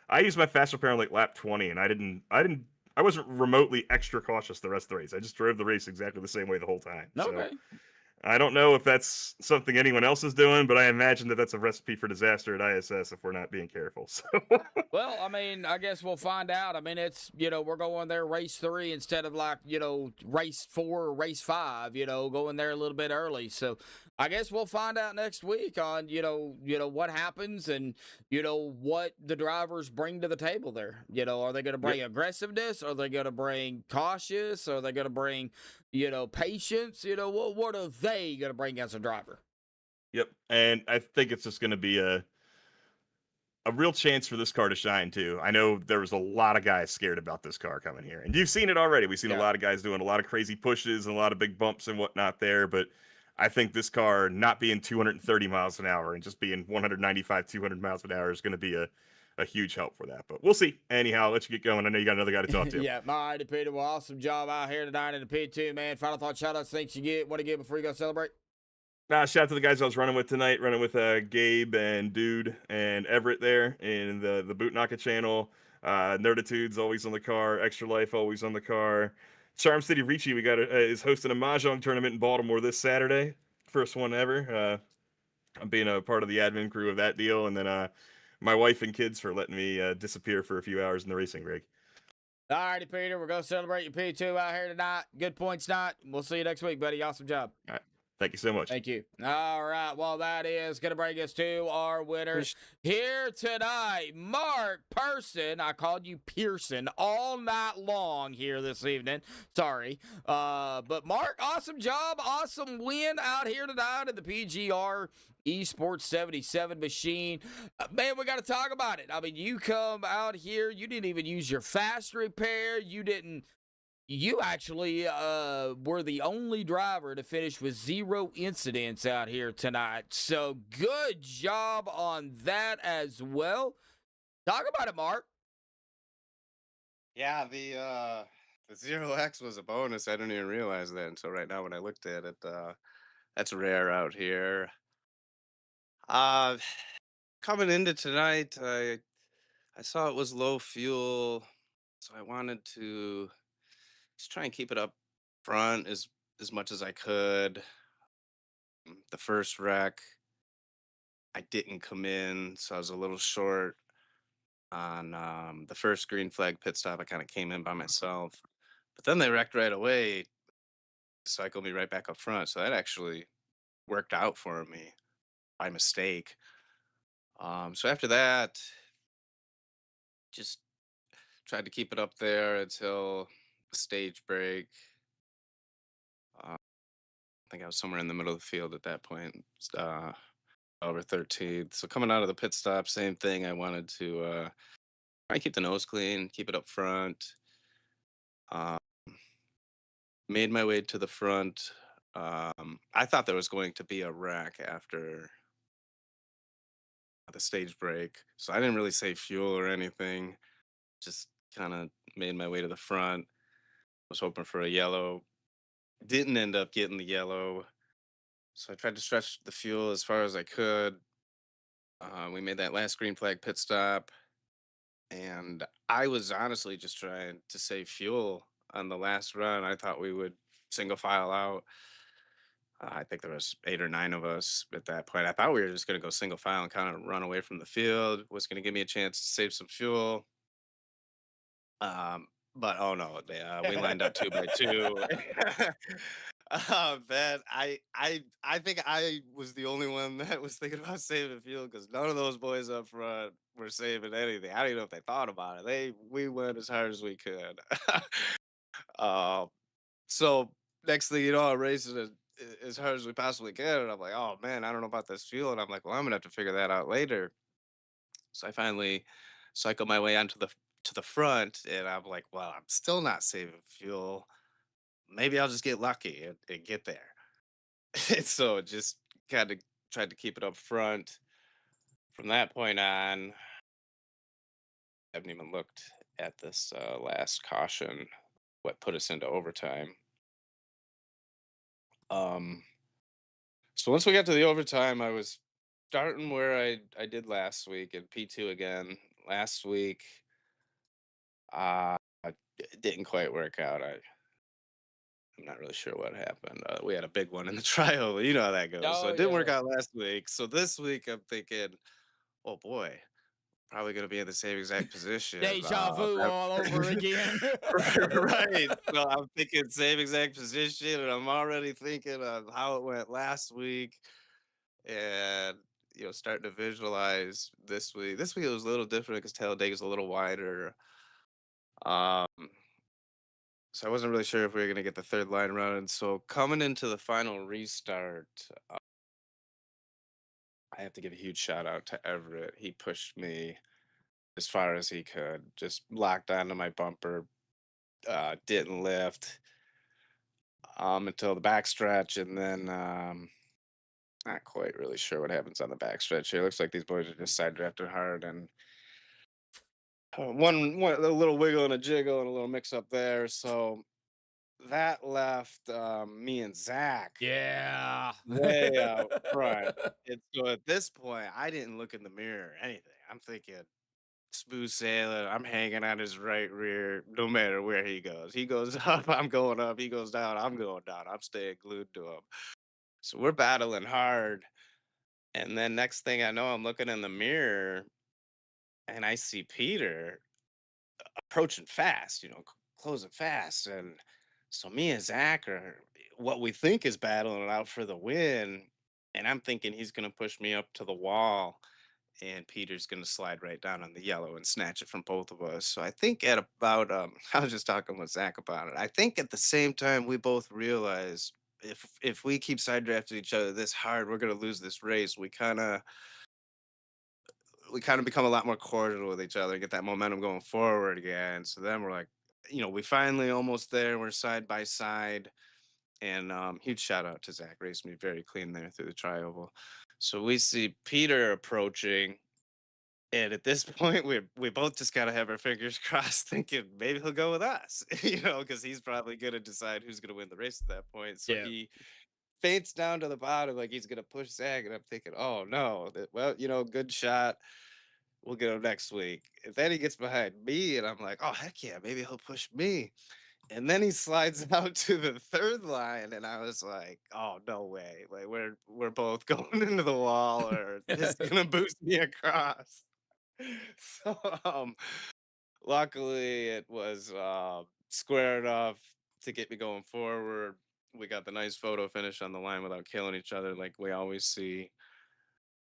I used my fast repair on like lap 20 and I wasn't remotely extra cautious the rest of the race. I just drove the race exactly the same way the whole time. Okay. So I don't know if that's something anyone else is doing, but I imagine that that's a recipe for disaster at ISS if we're not being careful. So, well, I mean, I guess we'll find out. I mean, it's, we're going there race 3 instead of like, race 4 or race 5, going there a little bit early. So I guess we'll find out next week on what happens and what the drivers bring to the table there. Are they going to Yep. bring aggressiveness? Are they going to bring cautious? Are they going to bring patience? What are they going to bring as a driver? Yep. And I think it's just going to be a real chance for this car to shine too. I know there was a lot of guys scared about this car coming here, and you've seen it already. We've seen a Yeah. lot of guys doing a lot of crazy pushes and a lot of big bumps and whatnot there. But I think this car not being 230 miles an hour and just being 195, 200 miles an hour is going to be a huge help for that. But we'll see. Anyhow, I'll let you get going. I know you got another guy to talk to. Yeah, all righty, Peter. Well, awesome job out here tonight in the P2, man. Final thought, shout outs, things you want to get before you go celebrate? Shout out to the guys I was running with tonight, running with Gabe and Dude and Everett there in the Boot Naka channel. Nerditude's always on the car. Extra Life always on the car. Charm City Ricci is hosting a mahjong tournament in Baltimore this Saturday. First one ever. I'm being a part of the admin crew of that deal, and then my wife and kids for letting me disappear for a few hours in the racing rig. All righty, Peter. We're going to celebrate your P2 out here tonight. Good points night. We'll see you next week, buddy. Awesome job. All right. Thank you so much. Thank you. All right. Well, that is going to bring us to our winners here tonight. Mark Person. I called you Pearson all night long here this evening. Sorry. But Mark, awesome job. Awesome win out here tonight at the PGR Esports 77 machine. Man, we got to talk about it. I mean, you come out here. You didn't even use your fast repair. You actually were the only driver to finish with 0 incidents out here tonight. So good job on that as well. Talk about it, Mark. Yeah, the 0x was a bonus. I didn't even realize that until right now when I looked at it. That's rare out here. Uh, Coming into tonight, I saw it was low fuel, so I wanted to just try and keep it up front as much as I could. The first wreck, I didn't come in, so I was a little short on the first green flag pit stop. I kind of came in by myself, but then they wrecked right away, cycled me right back up front. So that actually worked out for me by mistake. So after that, just tried to keep it up there until the stage break. I think I was somewhere in the middle of the field at that point, over 13th. So coming out of the pit stop, same thing. I wanted to try and keep the nose clean, keep it up front. Uh, Made my way to the front. I thought there was going to be a wreck after the stage break, so I didn't really save fuel or anything. Just kind of made my way to the front. Was hoping for a yellow. Didn't end up getting the yellow. So I tried to stretch the fuel as far as I could. We made that last green flag pit stop, and I was honestly just trying to save fuel on the last run. I thought we would single file out. I think there was 8 or 9 of us at that point. I thought we were just going to go single file and kind of run away from the field. Was going to give me a chance to save some fuel. But oh no, we lined up 2 by 2. Man, I think I was the only one that was thinking about saving fuel because none of those boys up front were saving anything. I don't even know if they thought about it. We went as hard as we could. uh, so next thing you know, I'm racing as hard as we possibly can, and I'm like, oh man, I don't know about this fuel, and I'm like, well, I'm gonna have to figure that out later. So I finally cycle my way onto the front, and I'm like, well, I'm still not saving fuel. Maybe I'll just get lucky and get there. And so just kind of tried to keep it up front. From that point on, I haven't even looked at this last caution, what put us into overtime. Um, so once we got to the overtime, I was starting where I did last week in P2 again. Last week, it didn't quite work out. I'm not really sure what happened. We had a big one in the trial. You know how that goes. So Oh, it didn't work yeah. out last week. So this week I'm thinking, oh boy, probably gonna be in the same exact position. Deja vu all over again. Right. So I'm thinking same exact position, and I'm already thinking of how it went last week, and starting to visualize this week. This week it was a little different because Talladega's a little wider. Um, so I wasn't really sure if we were gonna get the third line running. So coming into the final restart, I have to give a huge shout out to Everett. He pushed me as far as he could, just locked onto my bumper, didn't lift until the backstretch, and then not quite really sure what happens on the backstretch here. Looks like these boys are just side drafted hard, and one a little wiggle and a jiggle and a little mix up there. So that left me and Zach Yeah. way out front. And so at this point, I didn't look in the mirror or anything. I'm thinking smooth sailing. I'm hanging on his right rear no matter where he goes. He goes up, I'm going up. He goes down, I'm going down. I'm staying glued to him. So we're battling hard. And then next thing I know, I'm looking in the mirror and I see Peter approaching fast, closing fast. And so me and Zach are what we think is battling it out for the win. And I'm thinking he's going to push me up to the wall and Peter's going to slide right down on the yellow and snatch it from both of us. So I think at about, I was just talking with Zach about it. I think at the same time, we both realized if we keep side drafting each other this hard, we're going to lose this race. We kind of become a lot more cordial with each other and get that momentum going forward again. So then we're like, we finally almost there. We're side by side. And huge shout out to Zach. Raced me very clean there through the trioval. So we see Peter approaching. And at this point, we both just gotta have our fingers crossed, thinking maybe he'll go with us, because he's probably gonna decide who's gonna win the race at that point. So Yeah. he faints down to the bottom like he's gonna push Zach, and I'm thinking, oh no, well, good shot. We'll get him next week. And then he gets behind me, and I'm like, oh heck yeah, maybe he'll push me. And then he slides out to the third line, and I was like, "Oh no way! Like we're both going into the wall, or this is gonna boost me across." So luckily it was square enough to get me going forward. We got the nice photo finish on the line without killing each other like we always see.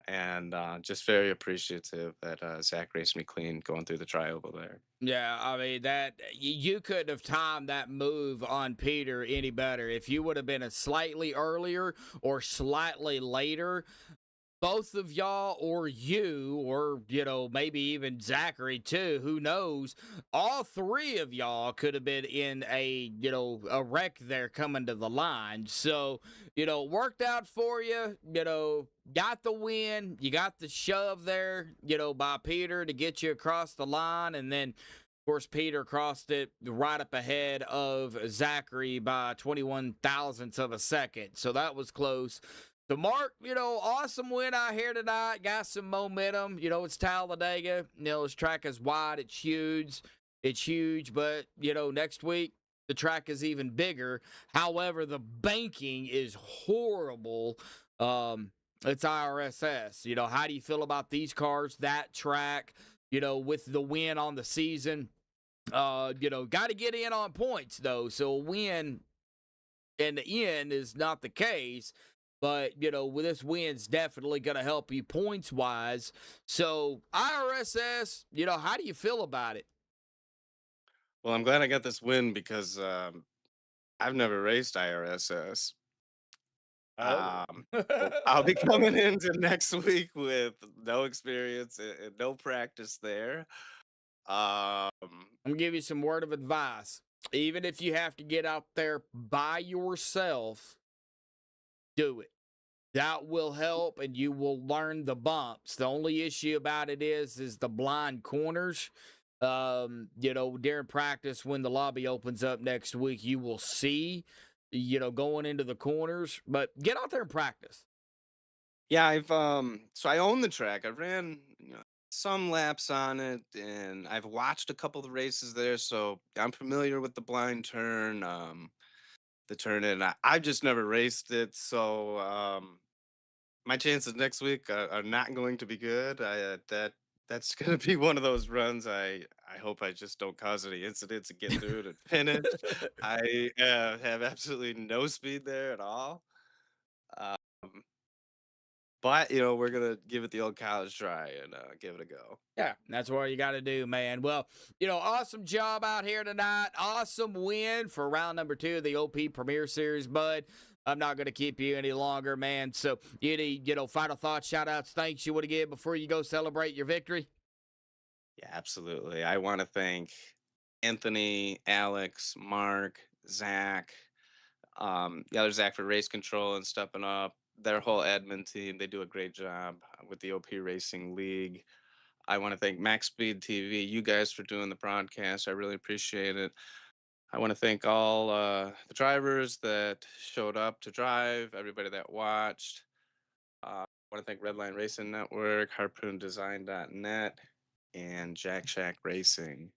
And just very appreciative that Zach raced me clean going through the trioval there. Yeah, I mean you couldn't have timed that move on Peter any better. If you would have been a slightly earlier or slightly later, both of y'all or you or maybe even Zachary too, who knows, all three of y'all could have been in a wreck there coming to the line. So worked out for you. Got the win. You got the shove there by Peter to get you across the line, and then of course Peter crossed it right up ahead of Zachary by 21 thousandths of a second, so that was close. So, Mark, awesome win out here tonight. Got some momentum. It's Talladega. This track is wide. It's huge. It's huge. But, next week, the track is even bigger. However, the banking is horrible. It's IRSS. How do you feel about these cars, that track, with the win on the season? Got to get in on points, though. So, a win in the end is not the case. But, with this win's definitely going to help you points-wise. So, IRSS, how do you feel about it? Well, I'm glad I got this win because I've never raced IRSS. Oh. So I'll be coming into next week with no experience and no practice there. Um, I'm going to give you some word of advice. Even if you have to get out there by yourself, do it. That will help, and you will learn the bumps. The only issue about it is the blind corners. During practice, when the lobby opens up next week, you will see, going into the corners. But get out there and practice. yeah, so I own the track. I ran some laps on it, and I've watched a couple of races there, so I'm familiar with the blind turn, the turn in. I've just never raced it, so my chances next week are not going to be good. That that's gonna be one of those runs. I hope I just don't cause any incidents and get through it and finish. I have absolutely no speed there at all. Um, but we're gonna give it the old college try and give it a go. Yeah, that's what you got to do, man. Well, awesome job out here tonight. Awesome win for round number 2 of the OP Premier Series, bud. I'm not going to keep you any longer, man. So, any, final thoughts, shout outs, thanks you want to give before you go celebrate your victory? Yeah, absolutely. I want to thank Anthony, Alex, Mark, Zach, the other Zach for race control and stepping up. Their whole admin team, they do a great job with the OP Racing League. I want to thank MaxspeedTV, you guys for doing the broadcast. I really appreciate it. I want to thank all the drivers that showed up to drive, everybody that watched. I want to thank Redline Racing Network, HarpoonDesign.net, and Jack Shack Racing.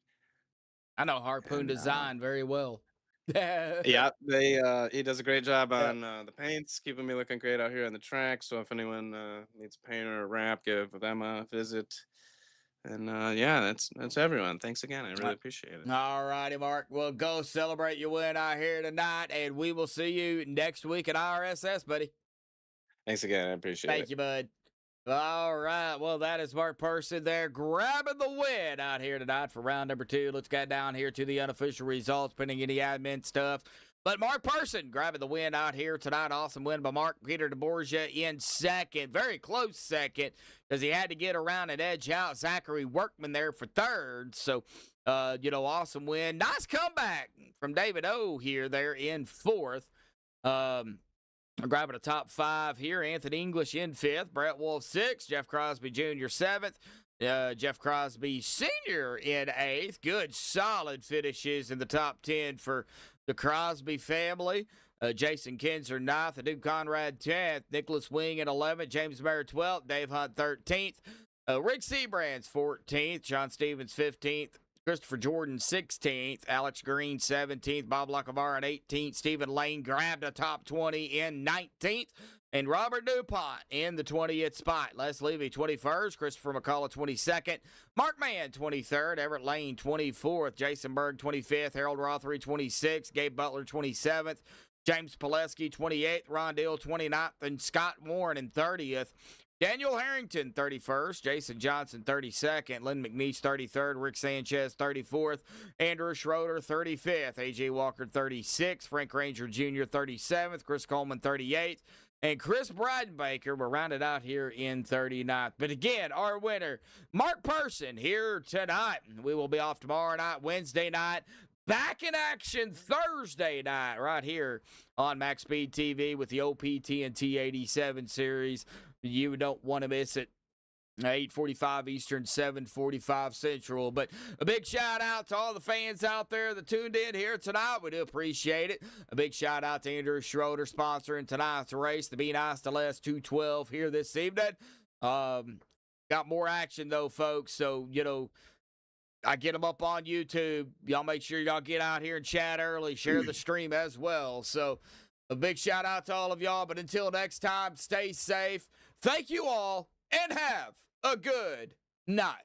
I know Harpoon Design very well. Yeah, he does a great job on the paints, keeping me looking great out here on the track. So if anyone needs a paint or a wrap, give them a visit. And yeah, that's everyone. Thanks again. I really appreciate it. All righty, Mark. Well, go celebrate your win out here tonight, and we will see you next week at IRSS, buddy. Thanks again. I appreciate it. Thank you, bud. All right. Well, that is Mark Person there grabbing the win out here tonight for round number 2. Let's get down here to the unofficial results, pending any admin stuff. But Mark Person grabbing the win out here tonight. Awesome win by Mark. Peter DeBorgia in second. Very close second because he had to get around and edge out Zachary Workman there for third. So, awesome win. Nice comeback from David O here there in fourth. Grabbing a top 5 here. Anthony English in 5th. Brett Wolf 6th. Jeff Crosby Jr. 7th. Jeff Crosby Sr. in 8th. Good, solid finishes in the top 10 for the Crosby family. Jason Kinzer 9th. Adu Conrad 10th. Nicholas Wing at 11th. James Mayer 12th. Dave Hunt 13th. Rick Seabrands 14th. John Stevens 15th. Christopher Jordan 16th, Alex Green 17th, Bob Lacavara 18th, Stephen Lane grabbed a top 20 in 19th, and Robert DuPont in the 20th spot. Les Levy 21st, Christopher McCullough 22nd, Mark Mann 23rd, Everett Lane 24th, Jason Berg 25th, Harold Rothery 26th, Gabe Butler 27th, James Pileski 28th, Ron Deal 29th, and Scott Warren in 30th. Daniel Harrington, 31st. Jason Johnson, 32nd. Lynn McNeese, 33rd. Rick Sanchez, 34th. Andrew Schroeder, 35th. A.J. Walker, 36th. Frank Ranger Jr., 37th. Chris Coleman, 38th. And Chris Breidenbaker were rounded out here in 39th. But again, our winner, Mark Person, here tonight. We will be off tomorrow night, Wednesday night. Back in action Thursday night right here on MaxspeedTV with the OPTNT 87 series. You don't want to miss it. 8:45 Eastern, 7:45 Central. But a big shout out to all the fans out there that tuned in here tonight. We do appreciate it. A big shout out to Andrew Schroeder sponsoring tonight's race, the Be Nice to Les 212 here this evening. Got more action though, folks. So, I get them up on YouTube. Y'all make sure y'all get out here and chat early. Share the stream as well. So a big shout out to all of y'all. But until next time, stay safe. Thank you all and have a good night.